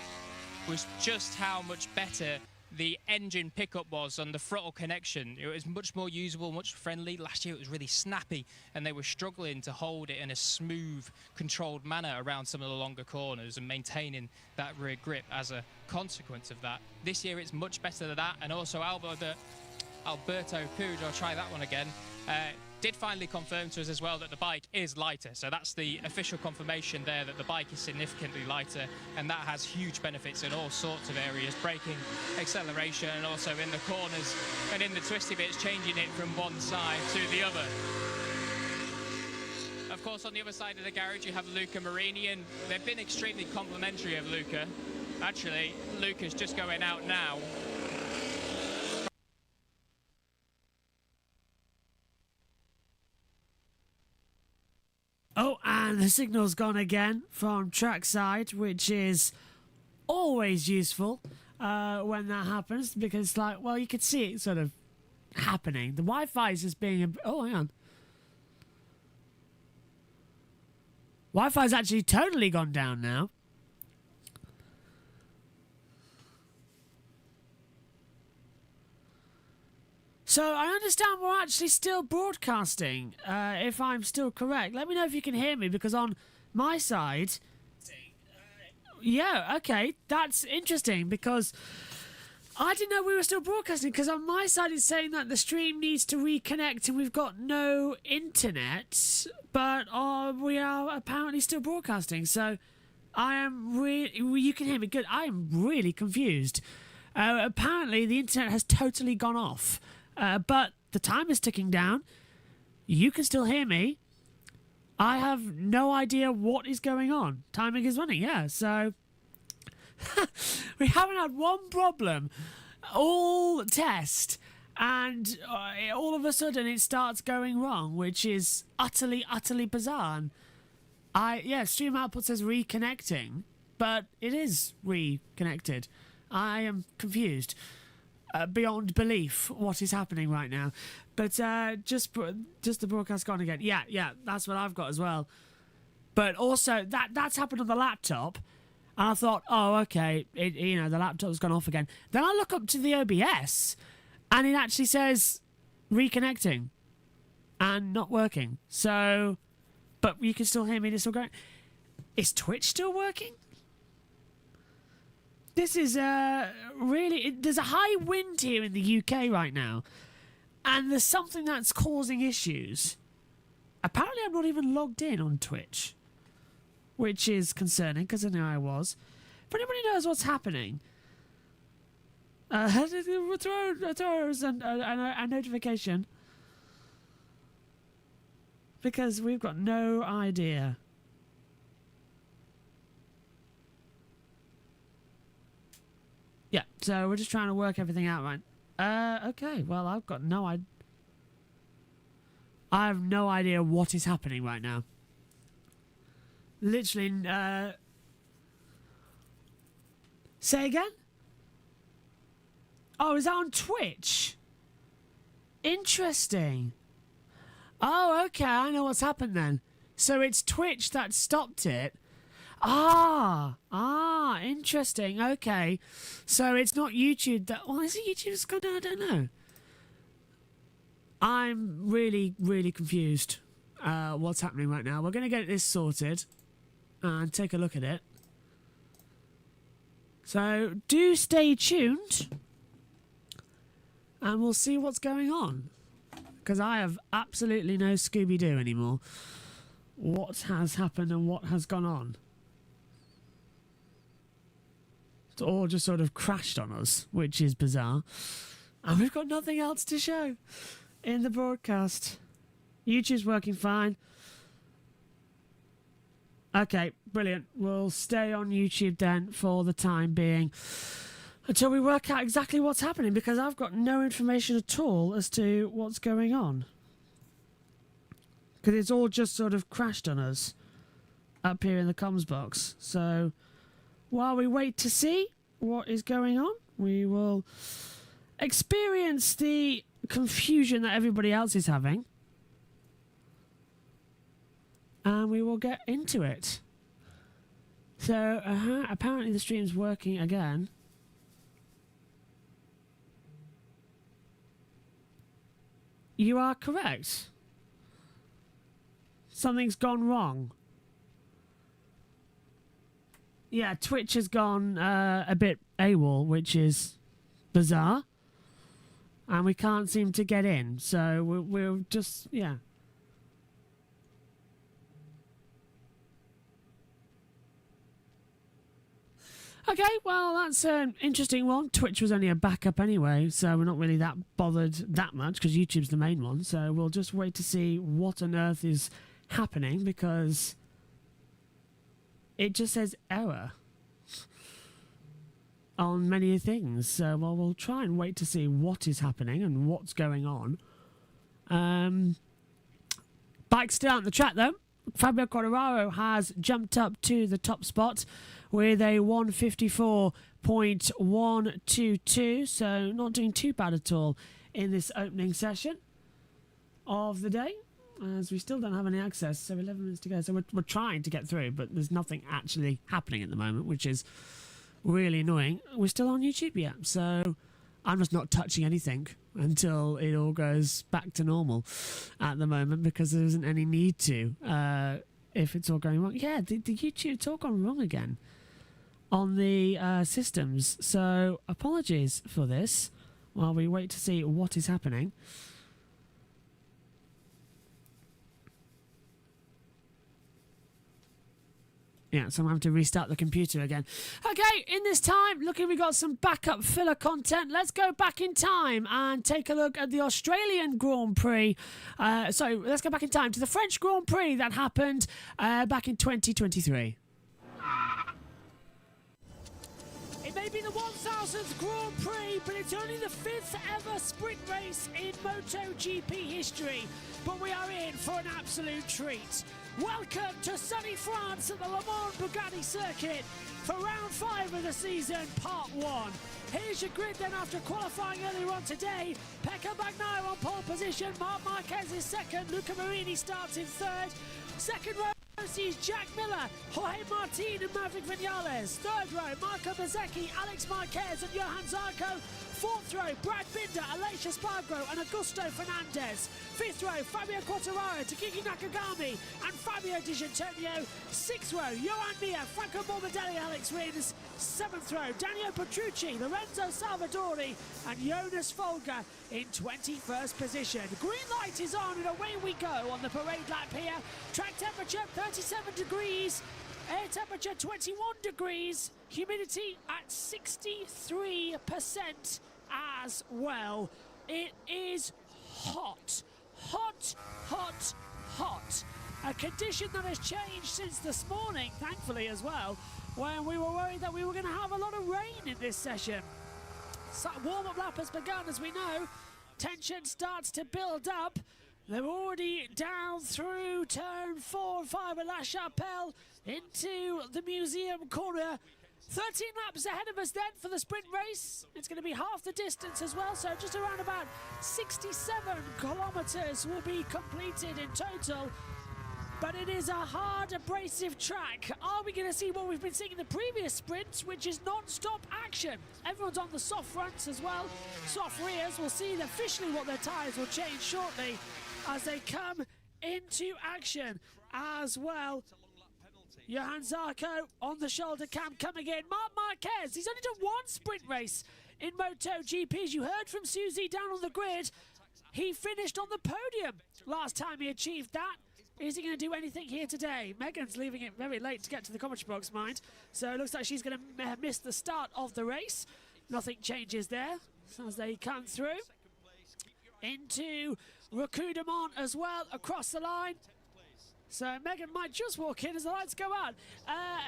was just how much better the engine pickup was on the throttle connection. It was much more usable, much friendly. Last year it was really snappy, and they were struggling to hold it in a smooth, controlled manner around some of the longer corners and maintaining that rear grip as a consequence of that. This year it's much better than that, and also Alberto Puig, I'll try that one again, did finally confirm to us as well that the bike is lighter. So that's the official confirmation there, that the bike is significantly lighter, and that has huge benefits in all sorts of areas: braking, acceleration, and also in the corners and in the twisty bits, changing it from one side to the other. Of course, on the other side of the garage you have Luca Marini, and they've been extremely complimentary of Luca. Actually, Luca's just going out now. Oh, and the signal's gone again from trackside, which is always useful when that happens, because, like, well, you could see it sort of happening. The Wi-Fi is just being oh, hang on. Wi-Fi's actually totally gone down now. So I understand we're actually still broadcasting, if I'm still correct. Let me know if you can hear me, because on my side... yeah, okay, that's interesting, because I didn't know we were still broadcasting, because on my side it's saying that the stream needs to reconnect and we've got no internet, but we are apparently still broadcasting. So I am really... you can hear me good. I am really confused. Apparently the internet has totally gone off. But the time is ticking down. You can still hear me. I have no idea what is going on. Timing is running, yeah. So we haven't had one problem all test, and all of a sudden it starts going wrong, which is utterly, utterly bizarre. And stream output says reconnecting, but it is reconnected. I am confused. Beyond belief what is happening right now, but just the broadcast gone again. Yeah, that's what I've got as well. But also that's happened on the laptop, and I thought, oh, okay, the laptop's gone off again. Then I look up to the OBS, and it actually says reconnecting and not working. So, but you can still hear me. It's still going. Is Twitch still working? This is really... there's a high wind here in the UK right now, and there's something that's causing issues. Apparently I'm not even logged in on Twitch, which is concerning, because I know I was. If anybody knows what's happening, throw us a notification, because we've got no idea. Yeah, so we're just trying to work everything out, right? Okay, well, I've got no idea. I have no idea what is happening right now. Literally, say again? Oh, is that on Twitch? Interesting. Oh, okay, I know what's happened then. So it's Twitch that stopped it. Interesting. Okay, so it's not YouTube that... well, is it YouTube's gone down? I don't know. I'm really, really confused what's happening right now. We're going to get this sorted and take a look at it. So do stay tuned, and we'll see what's going on, because I have absolutely no Scooby-Doo anymore. What has happened and what has gone on? It's all just sort of crashed on us, which is bizarre. And we've got nothing else to show in the broadcast. YouTube's working fine. Okay, brilliant. We'll stay on YouTube then for the time being, until we work out exactly what's happening, because I've got no information at all as to what's going on. Because it's all just sort of crashed on us up here in the comms box. So while we wait to see what is going on, we will experience the confusion that everybody else is having. And we will get into it. So, apparently the stream's working again. You are correct. Something's gone wrong. Yeah, Twitch has gone a bit AWOL, which is bizarre. And we can't seem to get in, so we're just, yeah. Okay, well, that's an interesting one. Twitch was only a backup anyway, so we're not really that bothered that much because YouTube's the main one. So we'll just wait to see what on earth is happening because it just says error on many things. So well, we'll try and wait to see what is happening and what's going on. Bike's still out on the track though. Fabio Quartararo has jumped up to the top spot with a 154.122, so not doing too bad at all in this opening session of the day, as we still don't have any access, so 11 minutes to go. So we're trying to get through, but there's nothing actually happening at the moment, which is really annoying. We're still on YouTube yet, so I'm just not touching anything until it all goes back to normal at the moment, because there isn't any need to if it's all going wrong. Yeah, the YouTube's all gone wrong again on the systems, so apologies for this while we wait to see what is happening. Yeah, so I'm having to restart the computer again. Okay, in this time, looking, we got some backup filler content. Let's go back in time and take a look at the Australian Grand Prix. Let's go back in time to the French Grand Prix that happened back in 2023. It may be the 1000th Grand Prix, but it's only the 5th ever sprint race in MotoGP history. But we are in for an absolute treat. Welcome to sunny France at the Le Mans Bugatti circuit for round 5 of the season, part 1. Here's your grid then after qualifying earlier on today. Pecco Bagnaia on pole position, Marc Marquez is second, Luca Marini starts in third. Second row sees Jack Miller, Jorge Martin and Maverick Vinales. Third row, Marco Bezzecchi, Alex Marquez and Johan Zarco. Fourth row, Brad Binder, Aleix Espargaro and Augusto Fernandez. Fifth row, Fabio Quartararo, Takiki Nakagami and Fabio Di Giannantonio. Sixth row, Johan Mir, Franco Morbidelli, Alex Rins. Seventh row, Daniel Petrucci, Lorenzo Salvadori and Jonas Folger in 21st position. Green light is on and away we go on the parade lap here. Track temperature 37 degrees. Air temperature 21 degrees, humidity at 63% as well. It is hot, hot, hot, hot. A condition that has changed since this morning, thankfully as well, when we were worried that we were going to have a lot of rain in this session. So warm-up lap has begun, as we know. Tension starts to build up. They're already down through turn 4 and 5 at La Chapelle into the museum corner. 13 laps ahead of us then for the sprint race. It's going to be half the distance as well, so just around about 67 kilometres will be completed in total. But it is a hard, abrasive track. Are we going to see what we've been seeing in the previous sprints, which is non-stop action? Everyone's on the soft fronts as well. Soft rears. We'll see officially what their tyres will change shortly as they come into action as well. Johan Zarco on the shoulder cam coming in. Marc Marquez, he's only done one sprint race in MotoGP. As you heard from Susie down on the grid, he finished on the podium last time he achieved that. Is he going to do anything here today? Megan's leaving it very late to get to the commentary box, mind. So it looks like she's going to miss the start of the race. Nothing changes there as they come through. Into Recudemont as well across the line. So Megan might just walk in as the lights go out.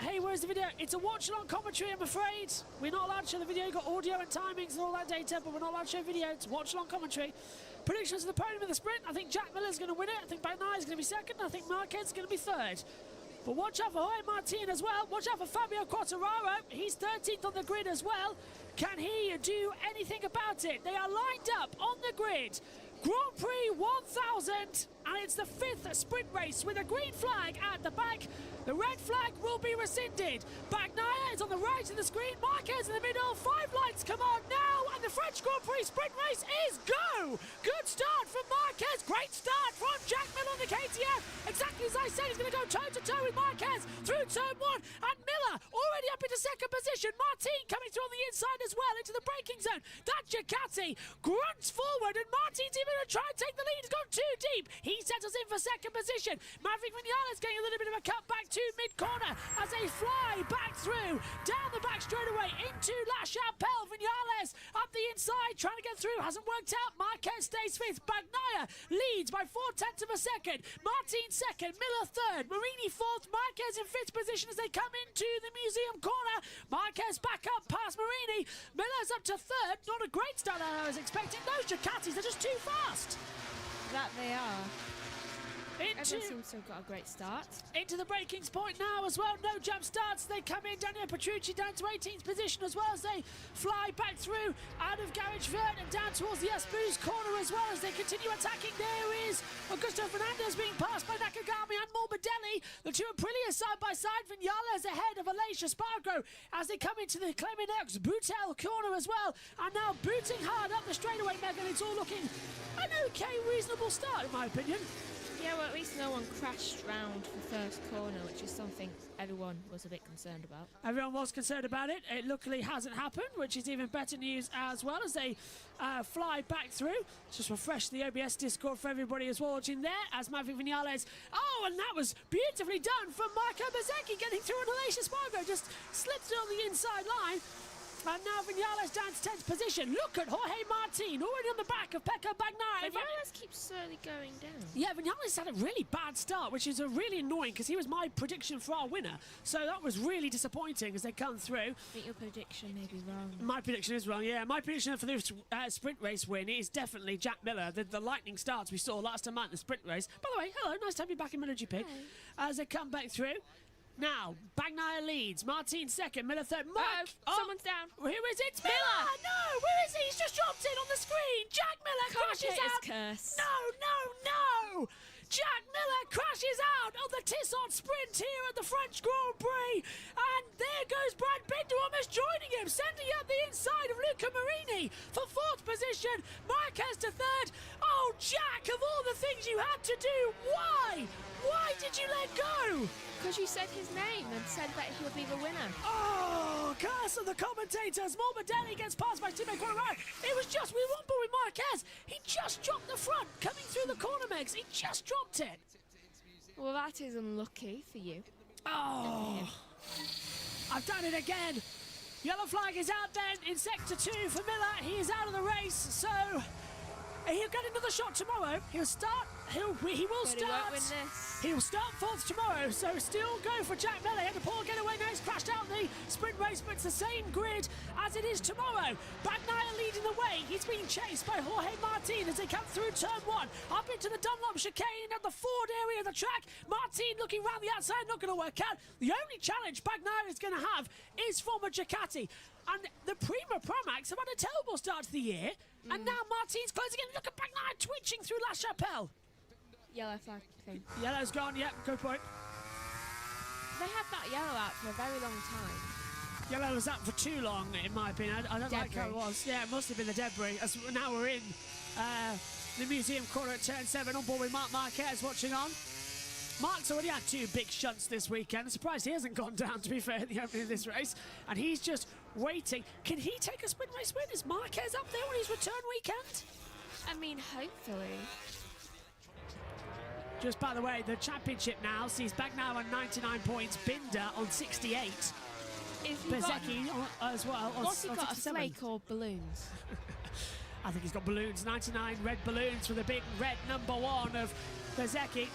Hey, where's the video? It's a watch-along commentary, I'm afraid. We're not allowed to show the video. You've got audio and timings and all that data, but we're not allowed to show video. It's watch-along commentary. Predictions of the podium of the sprint. I think Jack Miller's going to win it. I think Bagnaia is going to be second. I think Marquez is going to be third. But watch out for Jorge Martin as well. Watch out for Fabio Quartararo. He's 13th on the grid as well. Can he do anything about it? They are lined up on the grid. Grand Prix 1000, and it's the 5th sprint race with a green flag at the back. The red flag will be rescinded. Bagnaia is on the right of the screen, Marquez in the middle, 5 lights come on now, and the French Grand Prix sprint race is go! Good start from Marquez, great start from Jack Miller on the KTM. Exactly as I said, he's going to go toe-to-toe with Marquez through turn 1, and Miller already up into second position. Martin coming through on the inside as well into the braking zone. That Ducati grunts forward, and Martin's even going to try and take the lead. He's gone too deep. He settles in for second position. Maverick Vinales getting a little bit of a cut back to mid-corner as they fly back through, down the back straightaway into La Chapelle. Vinales up the inside, trying to get through. Hasn't worked out. Marquez stays 5th. Bagnaia leads by 0.4 of a second. Martin 2nd. Miller 3rd. Marini 4th. Marquez in 5th position as they come into the museum corner. Marquez back up past Marini. Miller's up to 3rd. Not a great start that I was expecting. Those Ducatis are just too fast. That they are. Everyone seems to have got a great start. Into the braking point now as well. No jump starts. They come in. Daniel Petrucci down to 18th position as well as they fly back through out of Garage Vert and down towards the Espoo's corner as well as they continue attacking. There is Augusto Fernandez being passed by Nakagami and Morbidelli. The two Aprilia side by side. Vinales ahead of Aleix Espargaro as they come into the Clemenex Boutel corner as well. And now booting hard up the straightaway, Megan. It's all looking an okay, reasonable start in my opinion. Yeah, well, at least no one crashed round the first corner, which is something everyone was a bit concerned about. Everyone was concerned about it. It luckily hasn't happened, which is even better news as well as they fly back through. Just refresh the OBS Discord for everybody who's watching there as Maverick Vinales. Oh, and that was beautifully done from Marco Bezzecchi getting through, and Aleix Espargaro just slipped it on the inside line. And now Vinales down to 10th position. Look at Jorge Martin already on the back of Pecco Bagnaia. Vinales keeps slowly going down. Yeah, Vinales had a really bad start, which is really annoying because he was my prediction for our winner. So that was really disappointing as they come through. I think your prediction may be wrong. My prediction is wrong, yeah. My prediction for this sprint race win is definitely Jack Miller. The lightning starts we saw last time out in the sprint race. By the way, hello, nice to have you back in MotoGP. As they come back through. Now, Bagnaia leads, Martin 2nd, Miller 3rd. Someone's down. Who is it? It's Miller! No, where is he? He's just dropped in on the screen. Jack Miller crashes out. Curse. No! Jack Miller crashes out of the Tissot sprint here at the French Grand Prix. And there goes Brad Binder almost joining him, sending up the inside of Luca Marini for 4th position. Marquez to 3rd. Oh, Jack, of all the things you had to do, why? Why did you let go? Because you said his name and said that he'll be the winner. Oh, curse of the commentators. Morbidelli gets passed by Timo Quartararo. It was just with one ball with Marquez. He just dropped the front coming through the corner, Megs. He just dropped it. Well, that is unlucky for you. Oh, I've done it again. Yellow flag is out then in Sector 2 for Miller. He is out of the race, so he'll get another shot tomorrow. He will start. He won't win this. He'll start 4th tomorrow, so still go for Jack Miller. He had a poor getaway now. He's crashed out the sprint race, but it's the same grid as it is tomorrow. Bagnaia leading the way. He's being chased by Jorge Martin as they come through turn 1, up into the Dunlop chicane at the Ford area of the track. Martin looking round the outside, not going to work out. The only challenge Bagnaia is going to have is former Ducati. And the Prima Promax have had a terrible start to the year, and now Martin's closing in. Look at Bagnaia twitching through La Chapelle. Yellow flag thing. Yellow's gone, yep, good point. They had that yellow out for a very long time. Yellow was out for too long, in my opinion. I don't like how it was. Yeah, it must have been the debris. As now we're in the museum corner at turn 7, on board with Marc Marquez watching on. Mark's already had 2 big shunts this weekend. I'm surprised he hasn't gone down, to be fair, at the opening of this race. And he's just waiting. Can he take a sprint race win? Is Marquez up there on his return weekend? I mean, hopefully. Just by the way, the championship now sees Bagnaia on 99 points, Binder on 68. Bezzecchi as well on 67. What's he got, a flake or balloons? I think he's got balloons, 99 red balloons for the big red number 1 of Bezzecchi.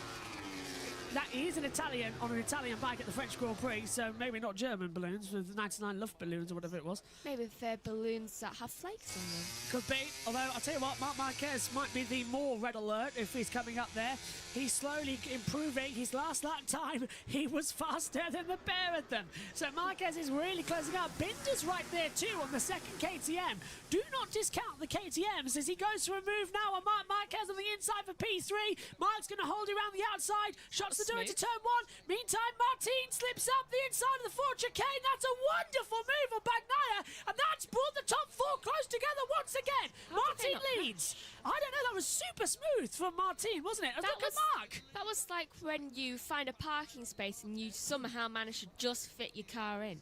that is an Italian on an Italian bike at the French Grand Prix, so maybe not German balloons with 99 Luft balloons or whatever it was. Maybe if they're balloons that have flakes on them. Could be, although I'll tell you what, Marc Marquez might be the more red alert if he's coming up there. He's slowly improving. His last lap time, he was faster than the pair of them. So Marquez is really closing up. Binder's right there too on the second KTM. Do not discount the KTMs as he goes for a move now on Marc Marquez on the inside for P3. Marc's going to hold it around the outside, shuts the door into turn 1. Meantime, Martin slips up the inside of the Ford chicane. That's a wonderful move on Bagnaia, and that's brought the top 4 close together once again. Martin leads. I don't know, that was super smooth from Martin, wasn't it? Look at Marc. That was like when you find a parking space and you somehow manage to just fit your car in.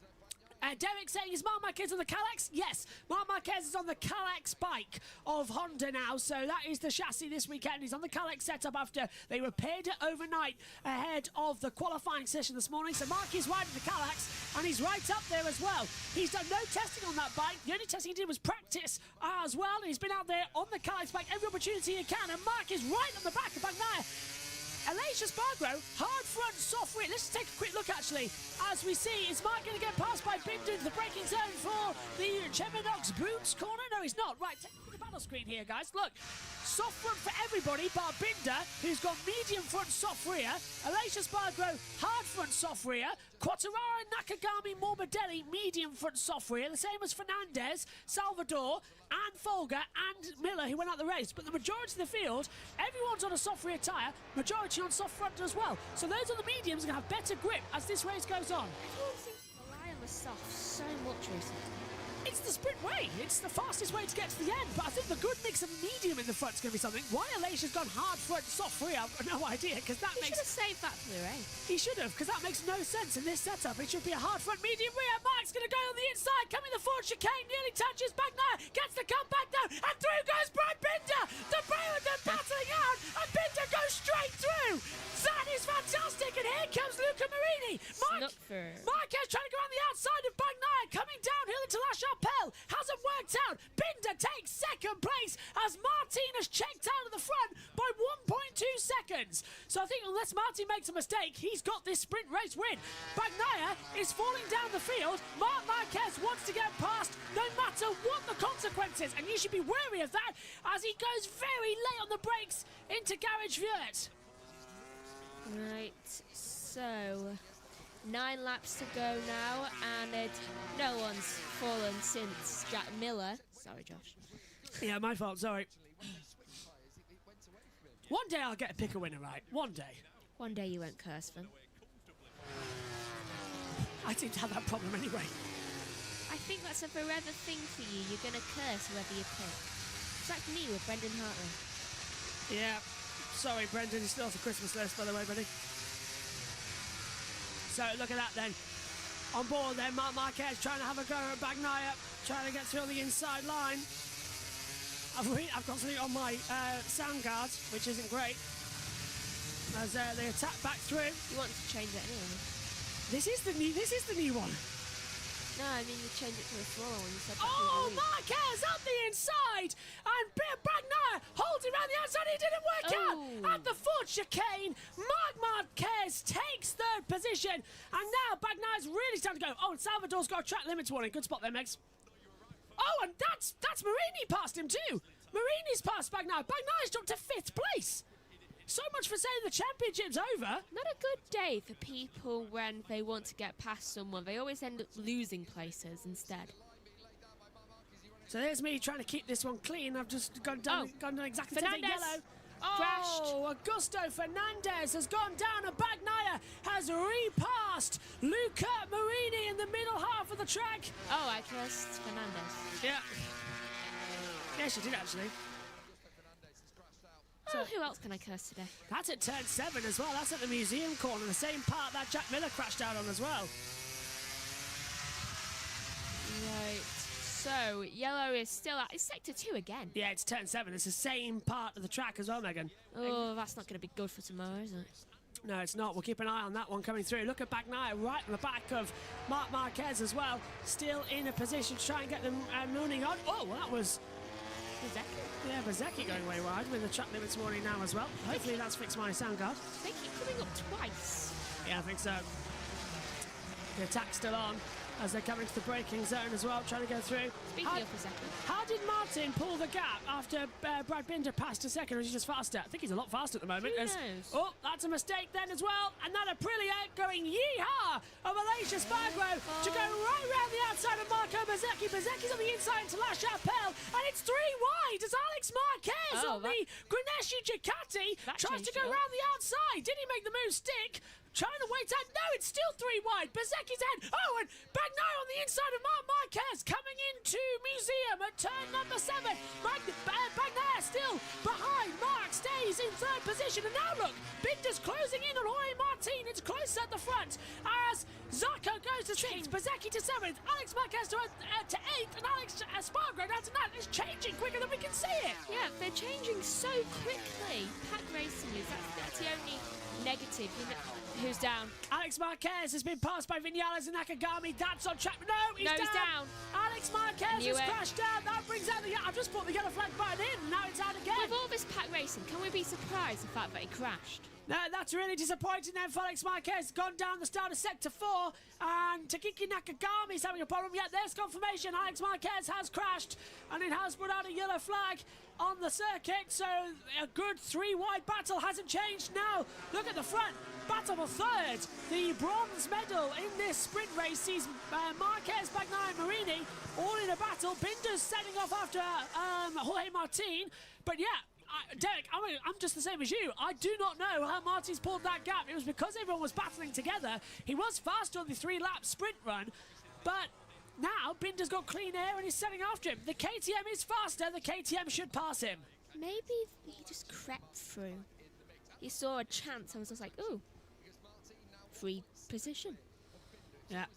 Derek saying, is Marc Marquez on the Calax? Yes, Marc Marquez is on the Calax bike of Honda now, so that is the chassis this weekend. He's on the Calax setup after they repaired it overnight ahead of the qualifying session this morning. So Marc is riding the Calax, and he's right up there as well. He's done no testing on that bike. The only testing he did was practice as well, and he's been out there on the Calax bike every opportunity he can, and Marc is right on the back of Bagnaia. Alicia Spargo, hard front, soft rear. Let's take a quick look, actually. As we see, is Marc going to get passed by Binder into the braking zone for the Cheminox Boots corner? No, he's not. Right, take a look at the battle screen here, guys. Look, soft front for everybody, bar Binder, who's got medium front, soft rear. Alicia Spargo, hard front, soft rear. Quartararo, Nakagami, Morbidelli, medium front, soft rear. The same as Fernandez, Salvador, and Folger, and Miller, who went out the race. But the majority of the field, everyone's on a soft rear tyre, majority on soft front as well. So those on the mediums are going to have better grip as this race goes on. Everyone seems to rely on the soft so much recently. It's the sprint way. It's the fastest way to get to the end. But I think the good mix of medium in the front is going to be something. Why Alicia's gone hard front, soft rear, I've got no idea. Because that makes. He should have saved that for the race. He should have, because that makes no sense in this setup. It should be a hard front, medium rear. Marc's going to go on the inside, coming the Ford chicane, nearly touches Bagnaia, gets the comeback down, and through goes Brad Binder. The pair of them battling out, and Binder goes straight through. That is fantastic, and here comes Luca Marini. Marquez trying to go on the outside of Bagnaia, coming downhill into La Chapelle. Hasn't worked out. Binder takes second place as Martin has checked out of the front by 1.2 seconds. So I think unless Martin makes a mistake, he's got this sprint race win. Bagnaia is falling down the field. Marc Marquez wants to get past no matter what the consequences, and you should be wary of that as he goes very late on the brakes into Garage Viert. Right, so 9 laps to go now, and no one's fallen since Jack Miller. Sorry, Josh. Yeah, my fault, sorry. One day I'll get to pick a winner right. One day. One day you won't curse them. I seem to have that problem anyway. I think that's a forever thing for you. You're going to curse whoever you pick. It's like me with Brendan Hartley. Yeah. Sorry, Brendan, he's still off the Christmas list, by the way, buddy. So, look at that, then. On board, then, Marc Marquez trying to have a go at Bagnaia, trying to get through on the inside line. I've got something on my sound card, which isn't great. As they attack back through. You want to change it anyway. This is the new one. No, I mean you change it to a smaller one. You said Marquez up the inside, and Bagnaia holds it around the outside. It didn't work out at the Ford chicane. Marc Marquez takes third position, and now Bagnaia's really starting to go. Oh, and Salvador's got a track limits warning. Good spot there, Megs. Oh, and that's Marini past him too. Marini's past Bagnaia. Bagnaia's dropped to 5th place. So much for saying the championship's over. Not a good day for people when they want to get past someone. They always end up losing places instead. So there's me trying to keep this one clean. I've just gone down exactly to the yellow. Crashed. Augusto Fernandez has gone down, and Bagnaia has repassed Luca Marini in the middle half of the track. Oh, I cursed Fernandez. Yeah. Yes, you did actually. So who else can I curse today? That's at turn 7 as well. That's at the museum corner, the same part that Jack Miller crashed out on as well. Right. So yellow is still at sector 2 again. Yeah, it's turn 7. It's the same part of the track as well, Megan. Oh, that's not going to be good for tomorrow, is it? No, it's not. We'll keep an eye on that one coming through. Look at Bagnaia right on the back of Marc Marquez as well. Still in a position to try and get them mooning on. Oh, well, Bezzecchi. Yeah, Bezzecchi going way wide with the track limits warning now as well. Hopefully that's fixed my sound card. They keep coming up twice. Yeah, I think so. The attack's still on as they're coming to the braking zone as well, trying to go through. Speaking of Bezzecchi. How did Martin pull the gap after Brad Binder passed a second, or is he just faster? I think he's a lot faster at the moment. Who knows? Oh, that's a mistake then as well. And that Aprilia going yee-haw of Malaysia Spargo to go right round the outside of Marco Bezzecchi. Bezzecchi's on the inside to La Chapelle, and it's 3 wide as Alex Marquez on the Grenesci Ducati tries to go round the outside. Did he make the move stick? Trying to wait out. No, it's still 3 wide. Bezzecchi's ahead. Oh, and Bagnaia on the inside of Marc Marquez coming into Museum at turn number 7. Bagnaia still behind. Marc stays in 3rd position. And now look, Binder's closing in on Jorge Martin. It's close at the front as Zarco goes to 6th, Bezzecchi to 7th, Alex Marquez to 8th, and Alex Spargo down to 9th. It's changing quicker than we can see it. Yeah, they're changing so quickly. Pack Racing is, that's the only negative. Who's down? Alex Marquez has been passed by Vinales and Nakagami. That's on track. No, he's down. Alex Marquez has crashed down. That brings out the... I've just put the yellow flag button in, and now it's out again. With all this Pack Racing, can we be surprised the fact that he crashed? No, that's really disappointing then for Alex Marquez. Gone down the start of Sector 4, and Takiki Nakagami's having a problem. Yet there's confirmation. Alex Marquez has crashed, and it has put out a yellow flag on the circuit. So a good 3-wide battle hasn't changed. Now, look at the front. Battle for 3rd. The bronze medal in this sprint race sees Marquez, Bagnaia and Marini all in a battle. Binder's setting off after Jorge Martin. But yeah, Derek, I'm just the same as you. I do not know how Martin's pulled that gap. It was because everyone was battling together. He was faster on the 3-lap sprint run, but now Binder's got clean air and he's setting after him. The KTM is faster. The KTM should pass him. Maybe he just crept through. He saw a chance and was just like, ooh, free position. Yeah,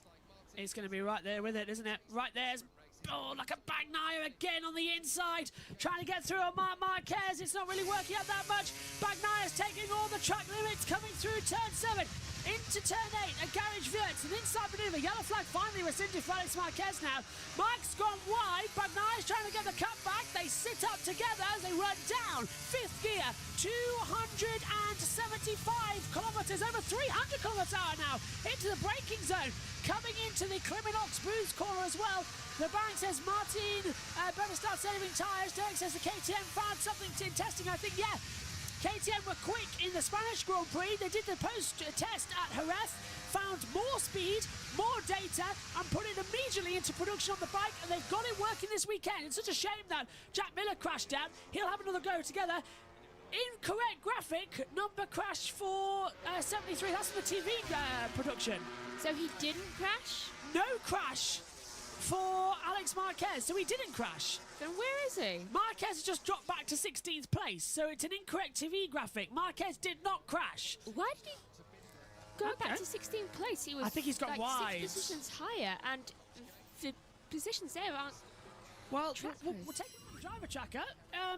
it's going to be right there with it, isn't it? Right there's... Oh, like a Bagnaia again on the inside, trying to get through on Marc Marquez. It's not really working out that much. Bagnaia's taking all the track limits, coming through turn 7 into turn 8. A garage Wirtz, an inside manoeuvre. Yellow flag finally rescinded for Alex Marquez now. Marc's gone wide. Bagnaia's trying to get the cut back. They sit up together as they run down 5th gear. 275 kilometres, over 300 kilometres an hour now into the braking zone. Coming into the Kliminox Booths corner as well. The bank says Martin better start saving tyres. Derek says the KTM found something in testing. I think, yeah, KTM were quick in the Spanish Grand Prix. They did the post-test at Jerez, found more speed, more data, and put it immediately into production on the bike, and they've got it working this weekend. It's such a shame that Jack Miller crashed out. He'll have another go together. Incorrect graphic, number crash for 73. That's the TV production. So he didn't crash? No crash for Alex Marquez, so he didn't crash. Then where is he? Marquez has just dropped back to 16th place, so it's an incorrect TV graphic. Marquez did not crash. Why did he go back to 16th place? He was, I think he's got like wide. 6 positions higher, and the positions there aren't. Well, we'll take a look at the driver tracker.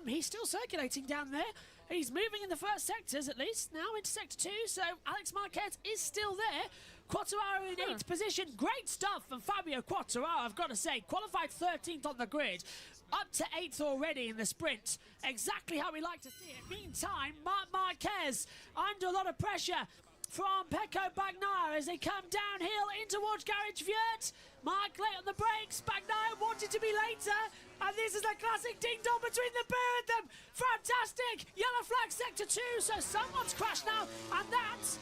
He's still circulating down there. He's moving in the first sectors, at least, now into Sector 2, so Alex Marquez is still there. Quartararo in 8th position. Great stuff from Fabio Quartararo, I've got to say. Qualified 13th on the grid. Up to 8th already in the sprint. Exactly how we like to see it. Meantime, Marc Marquez under a lot of pressure from Pecco Bagnaia as they come downhill in towards Garage Wirtz. Marc late on the brakes. Bagnaia wanted to be later. And this is a classic ding-dong between the pair of them. Fantastic. Yellow flag Sector 2. So someone's crashed now. And that's...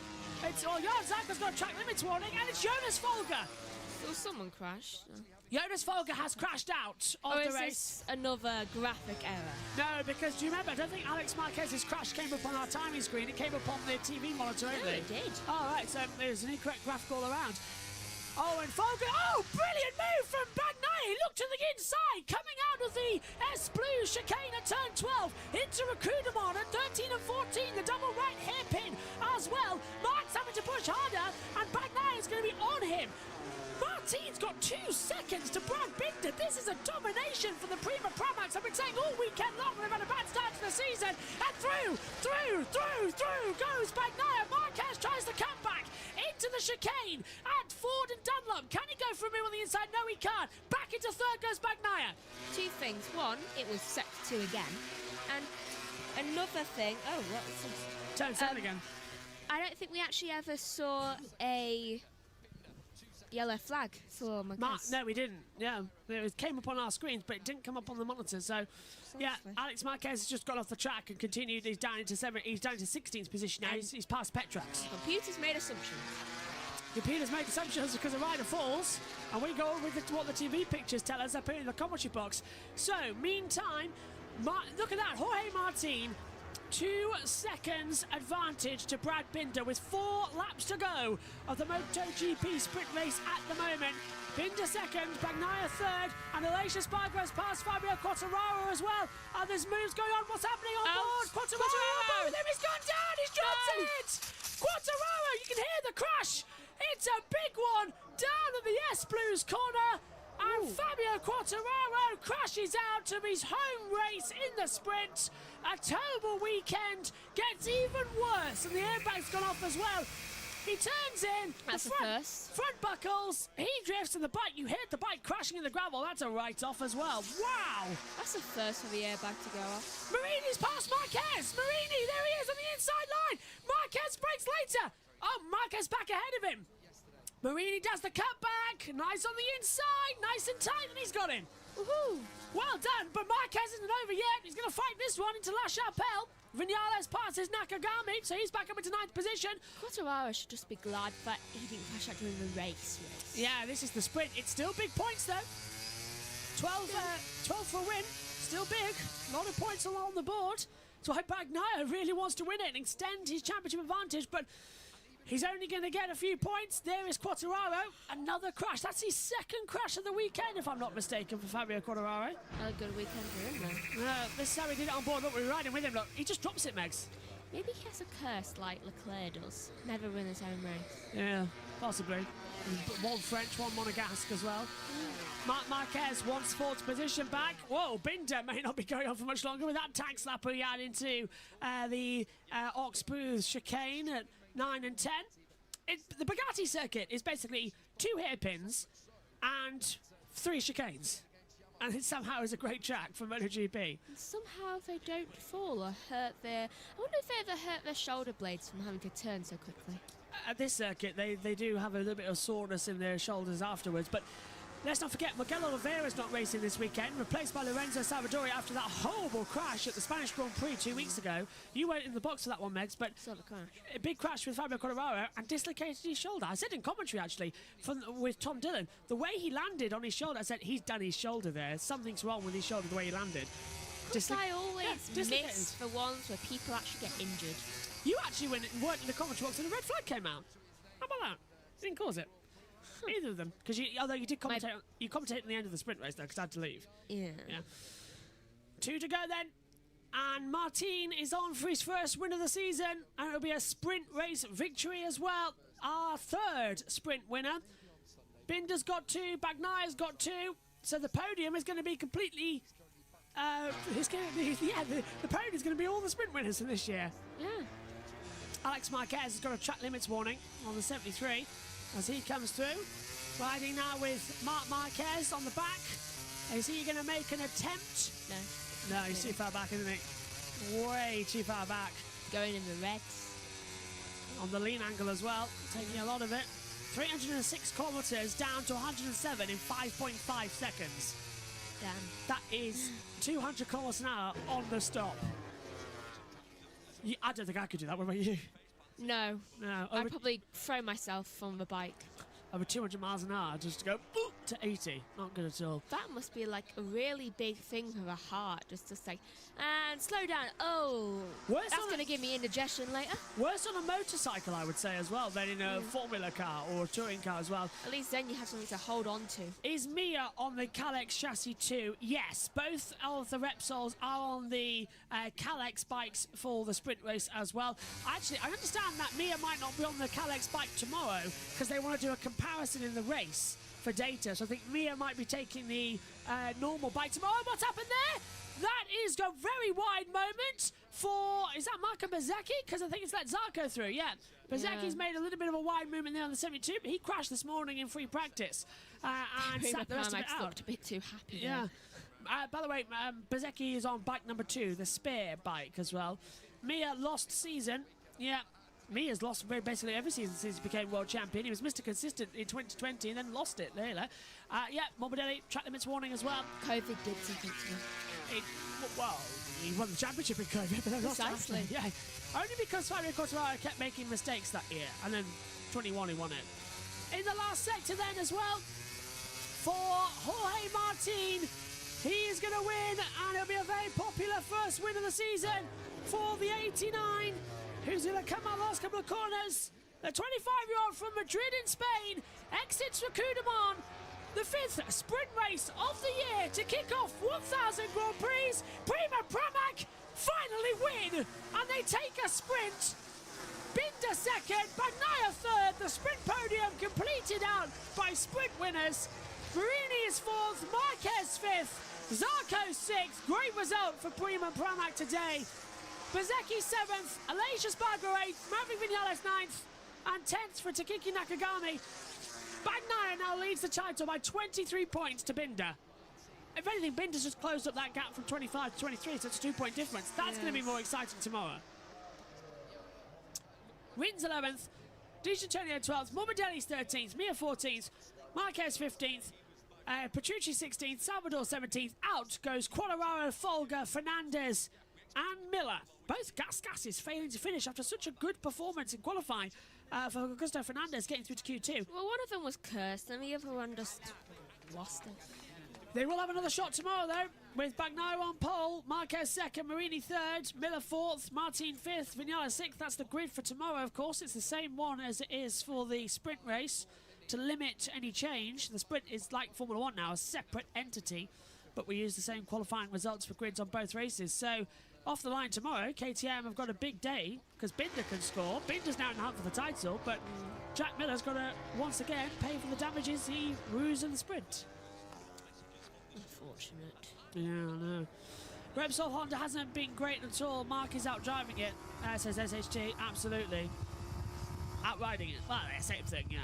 Zarco's got a track limits warning. And it's Jonas Folger. Will someone crash? Jonas Folger has crashed out of the race. Is this another graphic error? No, because do you remember? I don't think Alex Marquez's crash came up on our timing screen. It came up on the TV monitor only. No, it did. Oh, right. So there's an incorrect graphic all around. Oh, and Folger. Oh, brilliant move from Bagnaia. He looked to the inside, coming out of the S Blue chicane at turn 12 into Rakudamon at 13 and 14. The double right hairpin as well. Marc's having to push harder, and Bagnaia is going to be on him. Martin's got 2 seconds to Brad Binder. This is a domination for the Prima Pramacs. I've been saying all weekend long they've had a bad start to the season. And through goes Bagnaia. Marquez tries to come back into the chicane. And Ford and Dunlop. Can he go for a move on the inside? No, he can't. Back into third goes Bagnaia. Two things. One, it was set to 2 again. And another thing... Oh, what's this? Turn 7 again. I don't think we actually ever saw a yellow flag for Marquez. No, we didn't. Yeah, it came up on our screens, but it didn't come up on the monitor. So, yeah, Alex Marquez has just got off the track and continued. He's down into 16th position now. He's past Petrax. Computers made assumptions. Computers made assumptions because a rider falls, and we go with what the TV pictures tell us. I put it in the commentary box. So, meantime, look at that, Jorge Martin. 2 seconds advantage to Brad Binder with 4 laps to go of the MotoGP sprint race at the moment. Binder second, Bagnaia third, and Alicia Spargo's past Fabio Quartararo as well. And there's moves going on. What's happening on board? Quartararo with him. He's gone down. He's dropped it. Quartararo, you can hear the crash. It's a big one down at the S Blues corner. And Fabio Quartararo crashes out of his home race in the sprint. A terrible weekend gets even worse, and the airbag's gone off as well. He turns in. That's the front buckles. He drifts, and the bike. You hit the bike crashing in the gravel. That's a write-off as well. Wow. That's the first for the airbag to go off. Marini's past Marquez. Marini, there he is on the inside line. Marquez breaks later. Oh, Marquez back ahead of him. Marini does the cutback. Nice on the inside. Nice and tight, and he's got him. Woohoo! Well done, but Marquez isn't over yet. He's going to fight this one into La Chapelle. Vinales passes Nakagami, so he's back up into 9th position. Quartararo should just be glad that he didn't crash out during the race. Yeah, this is the sprint. It's still big points, though. 12 for a win. Still big. A lot of points along the board. That's why Bagnaia really wants to win it and extend his championship advantage, but he's only going to get a few points. There is Quartararo. Another crash. That's his second crash of the weekend, if I'm not mistaken, for Fabio Quartararo. A good weekend for him, though. This is how he did it on board. Look, we're riding with him. Look, he just drops it, Megs. Maybe he has a curse like Leclerc does. Never win his own race. Yeah, possibly. One French, one Monegasque as well. Marc Marquez wants 4th position back. Whoa, Binder may not be going on for much longer with that tank slapper he had into the Oxbooth chicane at 9 and 10. The Bugatti circuit is basically 2 hairpins and 3 chicanes. And it somehow is a great track for MotoGP. And somehow they don't fall or hurt their... I wonder if they ever hurt their shoulder blades from having to turn so quickly. At this circuit, they do have a little bit of soreness in their shoulders afterwards, but let's not forget, Miguel Oliveira's not racing this weekend, replaced by Lorenzo Salvadori after that horrible crash at the Spanish Grand Prix 2 weeks ago. You weren't in the box for that one, Megs, but a big crash with Fabio Quartararo and dislocated his shoulder. I said in commentary, actually, with Tom Dillon, the way he landed on his shoulder, I said, he's done his shoulder there. Something's wrong with his shoulder, the way he landed. I always miss the ones where people actually get injured. You actually weren't in the commentary box and the red flag came out. How about that? You didn't cause it. Either of them, because although you did commentate, you commentated at the end of the sprint race though, because I had to leave. Yeah. 2 to go then, and Martin is on for his first win of the season, and it'll be a sprint race victory as well. Our 3rd sprint winner. Binder's got 2, Bagnaia's got 2, so the podium is going to be completely. The podium is going to be all the sprint winners from this year. Yeah. Alex Marquez has got a track limits warning on the 73 as he comes through. Riding now with Marc Marquez on the back. Is he going to make an attempt? No. No, he's too far back, isn't he? Way too far back. Going in the reds. On the lean angle as well, taking a lot of it. 306 kilometres down to 107 in 5.5 seconds. Damn. That is 200 kilometres an hour on the stop. I don't think I could do that. What about you? No. No. I'd probably throw myself from the bike. Over 200 miles an hour just to go to 80. Not good at all. That must be like a really big thing for the heart. Just to say, and slow down. Oh, that's going to give me indigestion later. Worse on a motorcycle, I would say, as well, than in a Formula car or a touring car as well. At least then you have something to hold on to. Is Mia on the Kalex chassis too? Yes. Both of the Repsols are on the Kalex bikes for the sprint race as well. Actually, I understand that Mia might not be on the Kalex bike tomorrow because they want to do a comparison in the race for data. So I think Mia might be taking the normal bike tomorrow. What's happened there? That is things go. Very wide moment for, is that Marco Bezzecchi? Because I think it's let Zarco through, yeah. Bezzecchi's made a little bit of a wide movement there on the 72, but he crashed this morning in free practice and sat the rest of it out. Looked a bit too happy. Yeah. By the way, Bezzecchi is on bike number 2, the Spear bike as well. Mia lost season, yeah. Mia's lost very basically every season since he became world champion. He was Mr. Consistent in 2020 and then lost it later. Yeah, Morbidelli, track limits warning as well. COVID did something to him. Well, he won the championship in COVID, but then lost Precisely. after. Yeah, only because Fabio Quartararo kept making mistakes that year, and then 21 he won it. In the last sector then as well, for Jorge Martin, he is going to win, and it'll be a very popular first win of the season for the 89. Who's going to come out last couple of corners? The 25-year-old from Madrid in Spain exits for Kudamon. The 5th sprint race of the year to kick off 1,000 Grand Prix. Prima Pramac finally win, and they take a sprint. Binder second, Bagnaia third. The sprint podium completed out by sprint winners. Marini is 4th, Marquez 5th, Zarco 6th. Great result for Prima Pramac today. Bezzecchi 7th, Aleix Espargaro 8th, Maverick Vinales 9th, and 10th for Takiki Nakagami. Bagnaia now leads the title by 23 points to Binder. If anything, Binder's just closed up that gap from 25 to 23, so it's a 2-point difference. That's going to be more exciting tomorrow. Rins 11th, Di Antonio 12th, Morbidelli's 13th, Mia 14th, Marquez 15th, Petrucci 16th, Salvador 17th. Out goes Quartararo, Folger, Fernandez, and Miller. Both gases failing to finish after such a good performance in qualifying for Augusto Fernandez getting through to Q2. Well, one of them was cursed and the other one just lost it. They will have another shot tomorrow, though, with Bagnaia on pole, Marquez 2nd, Marini 3rd, Miller 4th, Martin 5th, Vinales 6th. That's the grid for tomorrow, of course. It's the same one as it is for the sprint race to limit any change. The sprint is like Formula 1 now, a separate entity, but we use the same qualifying results for grids on both races. So off the line tomorrow, KTM have got a big day because Binder can score. Binder's now in the hunt for the title, but Jack Miller's got to once again pay for the damages he woos in the sprint. Unfortunate. Yeah, I know. Repsol Honda hasn't been great at all. Mark is out driving it, says SHT. Absolutely. Outriding it. Well, the same thing, yeah.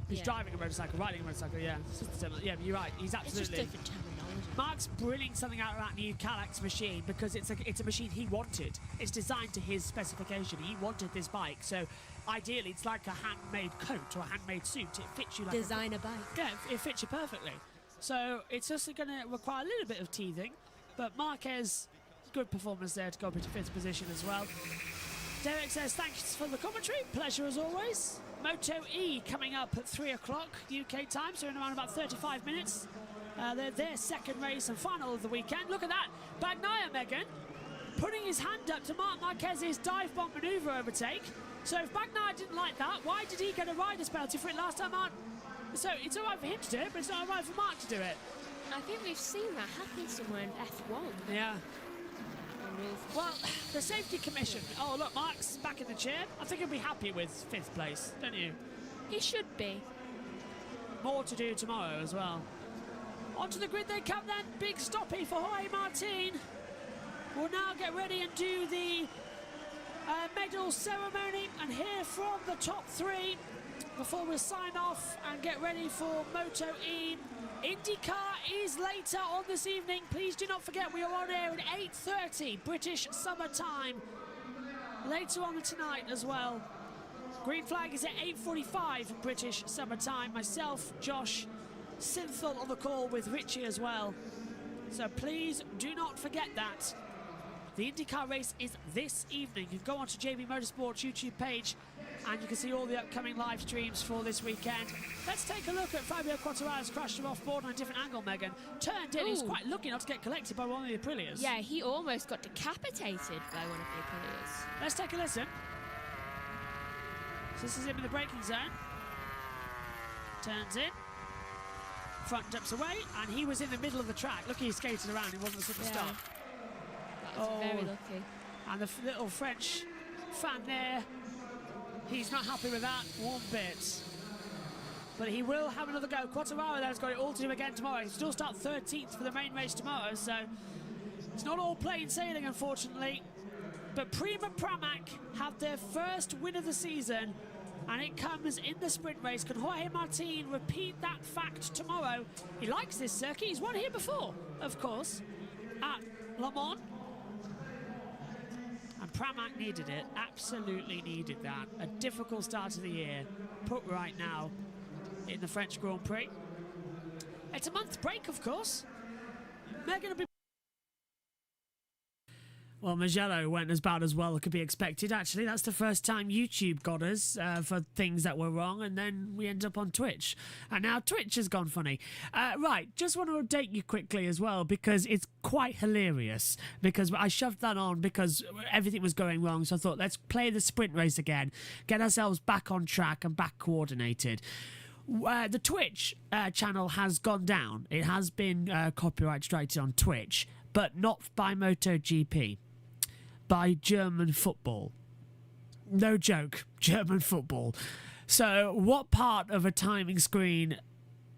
He's driving a motorcycle, riding a motorcycle, yeah. It's just similar. Yeah, you're right. He's absolutely. It's just different terminology. Mark's brilling something out of that new Calax machine because it's a machine he wanted. It's designed to his specification. He wanted this bike, so ideally it's like a handmade coat or a handmade suit. It fits you like designer bike. Yeah, it fits you perfectly. So it's just going to require a little bit of teething, but Marquez, good performance there to go up into 5th position as well. Derek says, thanks for the commentary. Pleasure as always. Moto E coming up at 3 o'clock UK time, so in around about 35 minutes. They're their second race and final of the weekend. Look at that. Bagnaia, Megan, putting his hand up to Marc Marquez's dive bomb manoeuvre overtake. So if Bagnaia didn't like that, why did he get a rider's penalty for it last time out? So it's all right for him to do it, but it's not all right for Mark to do it. I think we've seen that happen somewhere in F1. Yeah. Well, the Safety Commission. Oh, look, Mark's back in the chair. I think he'll be happy with 5th place, don't you? He should be. More to do tomorrow as well. Onto the grid they come then. Big stoppie for Jorge Martin. We'll now get ready and do the medal ceremony and hear from the top 3 before we sign off and get ready for Moto E. IndyCar is later on this evening. Please do not forget we are on air at 8:30 British Summer Time. Later on tonight as well. Green flag is at 8:45 British Summer Time. Myself, Josh, Synthel on the call with Richie as well. So please do not forget that. The IndyCar race is this evening. You can go onto JB Motorsports YouTube page and you can see all the upcoming live streams for this weekend. Let's take a look at Fabio Quartararo's crash from off-board on a different angle, Megan. Turned in, he's quite lucky not to get collected by one of the Aprilias. Yeah, he almost got decapitated by one of the Aprilias. Let's take a listen. So this is him in the braking zone. Turns in. Front jumps away, and he was in the middle of the track. Look, he skated around, he wasn't a sudden stop. That was very lucky. And the little French fan there, he's not happy with that one bit. But he will have another go. Quartararo there has got it all to do again tomorrow. He'll still start 13th for the main race tomorrow, so It's not all plain sailing, unfortunately, but Prima Pramac have their first win of the season, and it comes in the sprint race. Can Jorge Martin repeat that fact tomorrow? He likes this circuit. He's won here before, of course, at Le Mans. And Pramac needed it, absolutely needed that. A difficult start to the year, put right now in the French Grand Prix. It's a month break, of course. They're going to be... Well, Mugello went about as well as could be expected, actually. That's the first time YouTube got us for things that were wrong, and then we end up on Twitch. And now Twitch has gone funny. Right, just want to update you quickly as well, because it's quite hilarious. Because I shoved that on because everything was going wrong, so I thought, let's play the sprint race again, get ourselves back on track and back coordinated. The Twitch channel has gone down. It has been copyright striked on Twitch, but not by MotoGP. By German football. No joke, German football. So what part of a timing screen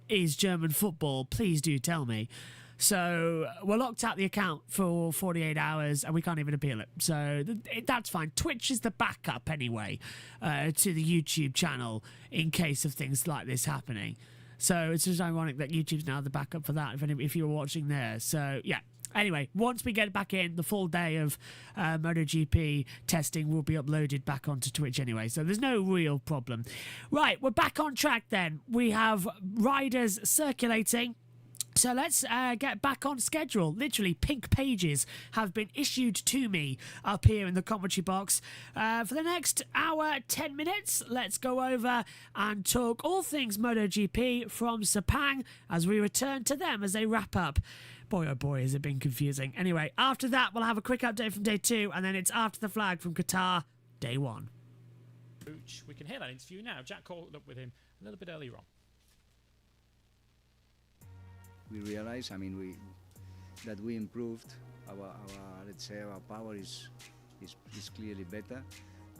is German football? Please do tell me. So we're locked out the account for 48 hours and we can't even appeal it. So that's fine. Twitch is the backup anyway to the YouTube channel in case of things like this happening. So it's just ironic that YouTube's now the backup for that if you were watching there. So yeah. Anyway, once we get it back in, the full day of MotoGP testing will be uploaded back onto Twitch anyway, so there's no real problem. Right, we're back on track then. We have riders circulating. So let's get back on schedule. Literally, pink pages have been issued to me up here in the commentary box. For the next hour, 10 minutes, let's go over and talk all things MotoGP from Sepang as we return to them as they wrap up. Boy, oh boy, has it been confusing. Anyway, after that, we'll have a quick update from day 2, and then it's after the flag from Qatar, day 1. We can hear that interview now. Jack caught up with him a little bit earlier on. We realize, I mean, that we improved. Our let's say our power is clearly better,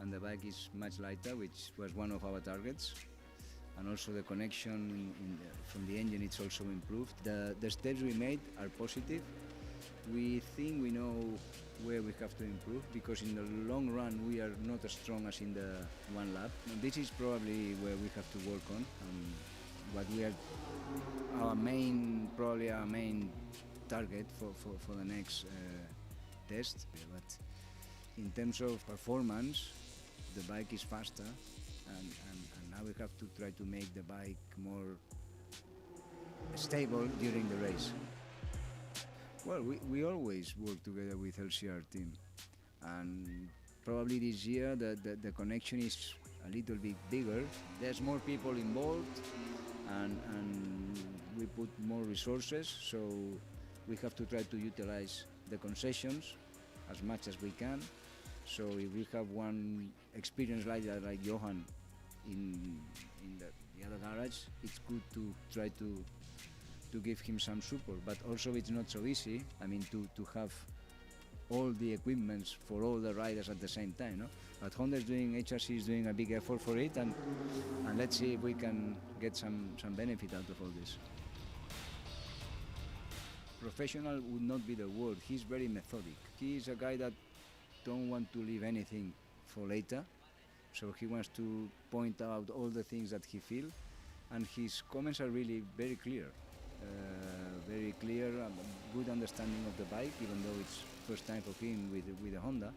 and the bike is much lighter, which was one of our targets. And also the connection from the engine, it's also improved. The steps we made are positive. We think we know where we have to improve, because in the long run we are not as strong as in the one lap. And this is probably where we have to work on. What we are our main target for the next test. But in terms of performance, the bike is faster, and now we have to try to make the bike more stable during the race. Well, we always work together with LCR team, and probably this year the connection is a little bit bigger. There's more people involved, and we put more resources, so we have to try to utilize the concessions as much as we can. So if we have one experienced rider like Johan in the other garage, it's good to try to give him some support. But also it's not so easy, I mean, to have all the equipments for all the riders at the same time, no? But HRC is doing a big effort for it, and let's see if we can get some benefit out of all this. Professional would not be the word. He's very methodic. He's a guy that don't want to leave anything for later, so he wants to point out all the things that he feels, and his comments are really very clear. Good understanding of the bike, even though it's first time for him with a Honda.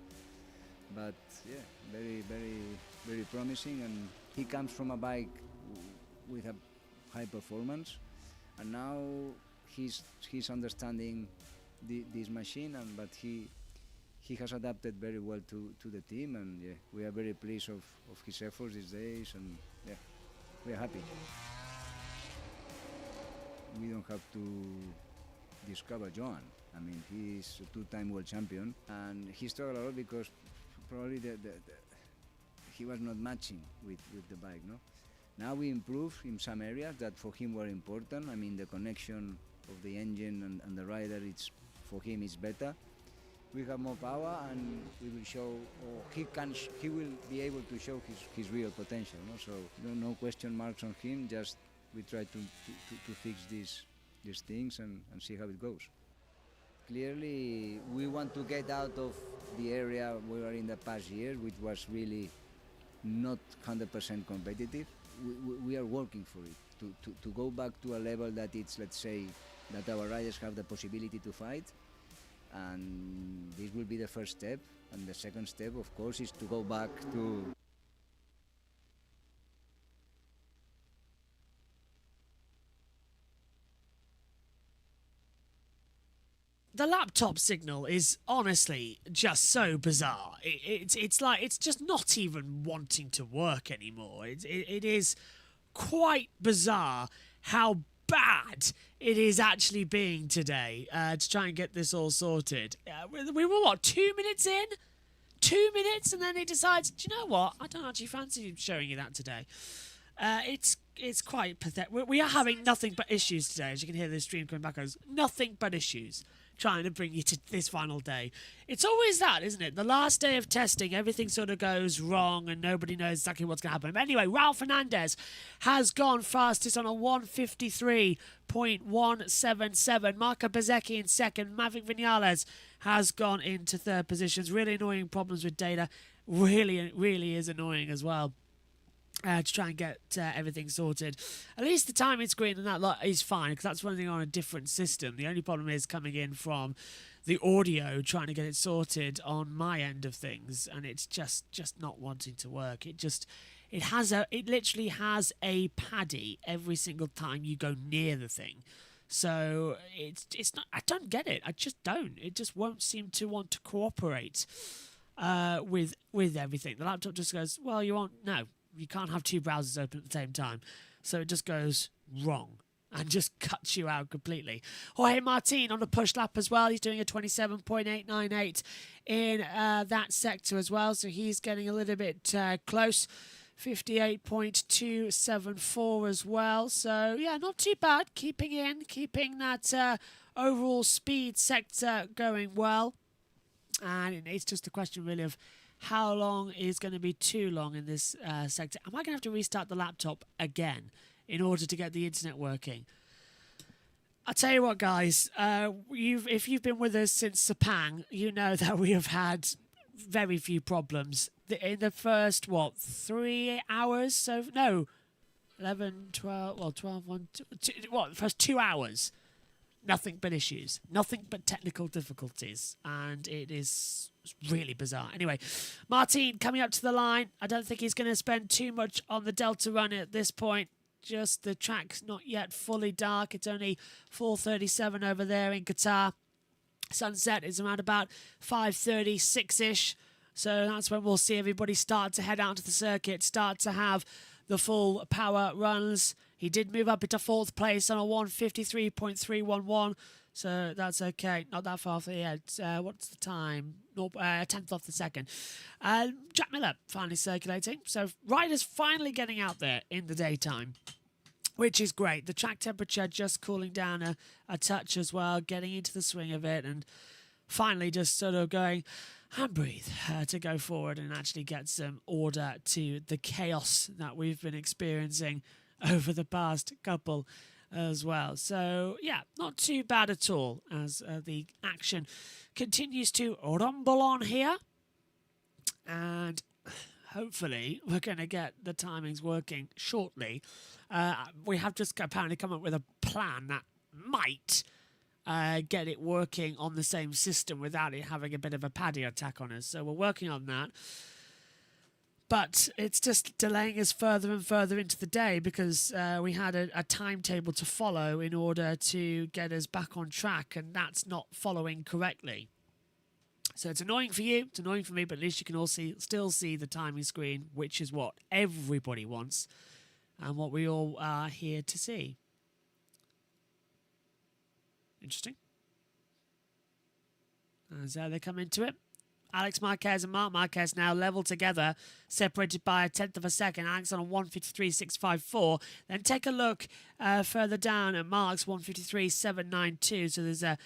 But yeah, very promising, and he comes from a bike with a high performance, and now he's understanding this machine, but he has adapted very well to the team, and yeah, we are very pleased of his efforts these days, and yeah, we are happy. We don't have to discover Johan. I mean, he's a two-time world champion, and he struggled a lot because probably he was not matching with the bike, no? Now we improve in some areas that for him were important. I mean, the connection of the engine and the rider, for him it's better. We have more power, and we will show, or he will be able to show his real potential, no? So no question marks on him, just we try to fix these things and see how it goes. Clearly, we want to get out of the area we were in the past year, which was really not 100% competitive. We are working for it to go back to a level that it's, let's say, that our riders have the possibility to fight. And this will be the first step. And the second step, of course, is to go back to the laptop signal is honestly just so bizarre. It's like it's just not even wanting to work anymore. It is quite bizarre how bad it is actually being today to try and get this all sorted. We were, what, 2 minutes in? 2 minutes, and then it decides, do you know what? I don't actually fancy showing you that today. It's quite pathetic. We are having nothing but issues today, as you can hear the stream coming back. Goes nothing but issues trying to bring you to this final day. It's always that, isn't it? The last day of testing, everything sort of goes wrong and nobody knows exactly what's going to happen. But anyway, Raul Fernandez has gone fastest on a 1:53.177. Marco Bezzecchi in second. Maverick Vinales has gone into third positions. Really annoying problems with data. Really is annoying as well. To try and get everything sorted. At least the timing screen and that lot is fine, because that's running on a different system. The only problem is coming in from the audio, trying to get it sorted on my end of things, and it's just not wanting to work. It literally has a paddy every single time you go near the thing. So it's not. I don't get it. I just don't. It just won't seem to want to cooperate with everything. The laptop just goes, well, you can't have two browsers open at the same time. So it just goes wrong and just cuts you out completely. Jorge Martin on the push lap as well. He's doing a 27.898 in that sector as well. So he's getting a little bit close. 58.274 as well. So, yeah, not too bad. Keeping that overall speed sector going well. And it's just a question really of how long is going to be too long in this sector. Am I going to have to restart the laptop again in order to get the internet working? I'll tell you what, guys. If you've been with us since Sepang, you know that we have had very few problems. In the first, 3 hours? So, no, 11, 12, well, 12, 1, 2, the first 2 hours. Nothing but issues. Nothing but technical difficulties. And it is really bizarre. Anyway, Martin coming up to the line. I don't think he's going to spend too much on the Delta run at this point. Just the track's not yet fully dark. It's only 4:37 over there in Qatar. Sunset is around about 5:36-ish. So that's when we'll see everybody start to head out to the circuit, start to have the full power runs. He did move up into fourth place on a 1:53.311. So that's okay. Not that far off the edge. What's the time? 10th off the second. Jack Miller finally circulating. So riders finally getting out there in the daytime, which is great. The track temperature just cooling down a touch as well, getting into the swing of it, and finally just sort of going and breathe to go forward and actually get some order to the chaos that we've been experiencing over the past couple as well. So, yeah, not too bad at all as the action continues to rumble on here. And hopefully we're going to get the timings working shortly. We have just apparently come up with a plan that might get it working on the same system without it having a bit of a paddy attack on us. So we're working on that. But it's just delaying us further and further into the day because we had a timetable to follow in order to get us back on track, and that's not following correctly. So it's annoying for you, it's annoying for me, but at least you can all still see the timing screen, which is what everybody wants and what we all are here to see. Interesting. As they come into it. Alex Marquez and Marc Marquez now level together, separated by a tenth of a second. Alex on a 1:53.654. Then take a look further down at Marc's 1:53.792. So there's a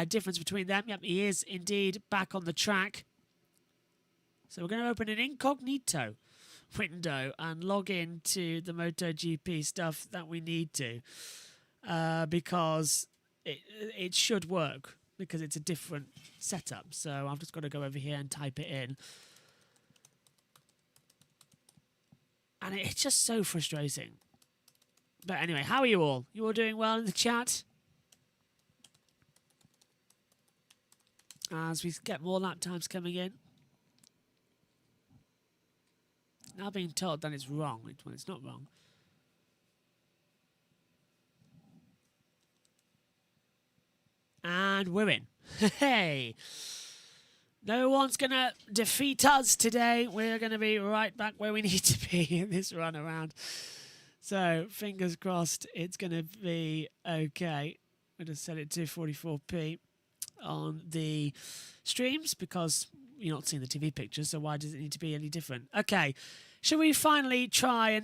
difference between them. Yep, he is indeed back on the track. So we're going to open an incognito window and log into the MotoGP stuff that we need to, because it should work. because it's a different setup. So I've just got to go over here and type it in. And it's just so frustrating. But anyway, how are you all? You all doing well in the chat? As we get more lap times coming in. Now being told that it's wrong when it's not wrong. And we're in. Hey! No one's going to defeat us today. We're going to be right back where we need to be in this run around. So, fingers crossed it's going to be okay. I'll just set it to 44p on the streams because you're not seeing the TV pictures, so why does it need to be any different? Okay, should we finally try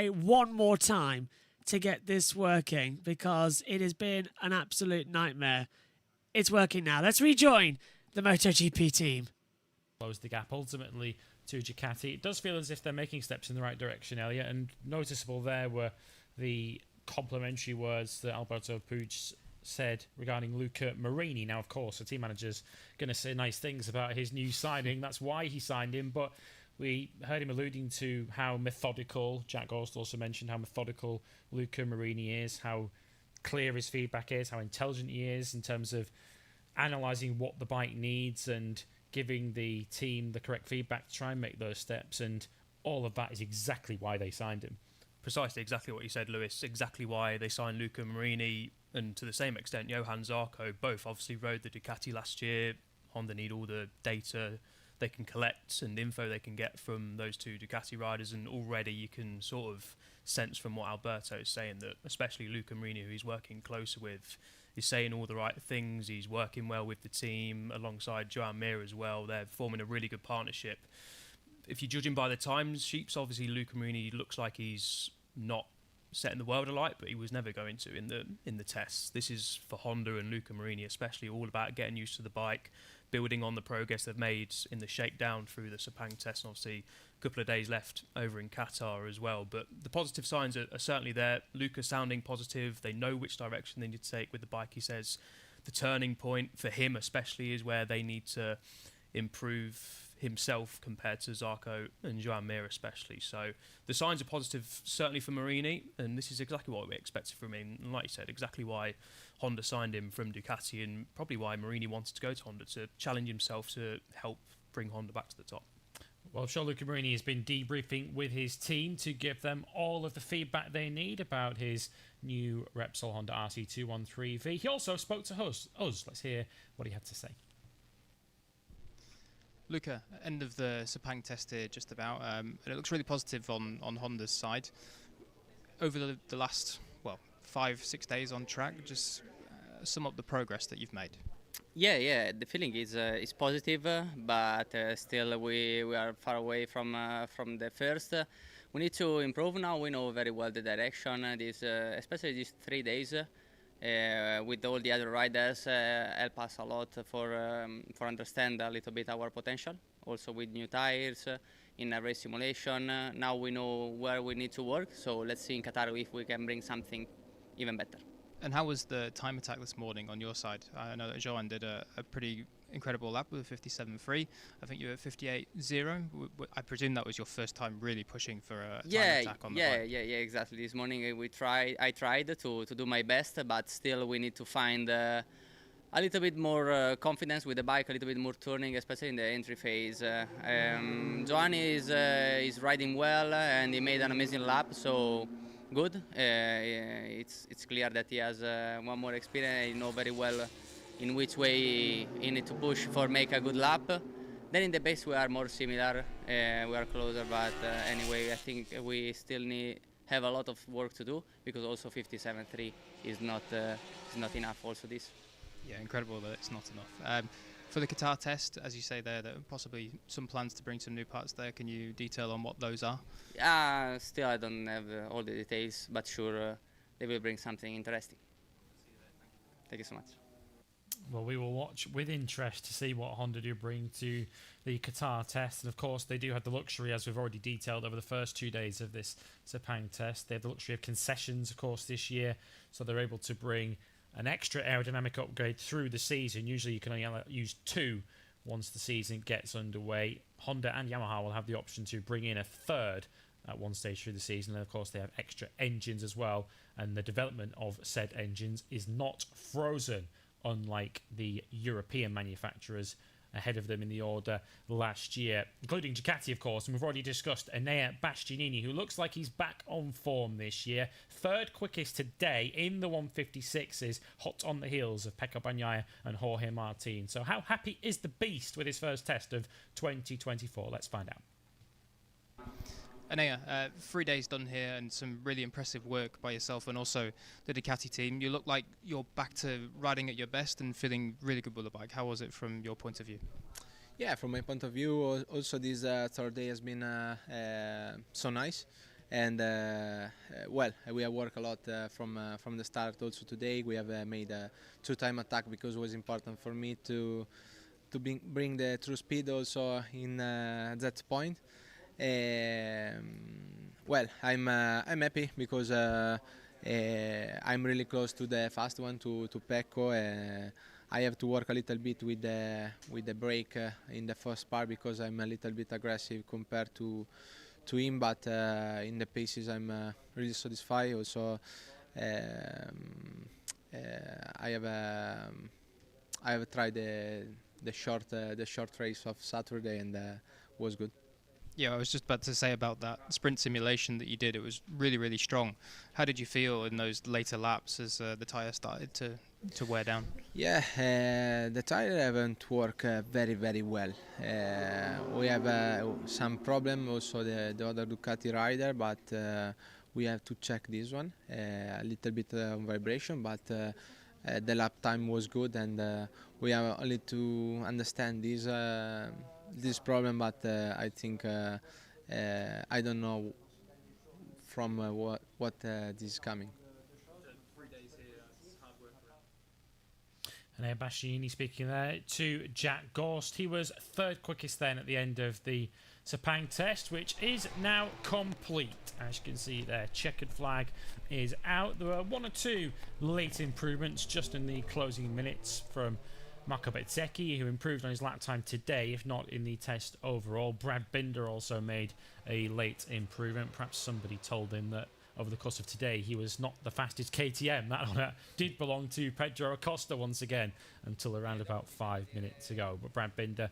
one more time to get this working? Because it has been an absolute nightmare. It's working now. Let's rejoin the MotoGP team. Close the gap ultimately to Ducati. It does feel as if they're making steps in the right direction, Elliot, and noticeable there were the complimentary words that Alberto Puig said regarding Luca Marini. Now, of course, the team manager's going to say nice things about his new signing. That's why he signed him, but we heard him alluding to how methodical, Jack Gorst also mentioned how methodical Luca Marini is, how clear his feedback is, how intelligent he is in terms of analysing what the bike needs and giving the team the correct feedback to try and make those steps. And all of that is exactly why they signed him. Precisely exactly what you said, Lewis. Exactly why they signed Luca Marini and to the same extent Johan Zarco. Both obviously rode the Ducati last year. Honda need all the data they can collect and info they can get from those two Ducati riders, and already you can sort of sense from what Alberto is saying that especially Luca Marini, who he's working closer with, is saying all the right things. He's working well with the team alongside Joan Mir as well. They're forming a really good partnership. If you're judging by the time sheets, obviously Luca Marini looks like he's not setting the world alight, but he was never going to in the tests. This is for Honda and Luca Marini especially all about getting used to the bike, building on the progress they've made in the shakedown through the Sepang test, and obviously a couple of days left over in Qatar as well. But the positive signs are certainly there. Luca sounding positive. They know which direction they need to take with the bike. He says the turning point for him especially is where they need to improve himself compared to Zarco and Joan Mir especially. So the signs are positive certainly for Marini, and this is exactly what we expected from him. And like you said, exactly why Honda signed him from Ducati, and probably why Marini wanted to go to Honda, to challenge himself to help bring Honda back to the top. Well, I'm sure Luca Marini has been debriefing with his team to give them all of the feedback they need about his new Repsol Honda RC213V. He also spoke to us. Let's hear what he had to say. Luca, end of the Sepang test here just about, and it looks really positive on Honda's side. Over the last, 5-6 days on track, just sum up the progress that you've made. Yeah, the feeling is positive, but still we are far away from the first. We need to improve now. We know very well the direction. Especially these 3 days with all the other riders help us a lot for understand a little bit our potential. Also with new tires in a race simulation. Now we know where we need to work. So let's see in Qatar if we can bring something even better. And how was the time attack this morning on your side? I know that Joan did a pretty incredible lap with a 57.3. I think you were at 58.0. I presume that was your first time really pushing for a time attack on the bike. Yeah, exactly. This morning I tried to do my best, but still we need to find a little bit more confidence with the bike, a little bit more turning, especially in the entry phase. Joan is riding well and he made an amazing lap, so good. It's clear that he has one more experience. He knows very well in which way he need to push for make a good lap. Then in the base we are more similar, we are closer, but anyway I think we still have a lot of work to do, because also 57.3 is not enough also this. Yeah, incredible that it's not enough. For the Qatar test, as you say there are possibly some plans to bring some new parts there. Can you detail on what those are? Still I don't have all the details, but sure they will bring something interesting. Thank you so much. Well, we will watch with interest to see what Honda do bring to the Qatar test. And of course, they do have the luxury, as we've already detailed over the first 2 days of this Sepang test. They have the luxury of concessions, of course, this year. So they're able to bring an extra aerodynamic upgrade through the season. Usually you can only use 2 once the season gets underway. Honda and Yamaha will have the option to bring in a third at one stage through the season, and of course they have extra engines as well, and the development of said engines is not frozen, unlike the European manufacturers ahead of them in the order last year, including Ducati, of course. And we've already discussed Enea Bastianini, who looks like he's back on form this year. 3rd quickest today in the 156s, hot on the heels of Pecco Bagnaia and Jorge Martin. So how happy is the Beast with his first test of 2024? Let's find out. Enea, 3 days done here and some really impressive work by yourself and also the Ducati team. You look like you're back to riding at your best and feeling really good with the bike. How was it from your point of view? Yeah, from my point of view, also this 3rd day has been so nice. And well, we have worked a lot from the start. Also today we have made a 2-time attack because it was important for me to bring the true speed also in that point. Well, I'm happy because I'm really close to the fast one, to Pecco. I have to work a little bit with the brake in the first part because I'm a little bit aggressive compared to him, but in the paces I'm really satisfied. Also, I have tried the short race of Saturday and was good. Yeah, I was just about to say about that sprint simulation that you did. It was really, really strong. How did you feel in those later laps as the tyre started to wear down? Yeah, the tyre haven't worked very, very well. We have some problem also the other Ducati rider, but we have to check this one. A little bit of vibration, but the lap time was good, and we have only to understand this problem, but I think I don't know from what this is coming. And Bastianini speaking there to Jack Gorst. He was 3rd quickest then at the end of the Sepang test, which is now complete. As you can see there, checkered flag is out. There were 1 or 2 late improvements just in the closing minutes from Marco Bezzecchi, who improved on his lap time today, if not in the test overall. Brad Binder also made a late improvement. Perhaps somebody told him that over the course of today he was not the fastest KTM. That honour did belong to Pedro Acosta once again until around about 5 minutes ago. But Brad Binder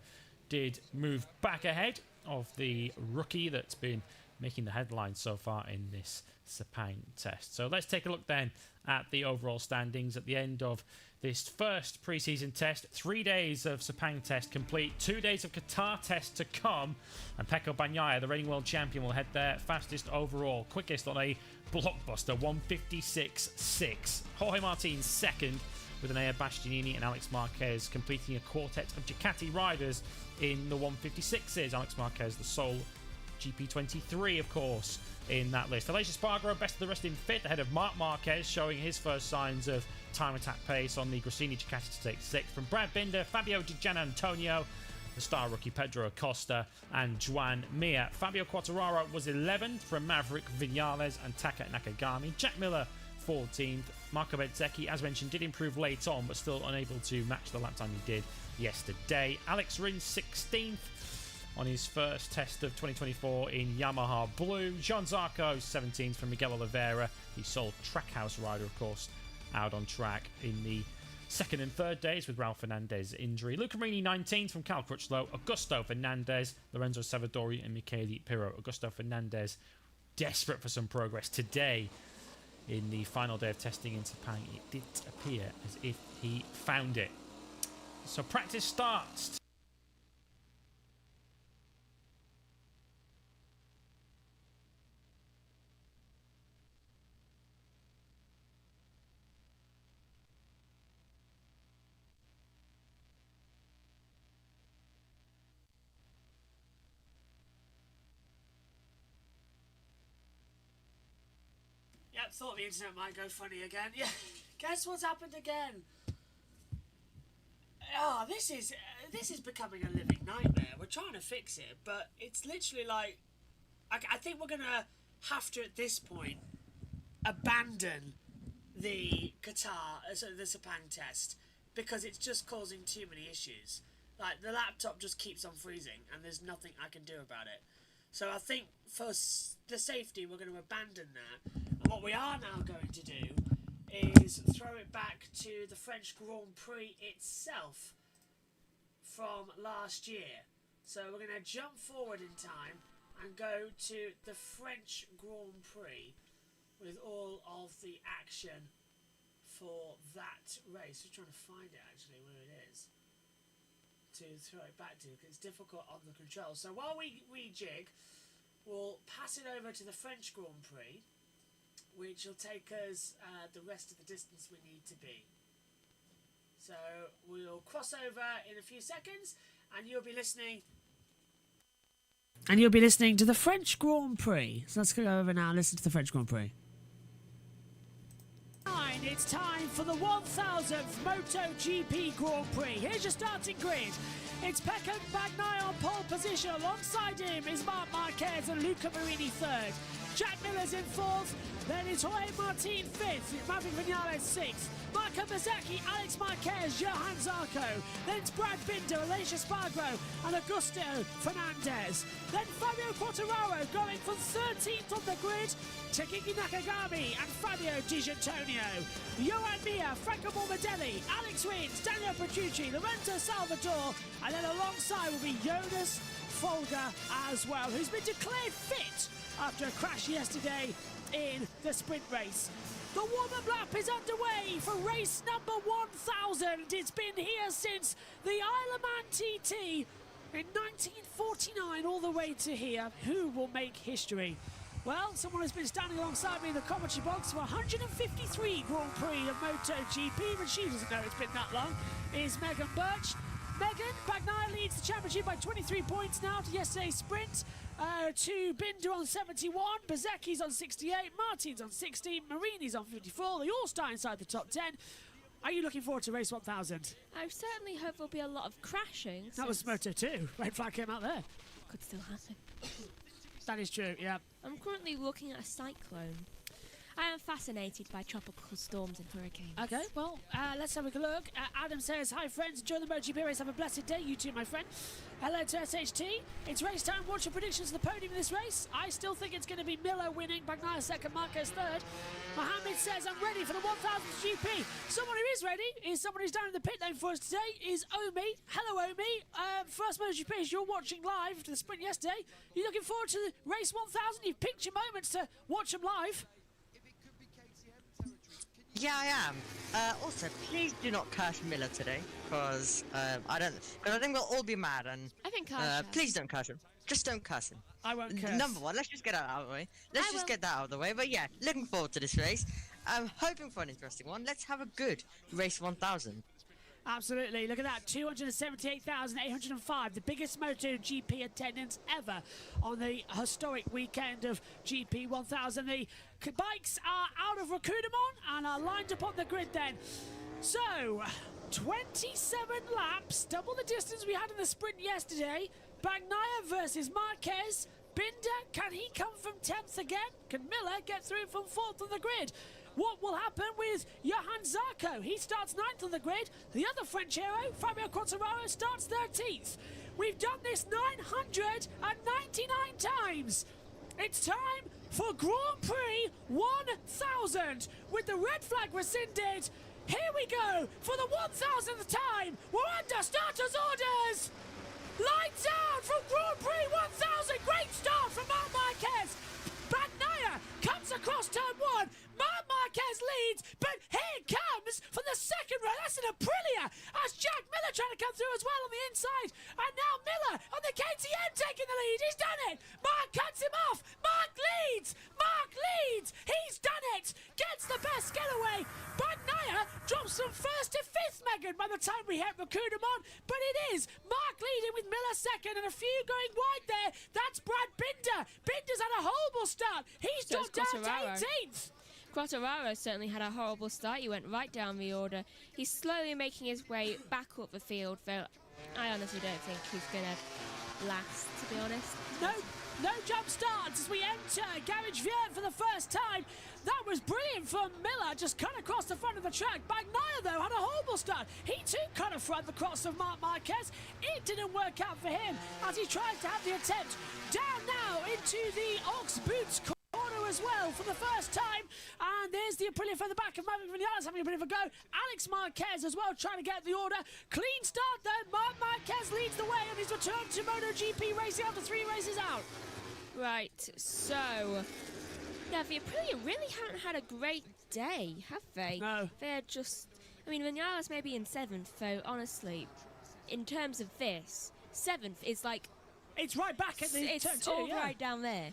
did move back ahead of the rookie that's been making the headlines so far in this Sepang test. So let's take a look then at the overall standings at the end of this first pre-season test. 3 days of Sepang test complete, 2 days of Qatar test to come, and Pecco Bagnaia, the reigning world champion, will head there fastest overall, quickest on a blockbuster 156.6. Jorge Martin second, with Enea Bastianini and Alex Marquez completing a quartet of Ducati riders in the 156s. Alex Marquez, the sole GP23, of course, in that list. Aleix Espargaro, best of the rest in 5th, ahead of Marc Marquez, showing his first signs of time attack pace on the Gresini Ducati to take 6th. From Brad Binder, Fabio Di Gianantonio, the star rookie Pedro Acosta, and Juan Mir. Fabio Quartararo was 11th from Maverick Vinales and Taka Nakagami. Jack Miller 14th. Marco Bezzecchi, as mentioned, did improve late on, but still unable to match the lap time he did yesterday. Alex Rins 16th on his first test of 2024 in Yamaha Blue. Jean Zarco 17th from Miguel Oliveira, the sole Trackhouse rider, of course, out on track in the 2nd and 3rd days with Raul Fernandez's injury. Luca Marini 19th from Cal Crutchlow, Augusto Fernandez, Lorenzo Savadori and Michele Pirro. Augusto Fernandez desperate for some progress today. In the final day of testing in Sepang, it did appear as if he found it. So practice starts. Yep, thought the internet might go funny again. Yeah, guess what's happened again? Oh, this is becoming a living nightmare. We're trying to fix it, but it's literally like, I think we're gonna have to at this point abandon the Qatar, the Sepang test, because it's just causing too many issues. Like, the laptop just keeps on freezing, and there's nothing I can do about it. So I think for the safety, we're going to abandon that. And what we are now going to do is throw it back to the French Grand Prix itself from last year. So we're going to jump forward in time and go to the French Grand Prix with all of the action for that race. We're trying to find it actually where it is to throw it back to, because it's difficult on the controls. So while we rejig, we'll pass it over to the French Grand Prix, which will take us the rest of the distance we need to be. So we'll cross over in a few seconds, and you'll be listening. And you'll be listening to the French Grand Prix. So let's go over now and listen to the French Grand Prix. It's time for the 1000th MotoGP Grand Prix. Here's your starting grid. It's Pecco Bagnaia on pole position. Alongside him is Marc Marquez and Luca Marini third. Jack Miller's in fourth. Then it's Jorge Martin fifth. Maverick Vinales sixth. Marco Bezzecchi, Alex Marquez, Johan Zarco. Then it's Brad Binder, Aleix Espargaro and Augusto Fernandez. Then Fabio Quartararo going from 13th on the grid to Kiki Nakagami and Fabio Di Giannantonio. Johan Mir, Franco Morbidelli, Alex Rins, Daniel Petrucci, Lorenzo Salvador, and then alongside will be Jonas Folger as well, who's been declared fit after a crash yesterday in the sprint race. The warm-up lap is underway for race number 1000. It's been here since the Isle of Man TT in 1949 all the way to here. Who will make history? Well, someone who's been standing alongside me in the commentary box for 153 Grand Prix of MotoGP, but she doesn't know it's been that long, is Megan Birch. Megan, Bagnaia leads the championship by 23 points now to yesterday's sprint. To Binder on 71, Bezzecchi's on 68, Martin's on 60, Marini's on 54. They all start inside the top 10. Are you looking forward to race 1000? I certainly hope there'll be a lot of crashing. That was Moto 2. Red flag came out there. Could still happen. That is true, yeah. I'm currently looking at a cyclone. I am fascinated by tropical storms and hurricanes. Okay, well, let's have a look. Adam says, hi friends, enjoy the MotoGP race, have a blessed day. You too, my friend. Hello to SHT. It's race time. What's your predictions of the podium in this race? I still think it's going to be Miller winning, Bagnaia second, Marquez third. Mohammed says, I'm ready for the 1000th GP. Someone who is ready is someone who's down in the pit lane for us today is Omi. Hello, Omi. First MotoGP as you're watching live to the sprint yesterday. You looking forward to the race 1000? You've picked your moments to watch them live. Yeah, I am. Also, please do not curse Miller today, because I think we'll all be mad. And I think please don't curse him. Just don't curse him. I won't curse. Number one, let's just get that out of the way. Let's just get that out of the way. But yeah, looking forward to this race. I'm hoping for an interesting one. Let's have a good race 1000. Absolutely. Look at that. 278,805. The biggest MotoGP attendance ever on the historic weekend of GP 1000. The bikes are out of Rakudamon and are lined up on the grid then. So, 27 laps, double the distance we had in the sprint yesterday. Bagnaia versus Marquez. Binder, can he come from 10th again? Can Miller get through from 4th on the grid? What will happen with Johan Zarco? He starts 9th on the grid. The other French hero, Fabio Quartararo, starts 13th. We've done this 999 times. It's time for Grand Prix 1000 with the red flag rescinded. Here we go for the 1000th time. We're under starters' orders. Lights out from Grand Prix 1000. Great start from Marc Marquez. Bagnaia cuts across turn 1. Marc Marquez leads, but here comes from the second row. That's an Aprilia as Jack Miller trying to come through as well on the inside. And now Miller on the KTM taking the lead. He's done it. Marc cuts him off. Marc leads. Marc leads. He's done it. Gets the best getaway. Bagnaia drops from 1st to 5th, Megan, by the time we hit Rakudamon. But it is Marc leading with Miller second and a few going wide there. That's Brad Binder. Binder's had a horrible start. He's dropped down to 18th. Quartararo certainly had a horrible start. He went right down the order. He's slowly making his way back up the field, though I honestly don't think he's going to last, to be honest. No jump starts as we enter Garage Viet for the first time. That was brilliant from Miller, just cut across the front of the track. Bagnaia, though, had a horrible start. He too cut a front across of Marc Marquez. It didn't work out for him as he tried to have the attempt. Down now into the Ox Boots corner as well for the first time. And there's the Aprilia for the back of Maverick Vinales having a bit of a go. Alex Marquez as well trying to get the order. Clean start though. Marc Marquez leads the way on his return to MotoGP racing after 3 races out. Right, so yeah, the Aprilia really haven't had a great day, have they? No. They're just, I mean, Vinales may be in 7th, though, honestly, in terms of this, 7th is like... It's right back at the It's turn 2, all yeah. right down there.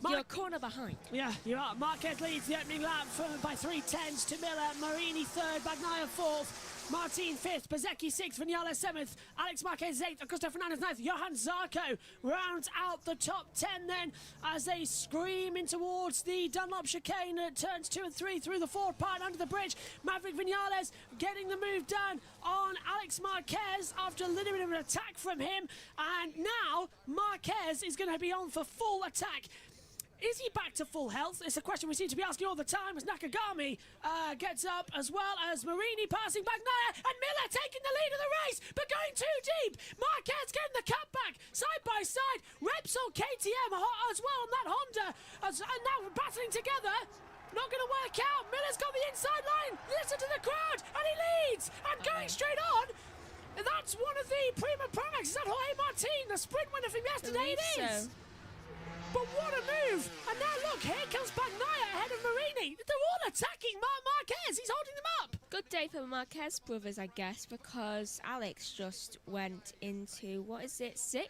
You're a corner behind. Yeah, you are. Marquez leads the opening lap by 3/10 to Miller. Marini 3rd, Bagnaia 4th, Martin 5th, Bezecchi 6th, Vinales 7th, Alex Marquez 8th, Augusto Fernandez 9th, Johan Zarco rounds out the top 10 then as they scream in towards the Dunlop chicane at turns 2 and 3 through the forward part under the bridge. Maverick Vinales getting the move done on Alex Marquez after a little bit of an attack from him, and now Marquez is going to be on for full attack. Is he back to full health? It's a question we seem to be asking all the time as Nakagami gets up, as well as Marini passing Bagnaia, and Miller taking the lead of the race, but going too deep. Marquez getting the cutback, side by side. Repsol KTM as well on that Honda, and now battling together. Not going to work out. Miller's got the inside line. Listen to the crowd, and he leads, and going straight on. That's one of the Prima Promax. Is that Jorge Martin, the sprint winner from yesterday? It is. So. But what a move! And now look, here comes Bagnaia ahead of Marini. They're all attacking Marc Marquez. He's holding them up. Good day for the Marquez brothers, I guess, because Alex just went into, what is it, 6th?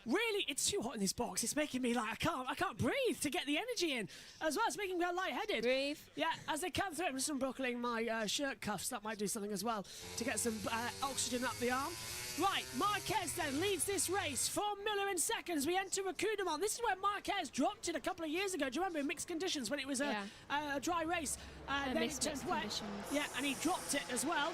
Really, it's too hot in this box. It's making me like, I can't breathe to get the energy in. As well, it's making me lightheaded. Breathe. Yeah, as they come through, I'm just unbuckling my shirt cuffs. That might do something as well to get some oxygen up the arm. Right, Marquez then leads this race from Miller in seconds. We enter Racudemont. This is where Marquez dropped it a couple of years ago. Do you remember in mixed conditions when it was a dry race? Then it turned wet. Conditions. Yeah, and he dropped it as well.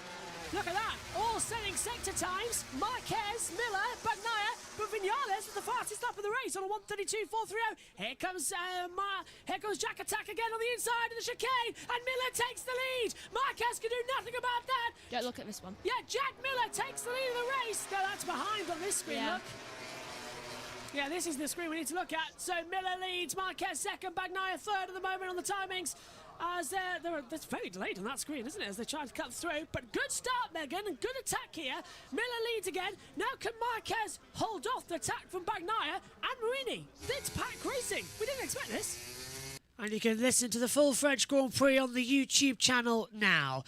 Look at that, all setting sector times. Marquez, Miller, Bagnaia, but Vinales with the fastest lap of the race on a 1:32.430. Here comes Jack Attack again on the inside of the chicane, and Miller takes the lead. Marquez can do nothing about that. Don't look at this one. Yeah, Jack Miller takes the lead of the race. No, that's behind on this screen, look. Yeah, this is the screen we need to look at. So Miller leads, Marquez second, Bagnaia third at the moment on the timings. As that's very delayed on that screen, isn't it, as they try to cut through. But good start, Megan, and good attack here. Miller leads again. Now can Marquez hold off the attack from Bagnaia and Marini? It's pack racing. We didn't expect this. And you can listen to the full French Grand Prix on the YouTube channel now.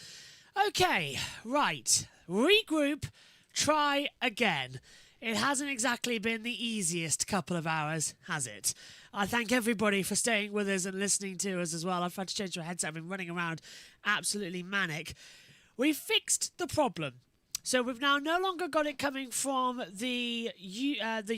Okay, right. Regroup, try again. It hasn't exactly been the easiest couple of hours, has it? I thank everybody for staying with us and listening to us as well. I've had to change my headset. I've been running around absolutely manic. We've fixed the problem. So we've now no longer got it coming from the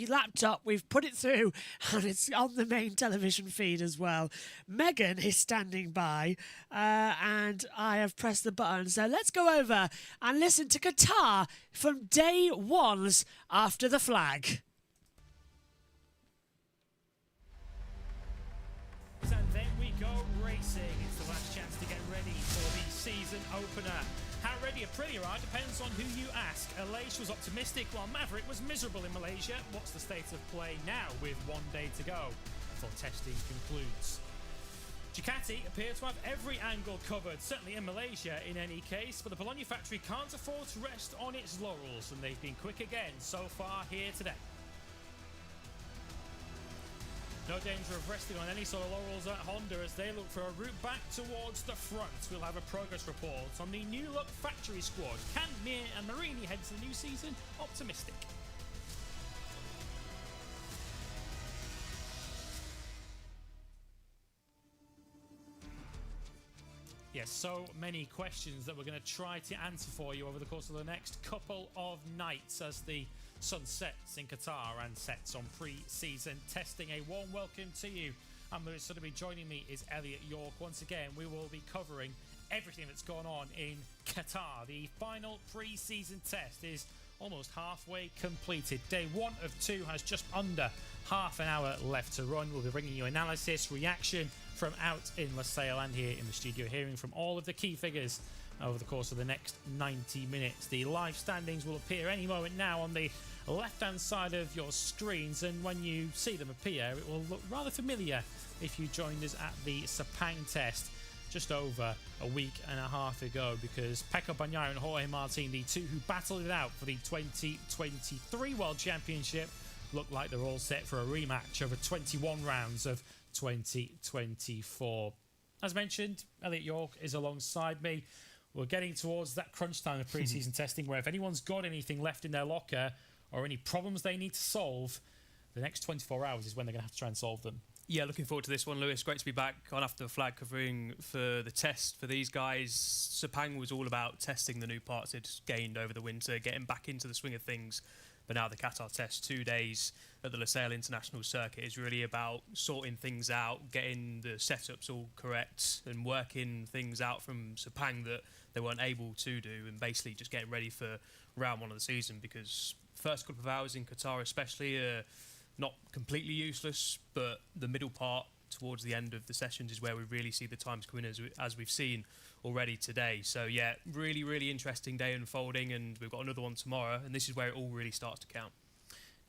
laptop. We've put it through and it's on the main television feed as well. Megan is standing by and I have pressed the button. So let's go over and listen to Qatar from day one's After the Flag. And then we go racing. It's the last chance to get ready for the season opener. How ready Aprilia are depends on who you ask. Aleix was optimistic while Maverick was miserable in Malaysia. What's the state of play now with 1 day to go before testing concludes? Ducati appear to have every angle covered, certainly in Malaysia in any case, but the Bologna factory can't afford to rest on its laurels, and they've been quick again so far here today. No danger of resting on any sort of laurels at Honda as they look for a route back towards the front. We'll have a progress report on the new look factory squad. Can Mir and Marini head to the new season optimistic? Yes, so many questions that we're going to try to answer for you over the course of the next couple of nights as the sun sets in Qatar and sets on pre-season testing. A warm welcome to you. And who's going to be joining me is Elliot York. Once again, we will be covering everything that's gone on in Qatar. The final pre-season test is almost halfway completed. Day 1 of 2 has just under half an hour left to run. We'll be bringing you analysis, reaction from out in Losail and here in the studio, hearing from all of the key figures over the course of the next 90 minutes. The live standings will appear any moment now on the left-hand side of your screens, and when you see them appear, it will look rather familiar if you joined us at the Sepang test just over a week and a half ago, because Pecco Bagnaia and Jorge Martin, the two who battled it out for the 2023 World Championship, look like they're all set for a rematch over 21 rounds of 2024. As mentioned, Elliot York is alongside me. We're getting towards that crunch time of pre-season testing, where if anyone's got anything left in their locker or any problems they need to solve, the next 24 hours is when they're going to have to try and solve them. Yeah, looking forward to this one, Lewis. Great to be back on After the Flag, covering for the test for these guys. Sepang was all about testing the new parts they'd gained over the winter, getting back into the swing of things. But now the Qatar test, 2 days at the Losail International Circuit, is really about sorting things out, getting the setups all correct, and working things out from Sepang that they weren't able to do, and basically just getting ready for round 1 of the season, because first couple of hours in Qatar especially are not completely useless, but the middle part towards the end of the sessions is where we really see the times come in, as we've seen already today. So yeah, really, really interesting day unfolding, and we've got another one tomorrow, and this is where it all really starts to count.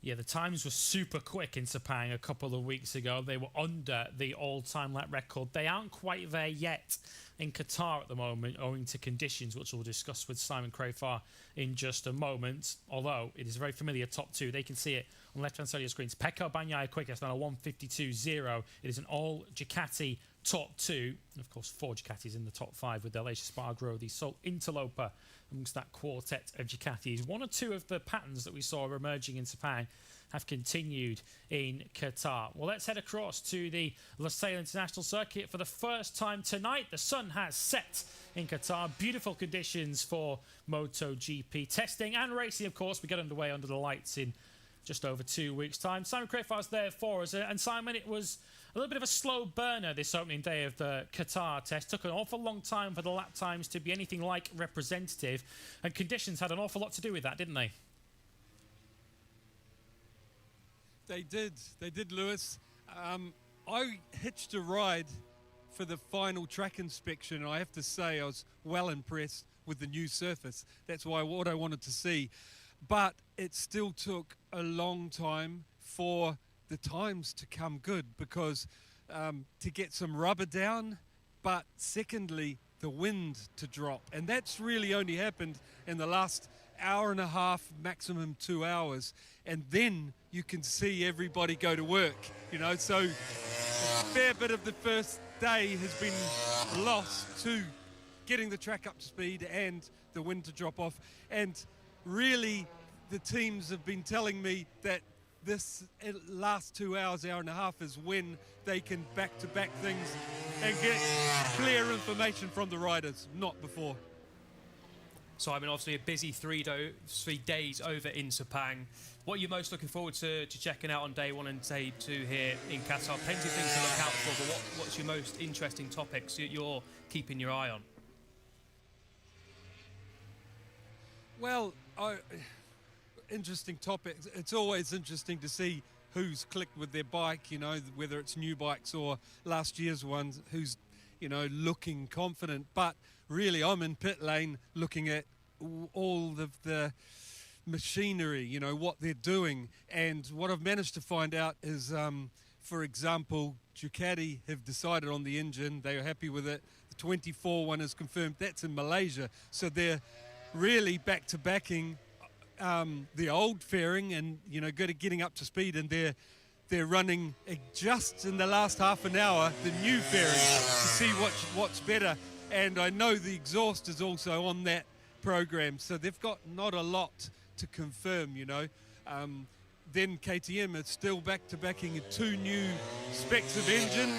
Yeah, the times were super quick in Sepang a couple of weeks ago. They were under the all-time lap record. They aren't quite there yet in Qatar at the moment, owing to conditions, which we'll discuss with Simon Crafar in just a moment. Although it is a very familiar top 2. They can see it on the left-hand side of your screens. Pecco Bagnaia quickest on a 1:52.0. It is an all Ducati top 2. And of course, 4 Ducatis in the top 5 with Aleix Espargaro, the sole interloper amongst that quartet of Ducatis. 1 or 2 of the patterns that we saw emerging in Sepang have continued in Qatar. Well, let's head across to the Losail International Circuit for the first time tonight. The sun has set in Qatar. Beautiful conditions for MotoGP testing and racing, of course. We get underway under the lights in just over 2 weeks' time. Simon Crafar's there for us. And Simon, it was a little bit of a slow burner this opening day of the Qatar test. Took an awful long time for the lap times to be anything like representative, and conditions had an awful lot to do with that, didn't they? They did, Lewis. I hitched a ride for the final track inspection, and I have to say I was well impressed with the new surface. That's what I wanted to see. But it still took a long time for the times to come good, because to get some rubber down, but secondly, the wind to drop. And that's really only happened in the last hour and a half, maximum 2 hours. And then you can see everybody go to work, so a fair bit of the first day has been lost to getting the track up to speed and the wind to drop off. And really, the teams have been telling me that this last 2 hours, hour and a half, is when they can back-to-back things and get clear information from the riders, not before. So, I mean, obviously a busy 3 days over in Sepang. What are you most looking forward to checking out on day 1 and day 2 here in Qatar? Plenty of things to look out for, but what's your most interesting topics you're keeping your eye on? Well, interesting topics. It's always interesting to see who's clicked with their bike, whether it's new bikes or last year's ones, who's, looking confident. But really, I'm in pit lane looking at all of the machinery, what they're doing. And what I've managed to find out is, for example, Ducati have decided on the engine. They are happy with it. The 24 one is confirmed. That's in Malaysia. So they're really back-to-backing the old fairing and, getting up to speed. And they're running just in the last half an hour the new fairing to see what's better. And I know the exhaust is also on that program, so they've got not a lot to confirm, Then KTM is still back-to-backing 2 new specs of engine.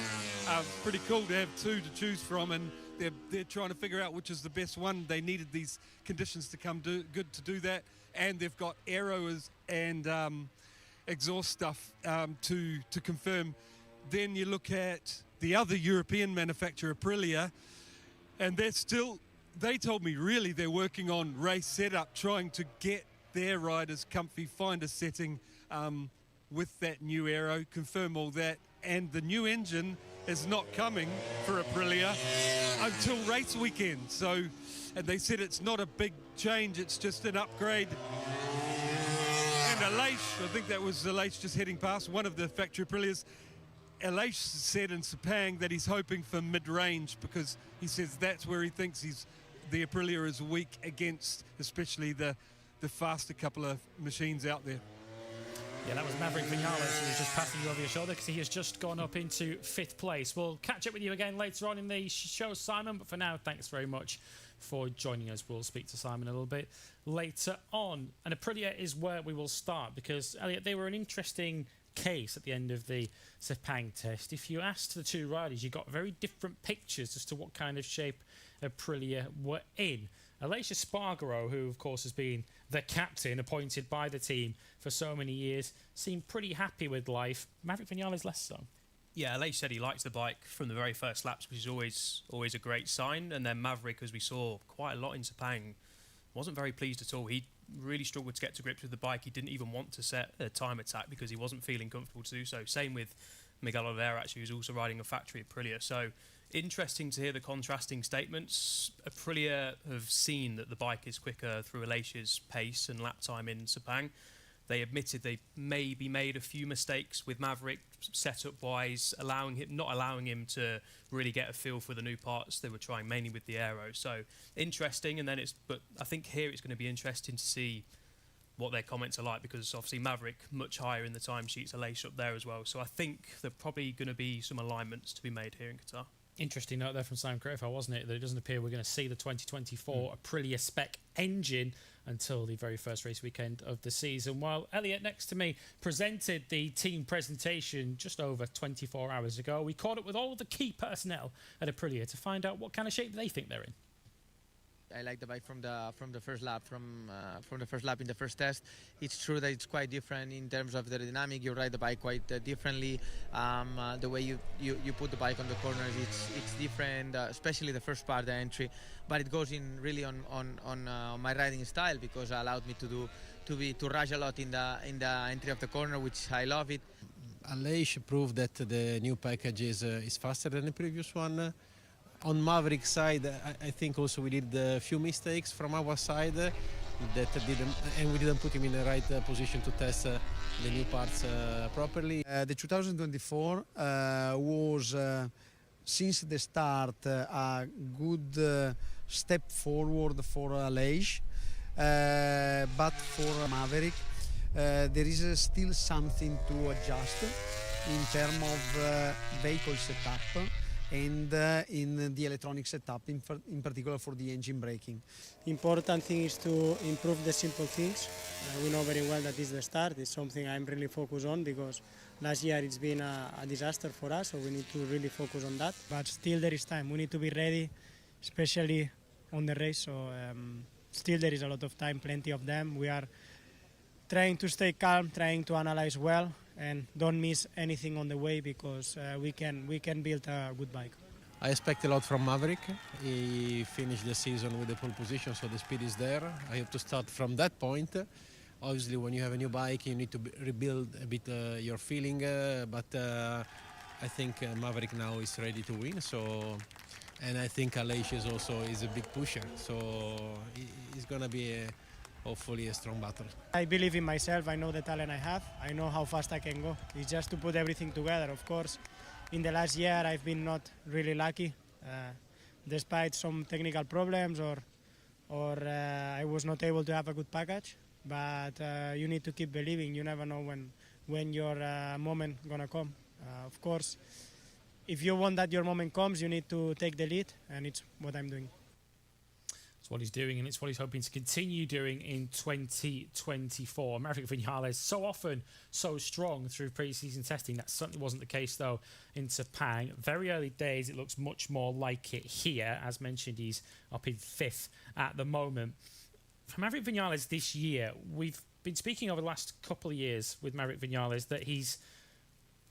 Pretty cool to have 2 to choose from, and they're trying to figure out which is the best one. They needed these conditions to come good to do that, and they've got aeros and exhaust stuff to confirm. Then you look at the other European manufacturer, Aprilia, and they told me really they're working on race setup, trying to get their riders comfy, find a setting with that new aero, confirm all that, and the new engine is not coming for Aprilia until race weekend. So, and they said it's not a big change, it's just an upgrade. And Aleix, I think that was Aleix just heading past, one of the factory Aprilias. Aleix said in Sepang that he's hoping for mid-range because he says that's where he thinks the Aprilia is weak against, especially the faster couple of machines out there. Yeah, that was Maverick Vinales, who was just passing you over your shoulder because he has just gone up into 5th place. We'll catch up with you again later on in the show, Simon, but for now, thanks very much for joining us. We'll speak to Simon a little bit later on. And Aprilia is where we will start because, Elliot, they were an interesting case at the end of the Sepang test. If you asked the two riders, you got very different pictures as to what kind of shape Aprilia were in. Aleix Espargaro, who of course has been the captain appointed by the team for so many years, seemed pretty happy with life. Maverick Vinales less so. Yeah, Aleix said he likes the bike from the very first laps, which is always a great sign. And then Maverick, as we saw quite a lot in Sepang, wasn't very pleased at all. He really struggled to get to grips with the bike. He didn't even want to set a time attack because he wasn't feeling comfortable to do so. Same with Miguel Oliveira, actually, who's also riding a factory Aprilia. So interesting to hear the contrasting statements. Aprilia have seen that the bike is quicker through Aleix's pace and lap time in Sepang. They admitted they maybe made a few mistakes with Maverick setup-wise, not allowing him to really get a feel for the new parts they were trying, mainly with the aero. So interesting, but I think here it's going to be interesting to see what their comments are like because obviously Maverick much higher in the timesheets, Aleix up there as well. So I think there are probably going to be some alignments to be made here in Qatar. Interesting note there from Simon Crowfowl, wasn't it? That it doesn't appear we're going to see the 2024 Aprilia spec engine until the very first race weekend of the season. While Elliot next to me presented the team presentation just over 24 hours ago, we caught up with all the key personnel at Aprilia to find out what kind of shape they think they're in. I like the bike from the first lap, from the first lap in the first test. It's true that it's quite different in terms of the dynamic. You ride the bike quite differently. The way you put the bike on the corners, it's different, especially the first part, the entry. But it goes in really on my riding style because it allowed me to rush a lot in the entry of the corner, which I love it. Aleix proved that the new package is faster than the previous one. On Maverick side, I think also we did a few mistakes from our side and we didn't put him in the right position to test the new parts properly. The 2024 was, since the start, a good step forward for Aleix, but for Maverick, there is still something to adjust in terms of vehicle setup and in the electronic setup, in particular for the engine braking. Important thing is to improve the simple things. We know very well that is the start. It's something I'm really focused on because last year it's been a disaster for us, so we need to really focus on that. But still there is time. We need to be ready, especially on the race. So still there is a lot of time, plenty of them. We are trying to stay calm, trying to analyze well, and don't miss anything on the way because we can build a good bike. I expect a lot from Maverick. He finished the season with the pole position, so the speed is there. I have to start from that point. Obviously, when you have a new bike, you need to rebuild a bit your feeling, but I think Maverick now is ready to win. So, and I think Aleix is a big pusher, so it's going to be hopefully a strong battle. I believe in myself. I know the talent I have. I know how fast I can go. It's just to put everything together. Of course, in the last year I've been not really lucky, despite some technical problems or I was not able to have a good package. But you need to keep believing. You never know when your moment gonna come. Of course, if you want that your moment comes, you need to take the lead, and it's what I'm doing. It's what he's doing, and it's what he's hoping to continue doing in 2024. Maverick Vinales, so often so strong through pre-season testing. That certainly wasn't the case, though, in Sepang. Very early days, it looks much more like it here. As mentioned, he's up in 5th at the moment. For Maverick Vinales this year, we've been speaking over the last couple of years with Maverick Vinales that he's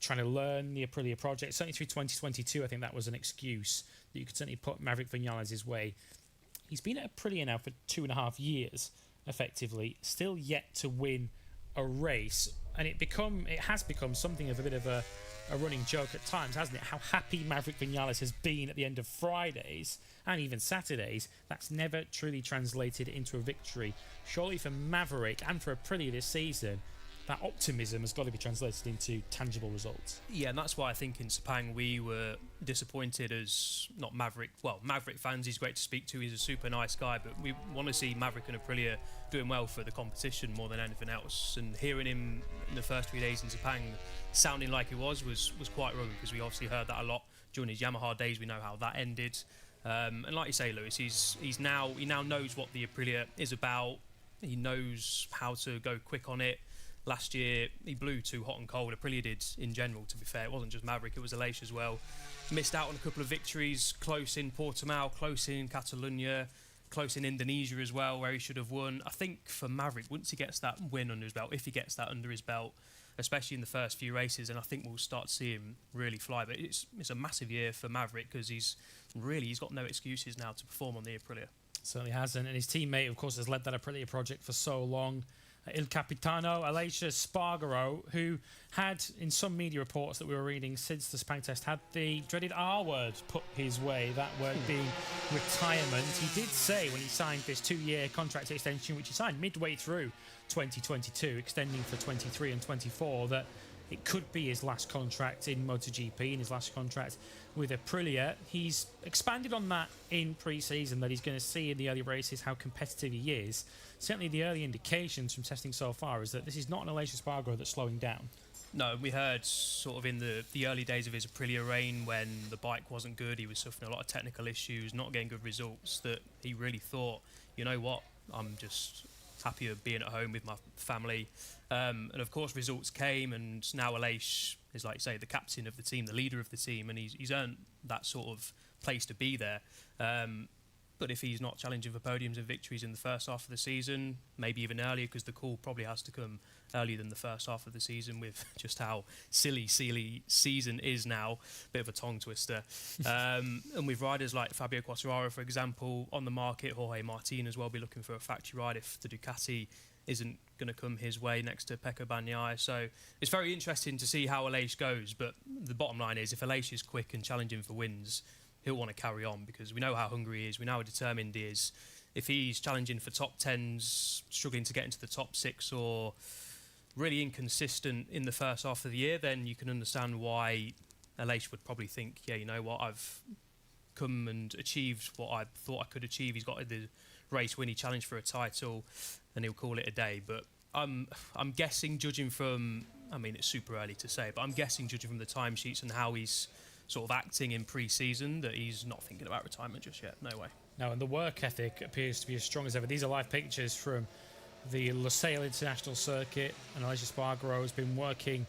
trying to learn the Aprilia project. Certainly through 2022, I think that was an excuse that you could certainly put Maverick Vinales' way. He's been at Aprilia now for 2.5 years, effectively, still yet to win a race, and it has become something of a bit of a running joke at times, hasn't it? How happy Maverick Vinales has been at the end of Fridays and even Saturdays. That's never truly translated into a victory. Surely for Maverick and for Aprilia this season, that optimism has got to be translated into tangible results. Yeah, and that's why I think in Sepang we were disappointed as not Maverick. Well, Maverick fans, he's great to speak to. He's a super nice guy, but we want to see Maverick and Aprilia doing well for the competition more than anything else. And hearing him in the first 3 days in Sepang sounding like he was quite wrong, because we obviously heard that a lot during his Yamaha days. We know how that ended. And like you say, Lewis, he now knows what the Aprilia is about. He knows how to go quick on it. Last year, he blew too hot and cold. Aprilia did in general, to be fair. It wasn't just Maverick, it was Aleix as well. Missed out on a couple of victories, close in Portimao, close in Catalonia, close in Indonesia as well, where he should have won. I think for Maverick, once he gets that win under his belt, if he gets that under his belt, especially in the first few races, and I think we'll start to see him really fly. But it's a massive year for Maverick, because he's got no excuses now to perform on the Aprilia. Certainly hasn't, and his teammate, of course, has led that Aprilia project for so long. Il Capitano, Aleix Espargaro, who had, in some media reports that we were reading since the Sepang test, had the dreaded R word put his way, that word being retirement. He did say when he signed this 2-year contract extension, which he signed midway through 2022, extending for 23 and 24, that it could be his last contract in MotoGP and his last contract with Aprilia. He's expanded on that in pre-season, that he's going to see in the early races how competitive he is. Certainly the early indications from testing so far is that this is not an Aleix Espargaro that's slowing down. No, we heard sort of in the early days of his Aprilia reign, when the bike wasn't good, he was suffering a lot of technical issues, not getting good results, that he really thought, you know what, I'm just happier being at home with my family. And of course results came, and now Aleix is, like you say, the captain of the team, the leader of the team, and he's earned that sort of place to be there. But if he's not challenging for podiums and victories in the first half of the season, maybe even earlier, because the call probably has to come earlier than the first half of the season, with just how silly season is now. Bit of a tongue twister. And with riders like Fabio Quartararo, for example, on the market, Jorge Martin as well be looking for a factory ride if the Ducati isn't going to come his way next to Pecco Bagnaia. So it's very interesting to see how Aleix goes. But the bottom line is, if Aleix is quick and challenging for wins, he'll want to carry on, because we know how hungry he is, we know how determined he is. If he's challenging for top 10s, struggling to get into the top 6, or really inconsistent in the first half of the year, then you can understand why Aleix would probably think, yeah, you know what, I've come and achieved what I thought I could achieve. He's got the race win, he challenged for a title, and he'll call it a day. But I'm guessing, judging from, I mean, it's super early to say, but I'm guessing, judging from the timesheets and how he's sort of acting in pre-season, that he's not thinking about retirement just yet. No way. No, and the work ethic appears to be as strong as ever. These are live pictures from the Losail International Circuit, and Aleix Espargaro has been working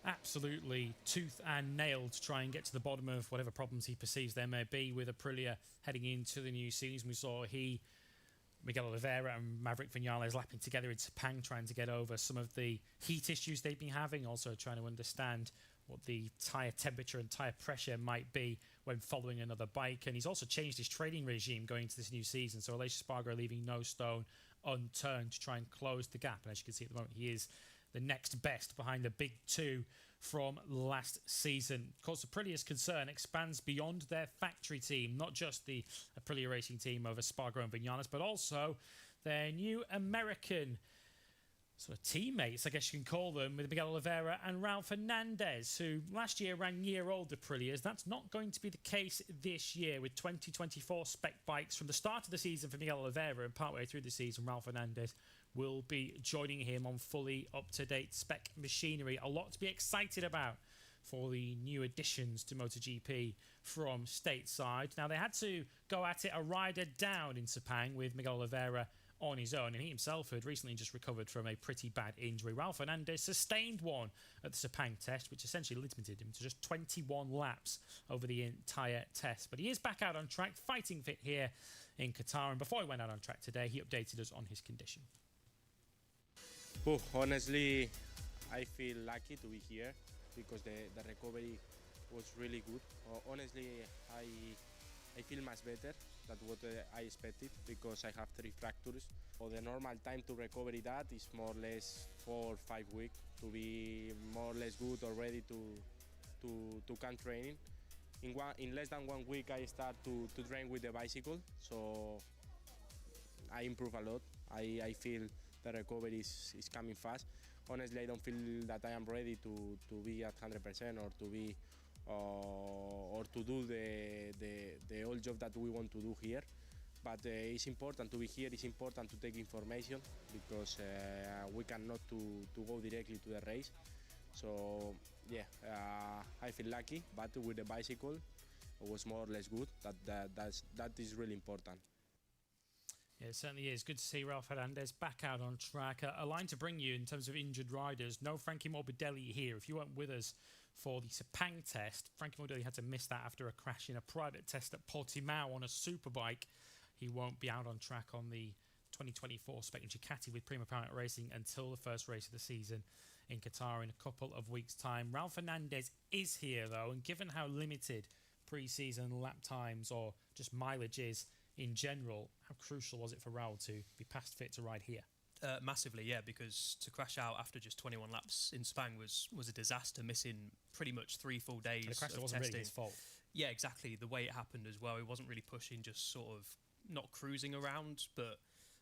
absolutely tooth and nail to try and get to the bottom of whatever problems he perceives there may be with Aprilia heading into the new season. We saw Miguel Oliveira and Maverick Vinales lapping together in Sepang, trying to get over some of the heat issues they've been having, also trying to understand what the tyre temperature and tyre pressure might be when following another bike. And he's also changed his training regime going into this new season, so Aleix Espargaro leaving no stone unturned to try and close the gap. And as you can see at the moment, he is the next best behind the big two from last season. Of course, Aprilia's concern expands beyond their factory team, not just the Aprilia racing team of Espargaro and Vinales, but also their new American sort of teammates, I guess you can call them, with Miguel Oliveira and Ralph Hernandez, who last year ran year-old Aprilias. That's not going to be the case this year, with 2024 spec bikes from the start of the season for Miguel Oliveira, and partway through the season, Ralph Hernandez will be joining him on fully up-to-date spec machinery. A lot to be excited about for the new additions to MotoGP from stateside. Now, they had to go at it a rider down in Sepang with Miguel Oliveira on his own, and he himself had recently just recovered from a pretty bad injury. Ralph Hernandez sustained one at the Sepang test, which essentially limited him to just 21 laps over the entire test. But he is back out on track, fighting fit here in Qatar, and before he went out on track today, he updated us on his condition. Oh, honestly, I feel lucky to be here because the recovery was really good. Honestly, I feel much better. That's what I expected, because I have 3 fractures. For the normal time to recover that is more or less 4 or 5 weeks to be more or less good or ready to come training. In less than 1 week I start to train with the bicycle, so I improve a lot. I feel the recovery is coming fast. Honestly, I don't feel that I am ready to be at 100% or to be or to do the whole job that we want to do here. But it's important to be here. It's important to take information, because we cannot to go directly to the race. So yeah, I feel lucky, but with the bicycle it was more or less good. That is really important. Yeah, it certainly is. Good to see Ralph Hernandez back out on track. A line to bring you in terms of injured riders. No Frankie Morbidelli here. If you weren't with us for the Sepang test, Frankie Morbidelli had to miss that after a crash in a private test at Portimao on a superbike. He won't be out on track on the 2024 Spectrum Ducati with Prima Power Racing until the first race of the season in Qatar in a couple of weeks' time. Ralph Hernandez is here, though, and given how limited pre-season lap times or just mileage is in general, how crucial was it for Raul to be past fit to ride here? Massively, yeah, because to crash out after just 21 laps in Sepang was a disaster, missing pretty much 3 full days The crash of wasn't testing. really his fault. Yeah, exactly. The way it happened as well, he wasn't really pushing, just sort of not cruising around, but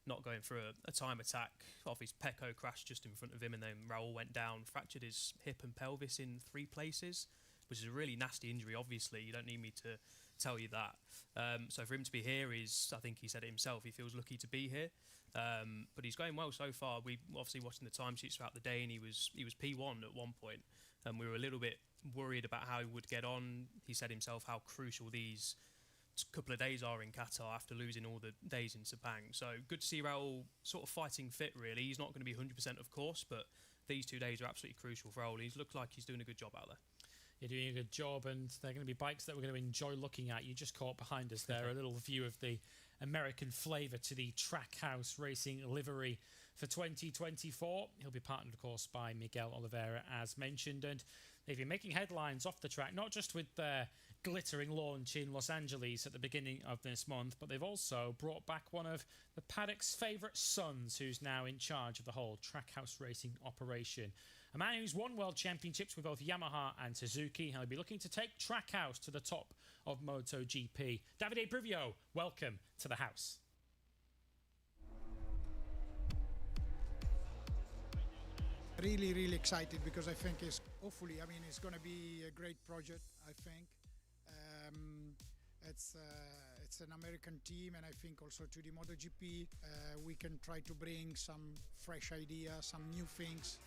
not going for a time attack. Obviously, Pecco crashed just in front of him, and then Raul went down, fractured his hip and pelvis in 3 places, which is a really nasty injury, obviously. You don't need me to tell you that. So for him to be here is, I think he said it himself, he feels lucky to be here. But he's going well so far. We obviously watching the timesheets throughout the day, and he was P1 at one point, and we were a little bit worried about how he would get on. He said himself how crucial these couple of days are in Qatar after losing all the days in Sepang. So good to see Raul sort of fighting fit, really. He's not going to be 100% of course, but these 2 days are absolutely crucial for Raul. He's looked like he's doing a good job out there. You're doing a good job, and they're going to be bikes that we're going to enjoy looking at. You just caught behind us there a little view of the American flavour to the Trackhouse Racing livery for 2024. He'll be partnered, of course, by Miguel Oliveira, as mentioned, and they've been making headlines off the track, not just with their glittering launch in Los Angeles at the beginning of this month, but they've also brought back one of the paddock's favourite sons, who's now in charge of the whole Trackhouse Racing operation. A man who's won world championships with both Yamaha and Suzuki, and he'll be looking to take Trackhouse to the top of MotoGP. Davide Brivio, welcome to the house. Really excited, because I think it's hopefully, it's going to be a great project. I think it's an American team, and I think also to the MotoGP we can try to bring some fresh ideas, some new things.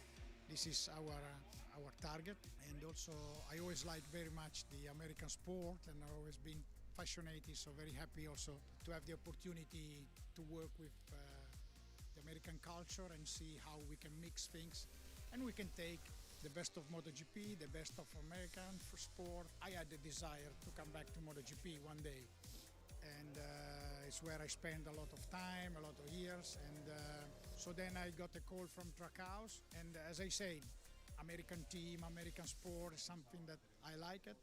This is our target, and also I always like very much the American sport, and I've always been fascinated, so very happy also to have the opportunity to work with the American culture and see how we can mix things, and we can take the best of MotoGP, the best of American for sport. I had the desire to come back to MotoGP one day, and it's where I spent a lot of time, a lot of years, and so then I got a call from Trackhouse, and as I said, American team, American sport is something that I like it.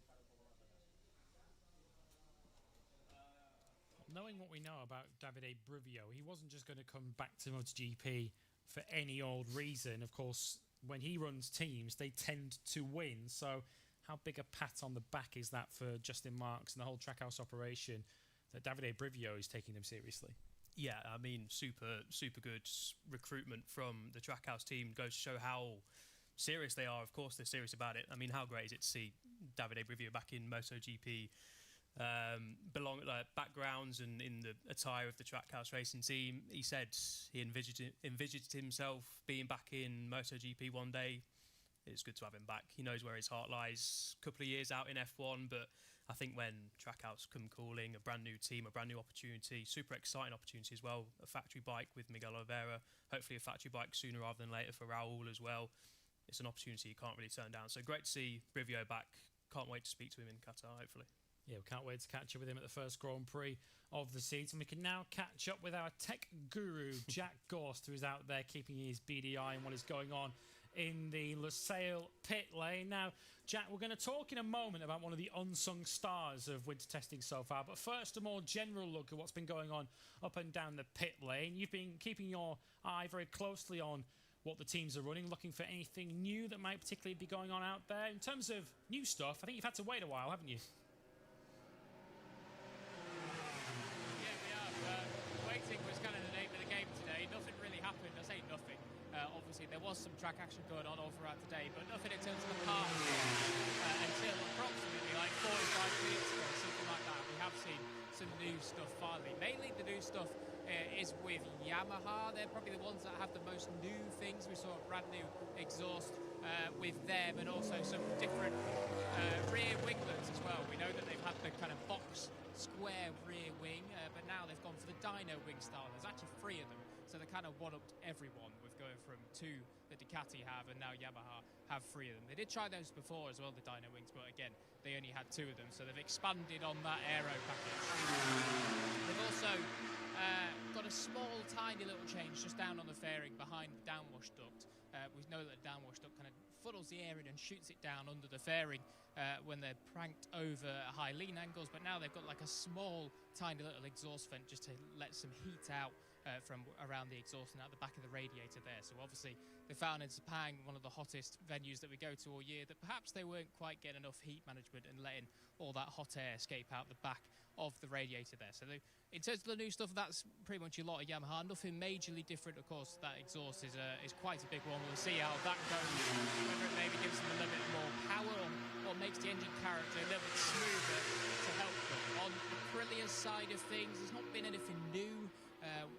Knowing what we know about Davide Brivio, he wasn't just going to come back to MotoGP for any old reason. Of course, when he runs teams, they tend to win. So how big a pat on the back is that for Justin Marks and the whole Trackhouse operation, that Davide Brivio is taking them seriously? Yeah, I mean, super good recruitment from the Trackhouse team. Goes to show how serious they are. Of course, they're serious about it. I mean, how great is it to see Davide Brivio back in MotoGP? Backgrounds and in the attire of the Trackhouse Racing team. He said he envisaged himself being back in MotoGP one day. It's good to have him back. He knows where his heart lies. A couple of years out in F1, but I think when Trackhouse come calling, a brand new team, a brand new opportunity, super exciting opportunity as well. A factory bike with Miguel Oliveira, hopefully a factory bike sooner rather than later for Raul as well. It's an opportunity you can't really turn down. So great to see Brivio back. Can't wait to speak to him in Qatar, hopefully. Yeah, we can't wait to catch up with him at the first Grand Prix of the season. We can now catch up with our tech guru, Jack Gorst, who's out there keeping his BDI on what is going on in the Lusail pit lane. Now, Jack, we're going to talk in a moment about one of the unsung stars of winter testing so far, but first a more general look at what's been going on up and down the pit lane. You've been keeping your eye very closely on what the teams are running, looking for anything new that might particularly be going on out there. In terms of new stuff, I think you've had to wait a while, haven't you? Yeah, we have. Waiting was kind of the name of the game today. Nothing really happened. I say nothing. Obviously, there was some track action going on all throughout the day, but nothing in terms of the park until approximately like 45 minutes ago, something like that. We have seen some new stuff finally. Mainly the new stuff is with Yamaha. They're probably the ones that have the most new things. We saw a brand new exhaust with them, and also some different rear winglets as well. We know that they've had the kind of box square rear wing, but now they've gone for the dyno wing style. There's actually 3 of them, so they kind of one-upped everyone with going from 2 that Ducati have, and now Yamaha have 3 of them. They did try those before as well, the dyno wings, but again, they only had 2 of them, so they've expanded on that aero package. They've also got a small, tiny little change just down on the fairing behind the downwash duct. We know that the downwash duct kind of funnels the air in and shoots it down under the fairing when they're pranked over high lean angles, but now they've got like a small, tiny little exhaust vent just to let some heat out from around the exhaust and out the back of the radiator there. So obviously they found in Sepang, one of the hottest venues that we go to all year, that perhaps they weren't quite getting enough heat management and letting all that hot air escape out the back of the radiator there. So in terms of the new stuff, that's pretty much a lot of Yamaha. Nothing majorly different, of course. That exhaust is quite a big one. We'll see how that goes, whether it maybe gives them a little bit more power or makes the engine character a little bit smoother to help them. On Aprilia's side of things, there's not been anything new.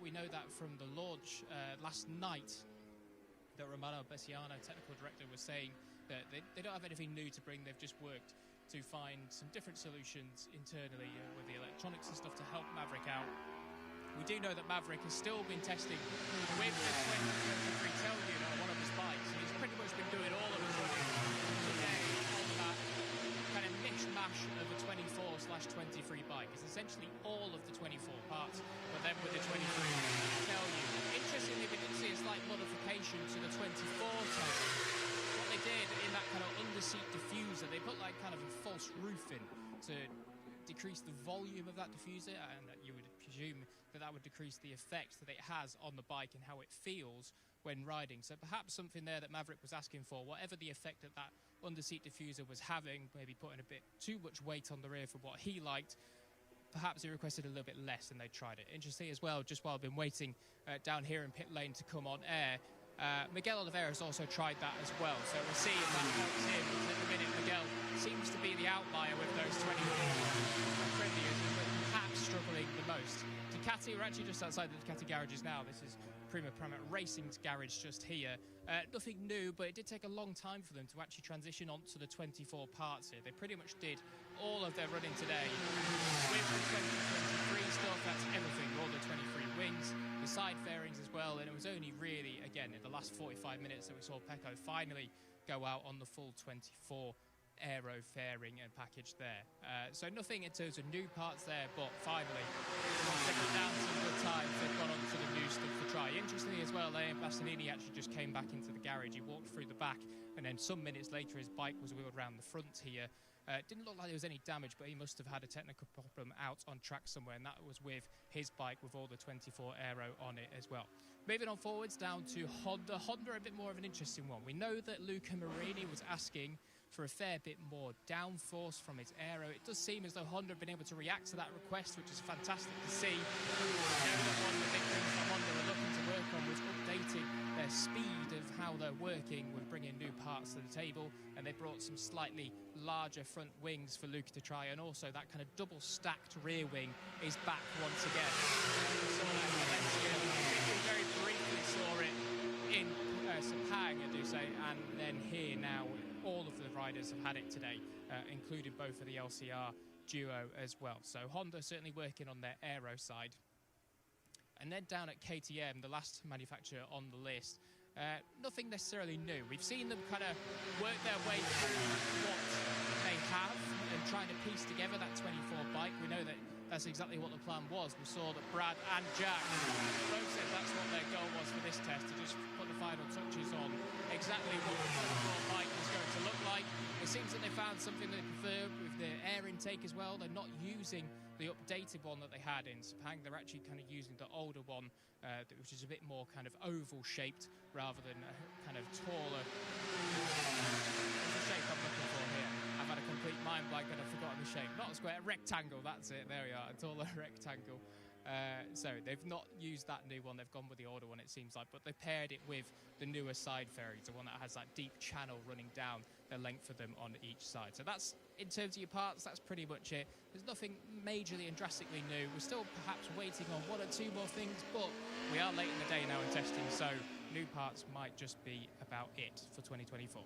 We know that from the launch last night, that Romano Bessiano, technical director, was saying that they don't have anything new to bring. They've just worked to find some different solutions internally with the electronics and stuff to help Maverick out. We do know that Maverick has still been testing with the 2023 tail unit on one of his bikes, and he's pretty much been doing all of his running today on that kind of mishmash of a 24/23 bike. It's essentially all of the 24 parts, but then with the 23 tail unit. Interestingly, we did see a slight modification to the 24 tail. What they did in that kind of underseat diffuser, they put like kind of a false roof in to decrease the volume of that diffuser, and that you would presume that that would decrease the effect that it has on the bike and how it feels when riding. So perhaps something there that Maverick was asking for, whatever the effect that that underseat diffuser was having, maybe putting a bit too much weight on the rear for what he liked, perhaps he requested a little bit less and they tried it. Interesting as well, just while I've been waiting down here in pit lane to come on air, Miguel Oliveira has also tried that as well, so we'll see if that helps him, because at the minute Miguel seems to be the outlier with those 24 Aprilias, and perhaps struggling the most. Ducati, we're actually just outside the Ducati garages now. This is Prima Racing's garage just here. Nothing new, but it did take a long time for them to actually transition onto the 24 parts here. They pretty much did all of their running today with the 2023 stuff. That's everything, all the 23 wings, the side fairings as well, and it was only really, again, in the last 45 minutes that we saw Pecco finally go out on the full 24 aero fairing and package there. So nothing in terms of new parts there, but finally, once they've got down some good times, they've gone on to the new stuff to try. Interestingly as well, Bastianini actually just came back into the garage. He walked through the back, and then some minutes later his bike was wheeled around the front here. Didn't look like there was any damage, but he must have had a technical problem out on track somewhere, and that was with his bike with all the 24 aero on it as well. Moving on forwards down to Honda. Honda, a bit more of an interesting one. We know that Luca Marini was asking for a fair bit more downforce from his aero. It does seem as though Honda have been able to react to that request, which is fantastic to see. We know that one of the big things that Honda are looking to work on was updating their speed of how they're working with bringing new parts to the table, and they brought some slightly larger front wings for Luca to try, and also that kind of double stacked rear wing is back once again. We saw that in Valencia. I think we very briefly saw it in Sepang, I do say, and then here now all of the riders have had it today, including both of the LCR duo as well. So Honda certainly working on their aero side. And then down at KTM, the last manufacturer on the list, nothing necessarily new. We've seen them kind of work their way through what they have and trying to piece together that 24 bike. We know that that's exactly what the plan was. We saw that Brad and Jack both said that's what their goal was for this test, to just put the final touches on exactly what the 24 bike is going to look like. It seems that they found something they prefer with the air intake as well. They're not using the updated one that they had in Sepang. They're actually kind of using the older one, which is a bit more kind of oval shaped rather than kind of taller. What's the shape I'm looking for here? I've had a complete mind blank and I've forgotten the shape. Not a square, rectangle, that's it, there we are, a taller rectangle. So they've not used that new one, they've gone with the older one it seems like, but they paired it with the newer side fairings, the one that has that deep channel running down the length of them on each side. So that's, in terms of your parts, that's pretty much it. There's nothing majorly and drastically new. We're still perhaps waiting on one or two more things, but we are late in the day now in testing, so new parts might just be about it for 2024.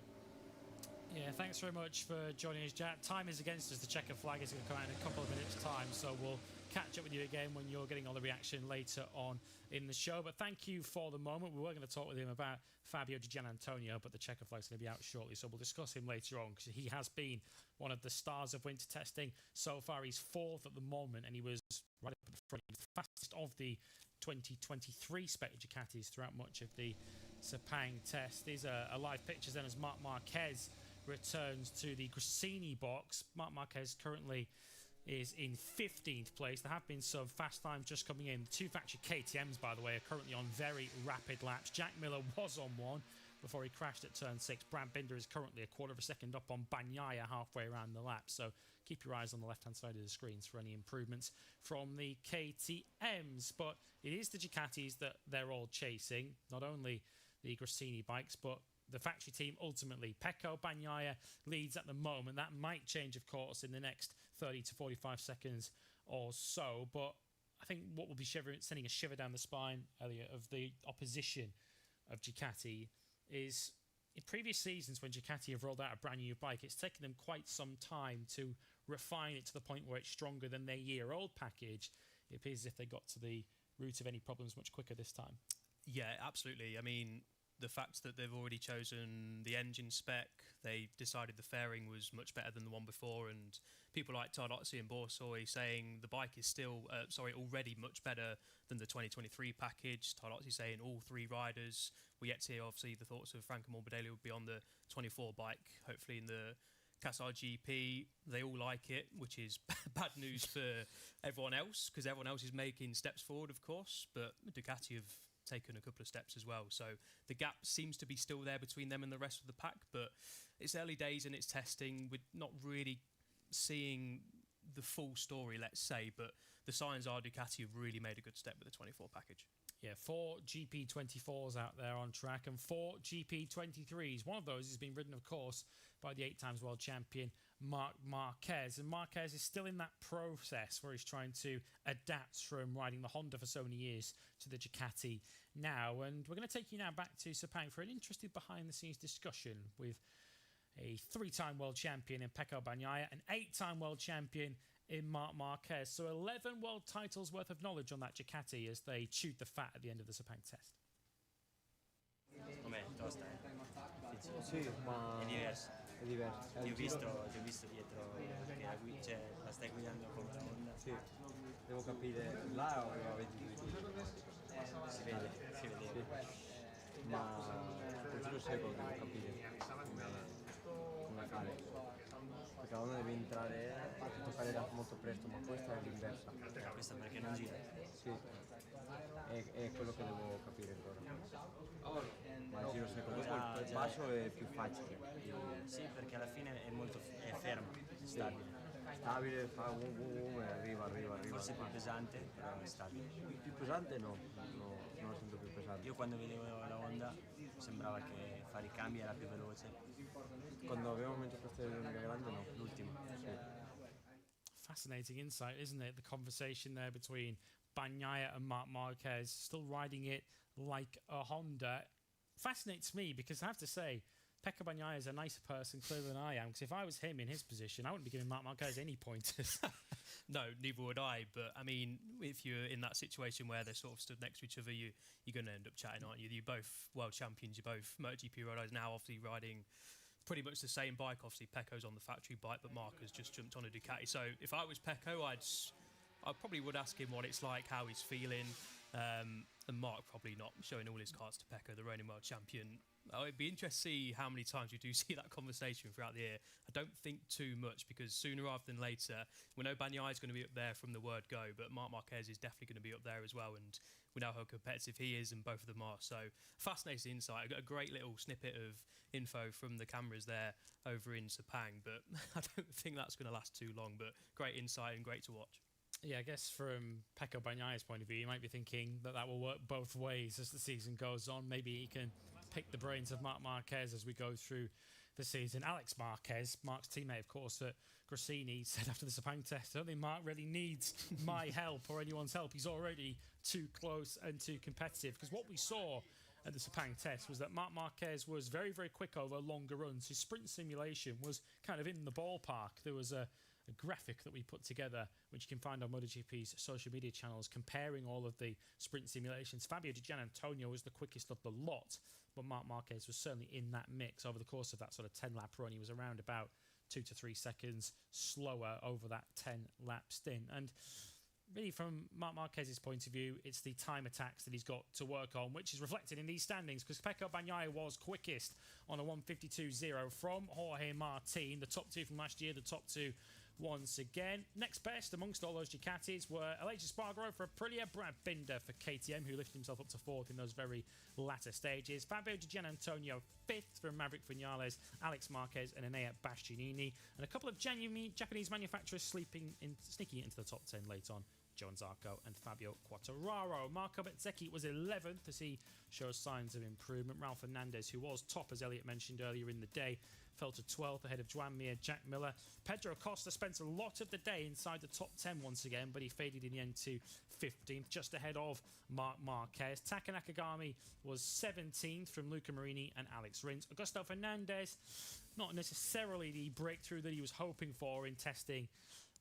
Yeah, thanks very much for joining us, Jack. Time is against us. The checker flag is going to come out in a couple of minutes' time, so we'll catch up with you again when you're getting all the reaction later on in the show. But thank you for the moment. We were going to talk with him about Fabio Di Gianantonio, but the checker flag's going to be out shortly, so we'll discuss him later on, because he has been one of the stars of winter testing so far. He's fourth at the moment, and he was right up at the front. He was the fastest of the 2023 Spec Ducatis throughout much of the Sepang test. These are live pictures then as Marc Marquez returns to the Gresini box. Marc Marquez currently is in 15th place. There have been some fast times just coming in. The two factory KTMs, by the way, are currently on very rapid laps. Jack Miller was on one before he crashed at turn 6. Brad Binder is currently a quarter of a second up on Bagnaia halfway around the lap. So keep your eyes on the left-hand side of the screens for any improvements from the KTMs. But it is the Ducatis that they're all chasing. Not only the Gresini bikes, but the factory team ultimately. Pecco Bagnaia leads at the moment. That might change, of course, in the next 30 to 45 seconds or so. But I think what will be sending a shiver down the spine, Elliot, of the opposition of Ducati is in previous seasons when Ducati have rolled out a brand new bike, it's taken them quite some time to refine it to the point where it's stronger than their year-old package. It appears as if they got to the root of any problems much quicker this time. Yeah, absolutely. I mean, the fact that they've already chosen the engine spec, they decided the fairing was much better than the one before, and people like Tardozzi and Borsoi saying the bike is still, already much better than the 2023 package. Tardozzi saying all three riders, we yet to hear obviously the thoughts of Franco Morbidelli would be on the 24 bike, hopefully in the Qatar GP. They all like it, which is bad news for everyone else, because everyone else is making steps forward, of course, but Ducati have taken a couple of steps as well, so the gap seems to be still there between them and the rest of the pack, but it's early days and it's testing. We're not really seeing the full story, let's say, but the signs are Ducati have really made a good step with the 24 package. Yeah, 4 GP24s out there on track and 4 GP23s. One of those has been ridden, of course, by the 8 times world champion Marc Marquez. And Marquez is still in that process where he's trying to adapt from riding the Honda for so many years to the Ducati now. And we're going to take you now back to Sepang for an interesting behind-the-scenes discussion with a 3-time world champion in Pecco Bagnaia, an 8-time world champion in Marc Marquez. So 11 world titles worth of knowledge on that Ducati as they chewed the fat at the end of the Sepang test. Com'è? Tosta, Difficile. Sì, ma È diverso. È diverso. Ti ho visto dietro che la stai guidando come la Honda. Sì, devo capire, là aveva 22 kg. Si vede. Sì. Ma il giro secolo devo capire come fare. Perché la Honda deve entrare e toccare l'auto molto presto, ma questa è l'inversa. Questa perché non gira? Sì, è quello che devo capire ancora. Ma il giro secondo me il bacio è più facile. Sì, perché alla fine è fermo, è stabile. Stabile, fa e arriva. Forse più pesante, però è stabile. Più pesante no, non lo sento più pesante. Io quando vedevo la Honda sembrava che fare i cambi era più veloce. Quando avevamo momento queste lunga grande no, l'ultimo. Sì. Fascinating insight, isn't it? The conversation there between Bagnaia and Marc Marquez, still riding it like a Honda. Fascinates me because I have to say, Pecco Bagnaia is a nicer person clearly than I am, because if I was him in his position, I wouldn't be giving Marc Marquez any pointers. No, neither would I, but I mean, if you're in that situation where they're sort of stood next to each other, you're going to end up chatting, aren't you? You're both world champions, you're both MotoGP riders, now obviously riding pretty much the same bike. Obviously Pecco's on the factory bike, but Marc has just jumped on a Ducati. So if I was Pecco, I probably would ask him what it's like, how he's feeling. And Mark probably not showing all his cards to Pecco, the reigning world champion. It'd be interesting to see how many times we do see that conversation throughout the year. I don't think too much, because sooner rather than later, we know Bagnaia is going to be up there from the word go, but Marc Marquez is definitely going to be up there as well, and we know how competitive he is, and both of them are. So fascinating insight. A great little snippet of info from the cameras there over in Sepang, but I don't think that's going to last too long, but great insight and great to watch. Yeah, I guess from Pecco Bagnaia's point of view, you might be thinking that will work both ways as the season goes on. Maybe he can pick the brains of Marc Marquez as we go through the season. Alex Marquez, Marc's teammate, of course, at Gresini, said after the Sepang test, I don't think Marc really needs my help or anyone's help. He's already too close and too competitive. Because what we saw at the Sepang test was that Marc Marquez was very, very quick over longer runs. His sprint simulation was kind of in the ballpark. There was a graphic that we put together, which you can find on MotoGP's social media channels, comparing all of the sprint simulations. Fabio Di Giannantonio was the quickest of the lot, but Marc Marquez was certainly in that mix over the course of that sort of 10-lap run. He was around about 2 to 3 seconds slower over that 10-lap stint. And really, from Marc Marquez's point of view, it's the time attacks that he's got to work on, which is reflected in these standings, because Pecco Bagnaia was quickest on a 1:52.0 from Jorge Martin, the top two from last year, the top two once again. Next best amongst all those Ducatis were Aleix Espargaro for Aprilia, Brad Binder for KTM, who lifted himself up to 4th in those very latter stages, Fabio Di Giannantonio 5th from Maverick Vinales, Alex Marquez and Enea Bastianini, and a couple of Japanese manufacturers sneaking into the top 10 late on. Joan Zarco and Fabio Quartararo. Marco Bezzecchi was 11th as he shows signs of improvement. Ralph Fernandez, who was top, as Elliot mentioned earlier in the day, fell to 12th ahead of Joan Mir, Jack Miller. Pedro Costa spent a lot of the day inside the top 10 once again, but he faded in the end to 15th, just ahead of Marc Marquez. Taka Nakagami was 17th from Luca Marini and Alex Rins. Augusto Fernandez, not necessarily the breakthrough that he was hoping for in testing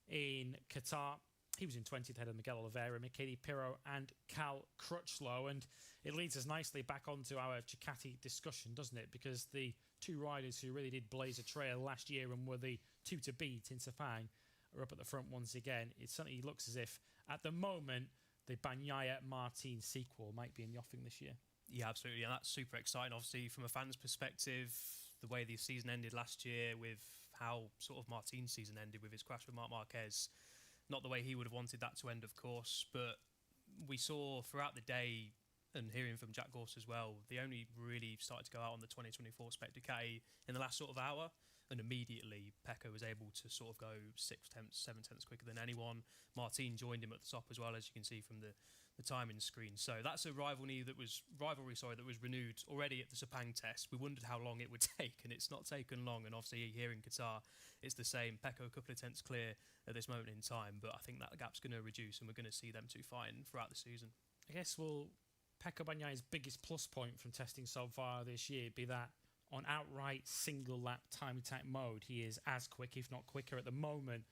in Qatar. He was in 20th ahead of Miguel Oliveira, Michele Pirro and Cal Crutchlow. And it leads us nicely back onto our Ducati discussion, doesn't it? Because the two riders who really did blaze a trail last year and were the two to beat in Sepang are up at the front once again. It certainly looks as if, at the moment, the Bagnaia-Martin sequel might be in the offing this year. Yeah, absolutely. And that's super exciting, obviously, from a fan's perspective. The way the season ended last year, with how sort of Martin's season ended with his crash with Marc Marquez. Not the way he would have wanted that to end, of course, but we saw throughout the day, and hearing from Jack Gorse as well, they only really started to go out on the 2024 Spec Ducati in the last sort of hour, and immediately Pecco was able to sort of go 6 tenths, 7 tenths quicker than anyone. Martin joined him at the top as well, as you can see from the timing screen. So that's a rivalry that was renewed already at the Sepang test. We wondered how long it would take, and it's not taken long. And obviously here in Qatar, it's the same. Pecco a couple of tenths clear at this moment in time, but I think that gap's going to reduce, and we're going to see them two fighting throughout the season. I guess Pecco Bagnaia's biggest plus point from testing so far this year be that on outright single lap time attack mode, he is as quick, if not quicker, at the moment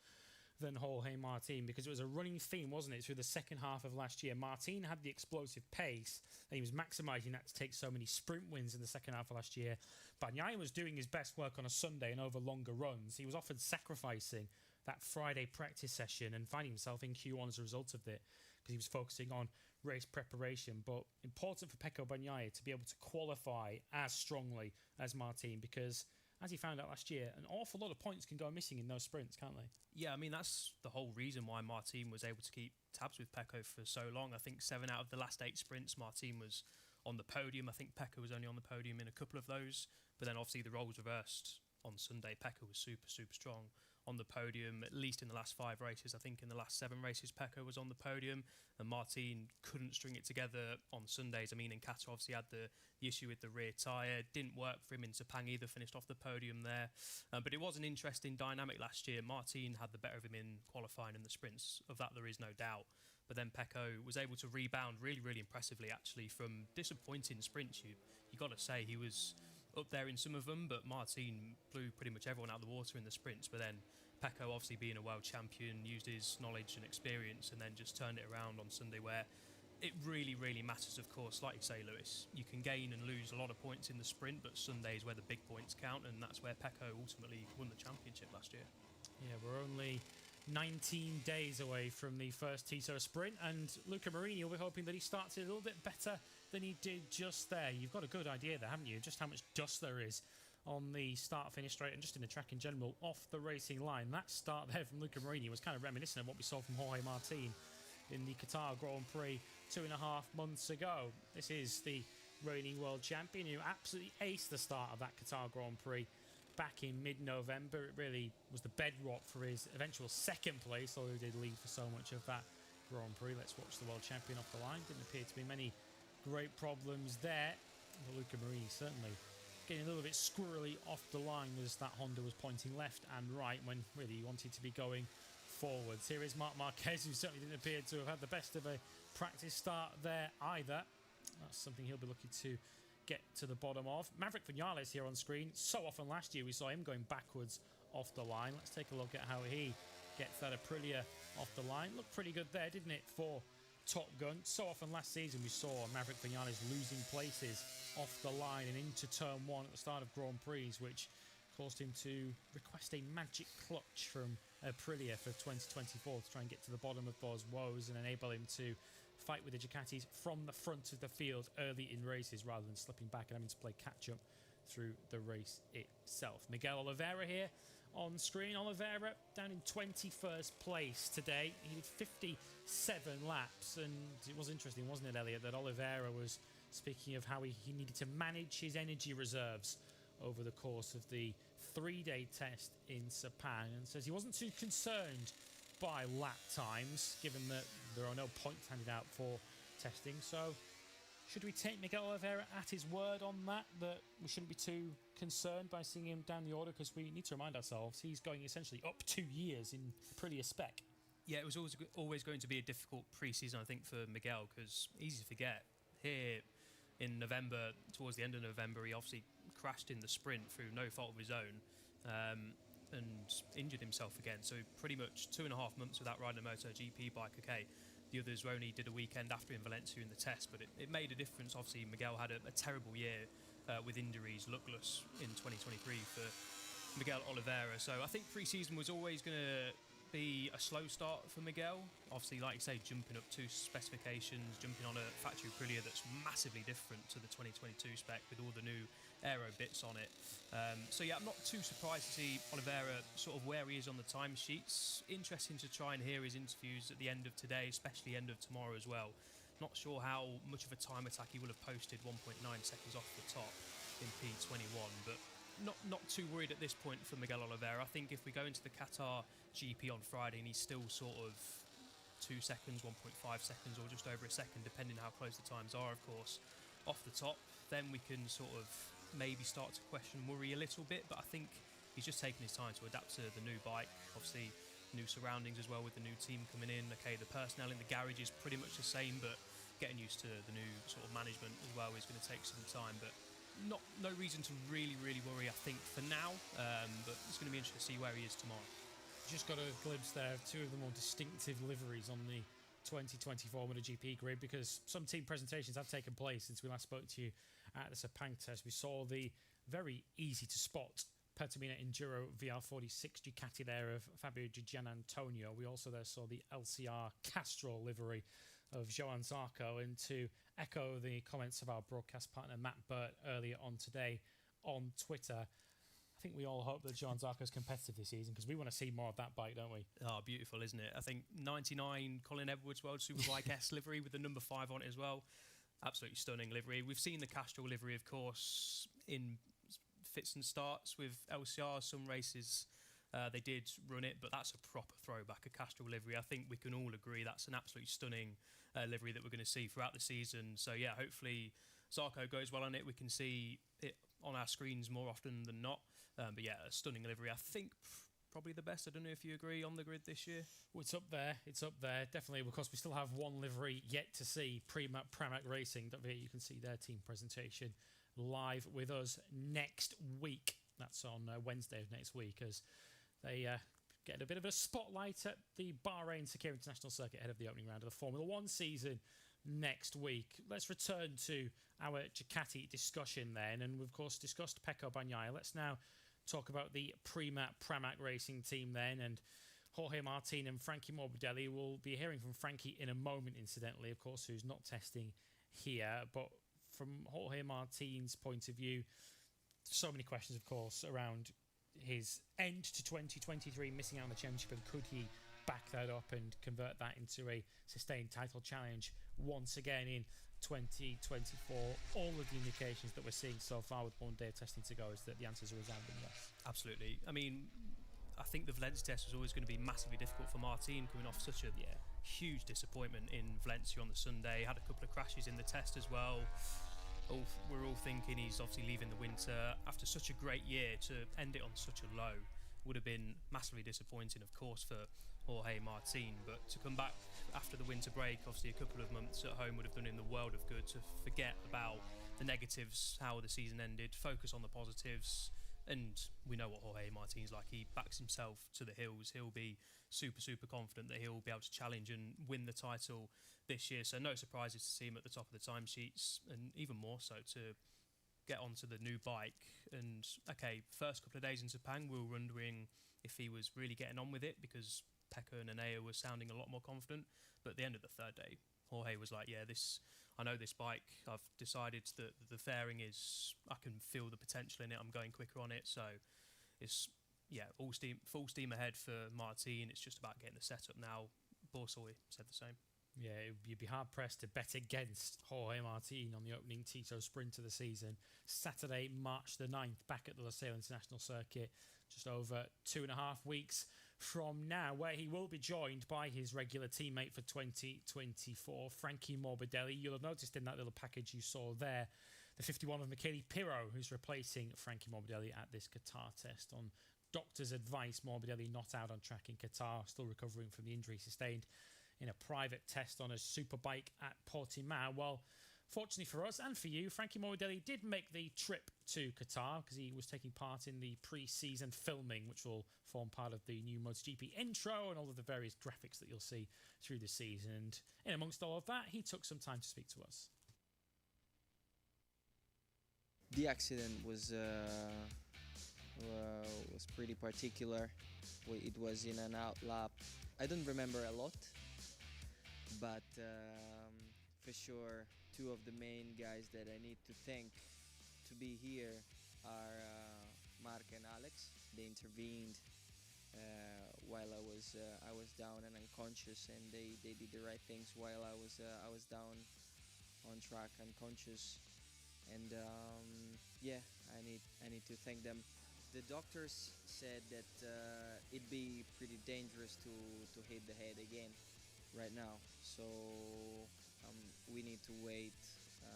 than Jorge Martin, because it was a running theme, wasn't it, through the second half of last year. Martin had the explosive pace, and he was maximising that to take so many sprint wins in the second half of last year. Bagnaia was doing his best work on a Sunday and over longer runs. He was often sacrificing that Friday practice session and finding himself in Q1 as a result of it, because he was focusing on race preparation. But important for Pecco Bagnaia to be able to qualify as strongly as Martin, because as he found out last year, an awful lot of points can go missing in those sprints, can't they? Yeah, I mean, that's the whole reason why Martin was able to keep tabs with Pecco for so long. I think 7 out of the last 8 sprints, Martin was on the podium. I think Pecco was only on the podium in a couple of those. But then obviously the roles reversed on Sunday. Pecco was super, super strong on the podium, at least in the last 5 races. I think in the last 7 races, Pecco was on the podium, and Martin couldn't string it together on Sundays. I mean, in Qatar, obviously had the issue with the rear tyre. Didn't work for him in Sepang either, finished off the podium there. But it was an interesting dynamic last year. Martin had the better of him in qualifying and the sprints. Of that, there is no doubt. But then Pecco was able to rebound really, really impressively, actually, from disappointing sprints. You got to say, he was up there in some of them, but Martin blew pretty much everyone out of the water in the sprints. But then Pecco, obviously being a world champion, used his knowledge and experience and then just turned it around on Sunday, where it really, really matters, of course. Like you say, Lewis, you can gain and lose a lot of points in the sprint, but Sunday is where the big points count, and that's where Pecco ultimately won the championship last year. Yeah, we're only 19 days away from the first Tito sprint, and Luca Marini will be hoping that he starts it a little bit better than he did just there. You've got a good idea there, haven't you, just how much dust there is on the start-finish straight and just in the track in general off the racing line. That start there from Luca Marini was kind of reminiscent of what we saw from Jorge Martin in the Qatar Grand Prix 2.5 months ago. This is the reigning world champion who absolutely aced the start of that Qatar Grand Prix back in mid-November. It really was the bedrock for his eventual second place, although he did lead for so much of that Grand Prix. Let's watch the world champion off the line. Didn't appear to be many great problems there. But Luca Marini certainly getting a little bit squirrely off the line as that Honda was pointing left and right when really he wanted to be going forwards. Here is Marc Marquez, who certainly didn't appear to have had the best of a practice start there either. That's something he'll be looking to get to the bottom of. Maverick Vinales here on screen. So often last year we saw him going backwards off the line. Let's take a look at how he gets that Aprilia off the line. Looked pretty good there, didn't it, for Top Gun? So often last season we saw Maverick Vinales losing places off the line and into turn 1 at the start of Grand Prix, which caused him to request a magic clutch from Aprilia for 2024 to try and get to the bottom of those woes and enable him to fight with the Ducatis from the front of the field early in races rather than slipping back and having to play catch-up through the race itself. Miguel Oliveira here on screen. Oliveira down in 21st place today. He did 57 laps, and it was interesting, wasn't it, Elliot, that Oliveira was speaking of how he needed to manage his energy reserves over the course of the 3-day test in Sepang, and says he wasn't too concerned by lap times, given that there are no points handed out for testing. So should we take Miguel Oliveira at his word on that we shouldn't be too concerned by seeing him down the order? Because we need to remind ourselves he's going essentially up 2 years in Aprilia spec. Yeah, it was always going to be a difficult pre-season, I think, for Miguel, because easy to forget. Here in November, towards the end of November, he obviously crashed in the sprint through no fault of his own and injured himself again. So pretty much 2.5 months without riding a MotoGP bike. Okay, the others only did a weekend after in Valencia in the test, but it made a difference. Obviously, Miguel had a terrible year with injuries, luckless in 2023 for Miguel Oliveira. So I think pre-season was always going to be a slow start for Miguel. Obviously, like you say, jumping up 2 specifications, jumping on a factory Aprilia that's massively different to the 2022 spec with all the new aero bits on it. So yeah, I'm not too surprised to see Oliveira sort of where he is on the timesheets. Interesting to try and hear his interviews at the end of today, especially end of tomorrow as well. Not sure how much of a time attack he will have posted 1.9 seconds off the top in P21, but not too worried at this point for Miguel Oliveira. I think if we go into the Qatar GP on Friday and he's still sort of 2 seconds, 1.5 seconds, or just over a second, depending how close the times are, of course, off the top, then we can sort of maybe start to question, worry a little bit. But I think he's just taking his time to adapt to the new bike. Obviously, new surroundings as well with the new team coming in. Okay, the personnel in the garage is pretty much the same, but getting used to the new sort of management as well is going to take some time. But no reason to really worry, I think, for now. But it's going to be interesting to see where he is tomorrow. Just got a glimpse there of 2 of the more distinctive liveries on the 2024 MotoGP grid, because some team presentations have taken place since we last spoke to you at the Sepang test. We saw the very easy to spot Pertamina Enduro VR46 Ducati there of Fabio Di Gianantonio. We also there saw the LCR Castrol livery of Johan Zarco, and to echo the comments of our broadcast partner Matt Burt earlier on today on Twitter, I think we all hope that Johan Zarco is competitive this season, because we want to see more of that bike, don't we? Oh, beautiful, isn't it? I think 99 Colin Edwards World Superbike S livery with the number 5 on it as well. Absolutely stunning livery. We've seen the Castrol livery, of course, in fits and starts with LCR. Some races they did run it, but that's a proper throwback, a Castrol livery. I think we can all agree that's an absolutely stunning livery that we're going to see throughout the season. So yeah, hopefully Zarco goes well on it. We can see it on our screens more often than not. But yeah, a stunning livery. I think probably the best. I don't know if you agree on the grid this year. Well, it's up there. It's up there. Definitely, because we still have one livery yet to see, Pramac Racing. Don't forget, you can see their team presentation live with us next week. That's on Wednesday of next week, as they get a bit of a spotlight at the Bahrain Sakir International Circuit ahead of the opening round of the Formula 1 season next week. Let's return to our Ducati discussion then, and we've of course discussed Pecco Bagnaia. Let's now talk about the Pramac Racing team then, and Jorge Martin and Frankie Morbidelli. We'll be hearing from Frankie in a moment, incidentally, of course, who's not testing here. But from Jorge Martin's point of view, so many questions, of course, around his end to 2023, missing out on the championship, and could he back that up and convert that into a sustained title challenge once again in 2024? All of the indications that we're seeing so far with one day of testing to go is that the answers are resounding yes. Absolutely. I mean, I think the Valencia test was always going to be massively difficult for Martin, coming off such a huge disappointment in Valencia on the Sunday. Had a couple of crashes in the test as well. We're all thinking he's obviously leaving the winter after such a great year. To end it on such a low would have been massively disappointing, of course, for Jorge Martin. But to come back after the winter break, obviously a couple of months at home would have done him the world of good, to forget about the negatives, how the season ended, focus on the positives. And we know what Jorge Martin's like. He backs himself to the hills. He'll be super, super confident that he'll be able to challenge and win the title this year. So no surprises to see him at the top of the timesheets, and even more so to get onto the new bike. And okay, first couple of days in Sepang, we were wondering if he was really getting on with it, because Pekka and Anea were sounding a lot more confident. But at the end of the third day, Jorge was like, I know this bike. I've decided that the fairing is, I can feel the potential in it. I'm going quicker on it. So it's, full steam ahead for Martin. It's just about getting the setup now. Borsoi said the same. Yeah, you'd be hard-pressed to bet against Jorge Martin on the opening Tito sprint of the season. Saturday, March the 9th, back at the Losail International Circuit, just over 2.5 weeks from now, where he will be joined by his regular teammate for 2024, Frankie Morbidelli. You'll have noticed in that little package you saw there, the 51 of Michele Pirro, who's replacing Frankie Morbidelli at this Qatar test. On doctor's advice, Morbidelli not out on track in Qatar, still recovering from the injury sustained in a private test on a superbike at Portimao. Well, fortunately for us and for you, Frankie Morbidelli did make the trip to Qatar, because he was taking part in the pre-season filming, which will form part of the new MotoGP intro and all of the various graphics that you'll see through the season. And in amongst all of that, he took some time to speak to us. The accident was pretty particular. It was in an out lap. I don't remember a lot, but for sure, two of the main guys that I need to thank to be here are Mark and Alex. They intervened while I was down and unconscious, and they did the right things while I was down on track unconscious. And I need to thank them. The doctors said that it'd be pretty dangerous to hit the head again right now, so we need to wait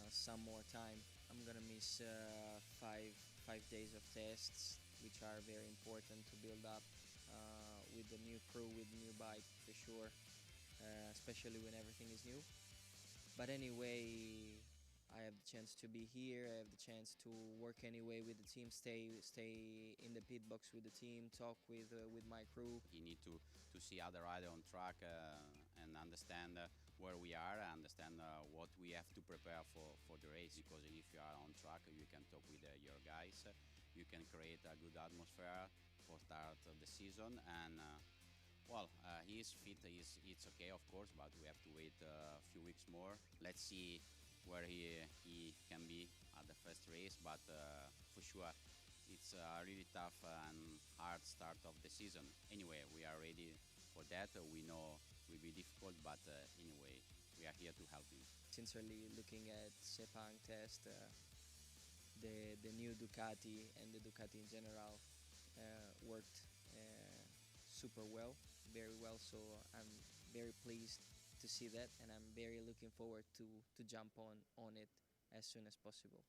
some more time. I'm gonna miss 5 days of tests, which are very important to build up with the new crew, with the new bike for sure, especially when everything is new. But anyway, I have the chance to be here. I have the chance to work anyway with the team, stay in the pit box with the team, talk with my crew. You need to see other riders on track and understand where we are, understand what we have to prepare for the race. Because if you are on track, you can talk with your guys. You can create a good atmosphere for start of the season. And he is fit. It's okay, of course, but we have to wait a few weeks more. Let's see where he can be at the first race, but for sure it's a really tough and hard start of the season. Anyway, we are ready for that. We know it will be difficult, but anyway, we are here to help him. Sincerely, looking at Sepang test, the new Ducati and the Ducati in general worked super well, very well, so I'm very pleased to see that, and I'm very looking forward to jump on it as soon as possible.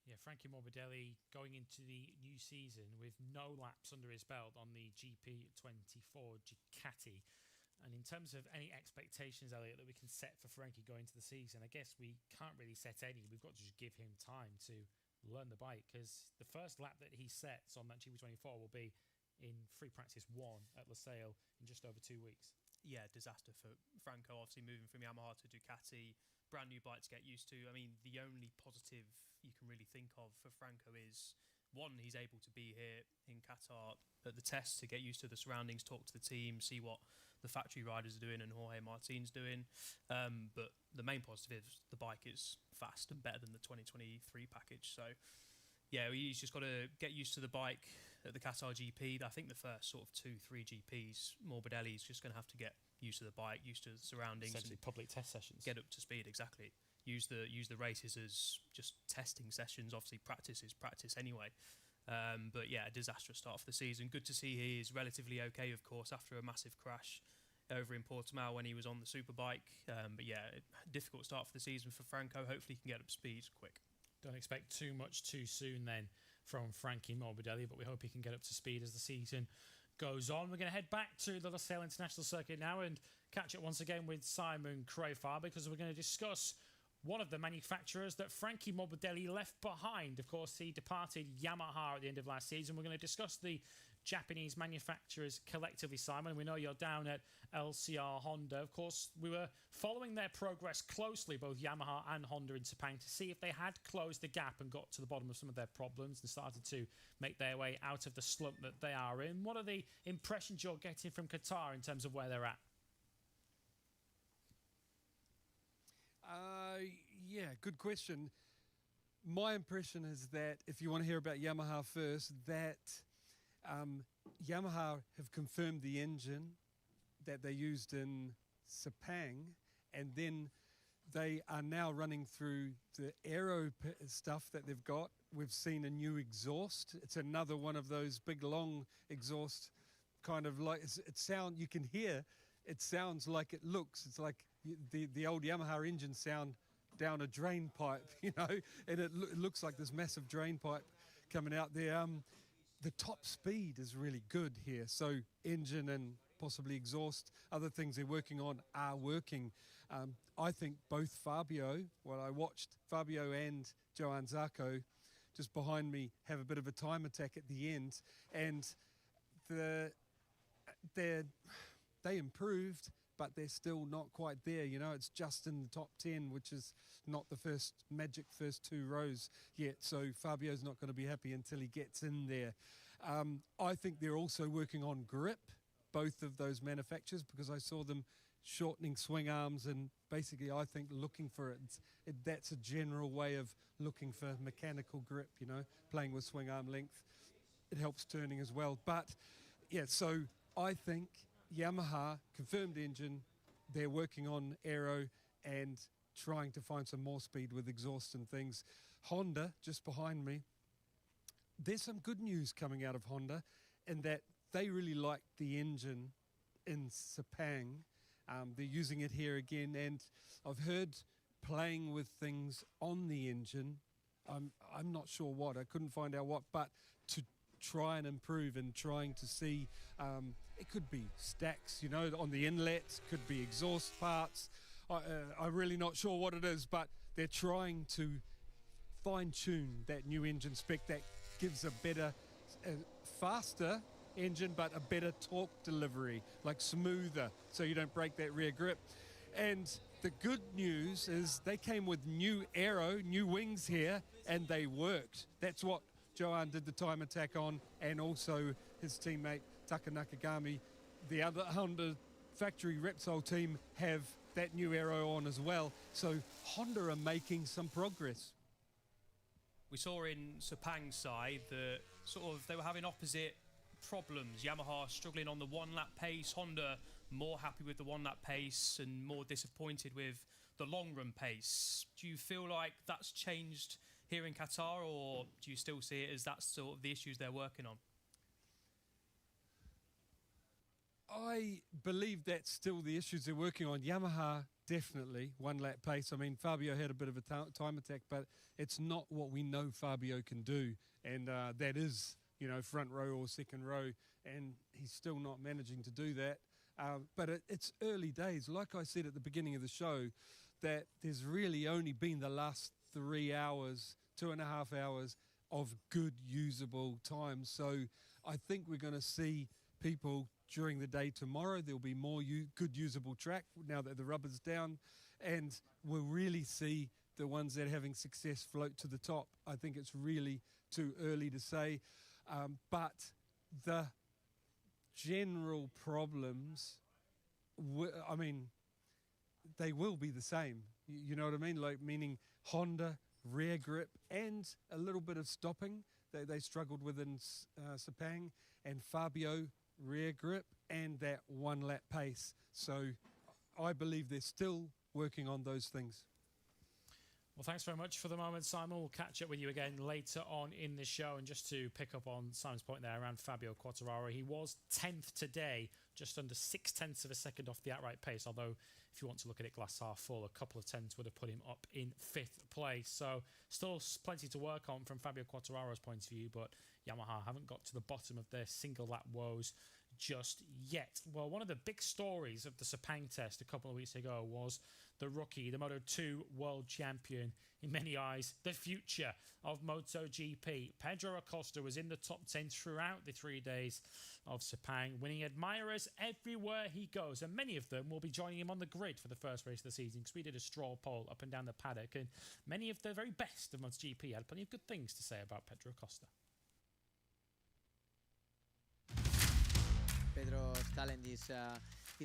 Yeah, Frankie Morbidelli going into the new season with no laps under his belt on the GP24 Ducati. And in terms of any expectations, Elliot, that we can set for Frankie going into the season, I guess we can't really set any. We've got to just give him time to learn the bike, because the first lap that he sets on that GP24 will be in free practice 1 at Losail in just over 2 weeks. Yeah, disaster for Franco, obviously moving from Yamaha to Ducati, brand new bike to get used to. I mean, the only positive you can really think of for Franco is one, he's able to be here in Qatar at the test to get used to the surroundings, talk to the team, see what the factory riders are doing and Jorge Martin's doing. But the main positive is the bike is fast and better than the 2023 package. So, yeah, he's just got to get used to the bike at the Qatar GP. I think the first sort of 2-3 GPs, Morbidelli's just going to have to get used to the bike, used to the surroundings. Essentially public test sessions. Get up to speed, exactly. Use the races as just testing sessions. Obviously, practice is practice anyway. But yeah, a disastrous start for the season. Good to see he is relatively okay, of course, after a massive crash over in Portimao when he was on the superbike. But yeah, difficult start for the season for Franco. Hopefully he can get up to speed quick. Don't expect too much too soon then from Frankie Morbidelli, but we hope he can get up to speed as the season goes on. We're going to head back to the Losail International Circuit now and catch up once again with Simon Crafar, because we're going to discuss one of the manufacturers that Frankie Morbidelli left behind. Of course, he departed Yamaha at the end of last season. We're going to discuss the Japanese manufacturers collectively, Simon. We know you're down at LCR Honda. Of course, we were following their progress closely, both Yamaha and Honda in Sepang, to see if they had closed the gap and got to the bottom of some of their problems and started to make their way out of the slump that they are in. What are the impressions you're getting from Qatar in terms of where they're at? Yeah, good question. My impression is that, if you want to hear about Yamaha first, that Yamaha have confirmed the engine that they used in Sepang, and then they are now running through the aero stuff that they've got. We've seen a new exhaust. It's another one of those big, long exhaust, kind of like you can hear. It sounds like it looks. It's like the old Yamaha engine sound down a drain pipe, and it looks like this massive drain pipe coming out there. The top speed is really good here. So engine and possibly exhaust, other things they're working on are working. I think both Fabio, I watched Fabio and Johann Zarco just behind me have a bit of a time attack at the end, and they improved, but they're still not quite there. It's just in the top 10, which is not the magic first 2 rows yet. So Fabio's not going to be happy until he gets in there. I think they're also working on grip, both of those manufacturers, because I saw them shortening swing arms and basically, I think, looking for it. That's a general way of looking for mechanical grip, playing with swing arm length. It helps turning as well. But yeah, so I think Yamaha, confirmed engine, they're working on aero and trying to find some more speed with exhaust and things. Honda, just behind me, there's some good news coming out of Honda in that they really like the engine in Sepang. They're using it here again, and I've heard playing with things on the engine. I'm not sure what, I couldn't find out what, but to try and improve and trying to see, it could be stacks, on the inlets, could be exhaust parts. I'm really not sure what it is, but they're trying to fine-tune that new engine spec that gives a better, faster engine, but a better torque delivery, like smoother, so you don't break that rear grip. And the good news is they came with new aero, new wings here, and they worked. That's what Johan did the time attack on, and also his teammate Taka Nakagami. The other Honda factory Repsol team have that new aero on as well. So Honda are making some progress. We saw in Sepang's side that they were having opposite problems. Yamaha struggling on the 1-lap pace, Honda more happy with the 1-lap pace and more disappointed with the long-run pace. Do you feel like that's changed here in Qatar, or do you still see it as that's sort of the issues they're working on? I believe that's still the issues they're working on. Yamaha, definitely, 1-lap pace. I mean, Fabio had a bit of a time attack, but it's not what we know Fabio can do. And that is, front row or second row, and he's still not managing to do that. But it's early days. Like I said at the beginning of the show, that there's really only been the last 3 hours, 2.5 hours of good usable time. So I think we're going to see people during the day tomorrow. There'll be more good usable track now that the rubber's down, and we'll really see the ones that are having success float to the top. I think it's really too early to say, but the general problems, I mean, they will be the same. You know what I mean? Like, meaning Honda, rear grip, and a little bit of stopping. They struggled with in Sepang, and Fabio, rear grip, and that one lap pace. So I believe they're still working on those things. Well, thanks very much for the moment, Simon. We'll catch up with you again later on in the show. And just to pick up on Simon's point there around Fabio Quartararo, he was 10th today, just under 0.6 of a second off the outright pace. Although, if you want to look at it glass half full, a couple of tenths would have put him up in 5th place. So, still plenty to work on from Fabio Quartararo's point of view. But Yamaha haven't got to the bottom of their single lap woes just yet. Well, one of the big stories of the Sepang test a couple of weeks ago was the rookie, the Moto2 world champion, in many eyes, the future of MotoGP. Pedro Acosta was in the top 10 throughout the 3 days of Sepang, winning admirers everywhere he goes, and many of them will be joining him on the grid for the first race of the season, because we did a straw poll up and down the paddock, and many of the very best of MotoGP had plenty of good things to say about Pedro Acosta. Pedro's talent is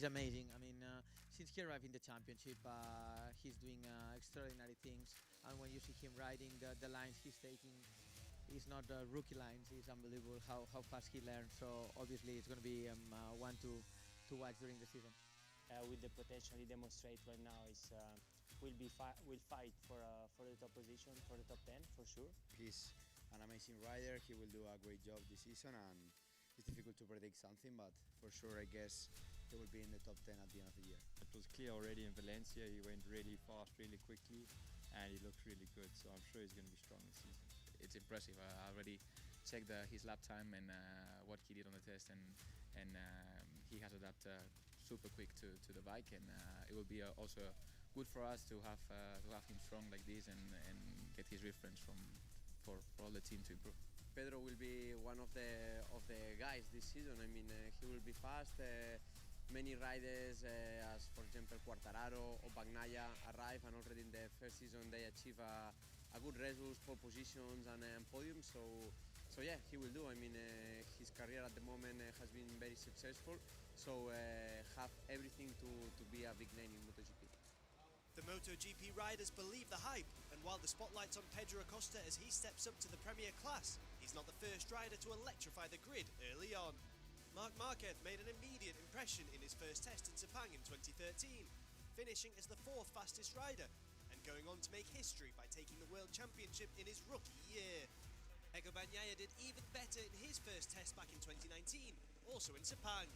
amazing. I mean, since he arrived in the championship, he's doing extraordinary things. And when you see him riding, the lines he's taking is not rookie lines. It's unbelievable how fast he learns. So obviously, it's going to be one to watch during the season. With the potential he demonstrates right now, will fight for the top position, for the top 10 for sure. He's an amazing rider. He will do a great job this season, and it's difficult to predict something, but for sure I guess he will be in the top 10 at the end of the year. It was clear already in Valencia. He went really fast, really quickly, and he looked really good. So I'm sure he's going to be strong this season. It's impressive. I already checked his lap time and what he did on the test, and he has adapted super quick to the bike, and it will be also good for us to have him strong like this and get his reference for all the team to improve. Pedro will be one of the guys this season. I mean, he will be fast. Many riders, as for example Quartararo or Bagnaia, arrive, and already in the first season they achieve a good results, pole positions and podiums. So yeah, he will do. I mean, his career at the moment has been very successful. So have everything to be a big name in MotoGP. The MotoGP riders believe the hype, and while the spotlight's on Pedro Acosta as he steps up to the Premier class, he's not the first rider to electrify the grid early on. Marc Marquez made an immediate impression in his first test in Sepang in 2013, finishing as the 4th fastest rider, and going on to make history by taking the World Championship in his rookie year. Pecco Bagnaia did even better in his first test back in 2019, also in Sepang.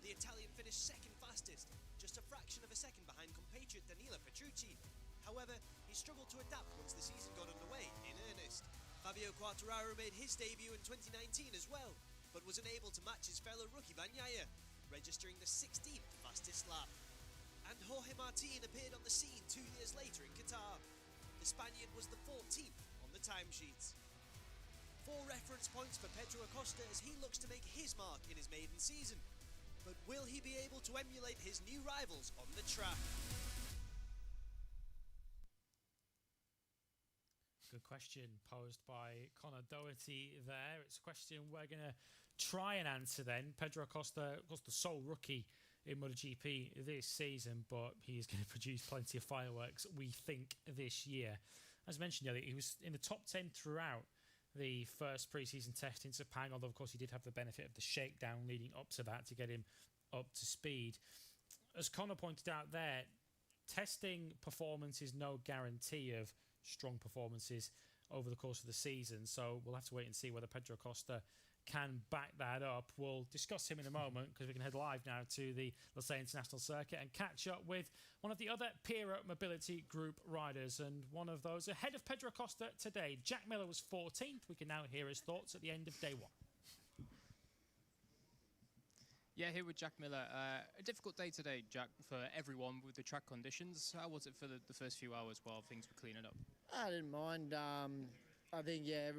The Italian finished 2nd fastest, just a fraction of a second behind compatriot Danilo Petrucci. However, he struggled to adapt once the season got underway in earnest. Fabio Quartararo made his debut in 2019 as well, but was unable to match his fellow rookie Bagnaia, registering the 16th fastest lap. And Jorge Martin appeared on the scene 2 years later in Qatar. The Spaniard was the 14th on the timesheets. 4 reference points for Pedro Acosta as he looks to make his mark in his maiden season. But will he be able to emulate his new rivals on the track? Good question posed by Connor Doherty there. It's a question we're going to try and answer then. Pedro Acosta was the sole rookie in MotoGP this season, but he is going to produce plenty of fireworks, we think, this year. As mentioned earlier, he was in the top 10 throughout the first pre-season test in Sepang, although of course he did have the benefit of the shakedown leading up to that to get him up to speed. As Connor pointed out there, testing performance is no guarantee of strong performances over the course of the season, so we'll have to wait and see whether Pedro Acosta can back that up. We'll discuss him in a moment because we can head live now to the Losail International Circuit and catch up with one of the other Pira Mobility Group riders, and one of those ahead of Pedro Acosta today. Jack Miller was 14th. We can now hear his thoughts at the end of day 1. Yeah, here with Jack Miller. A difficult day today, Jack, for everyone with the track conditions. How was it for the first few hours while things were cleaning up? I didn't mind. I think, yeah,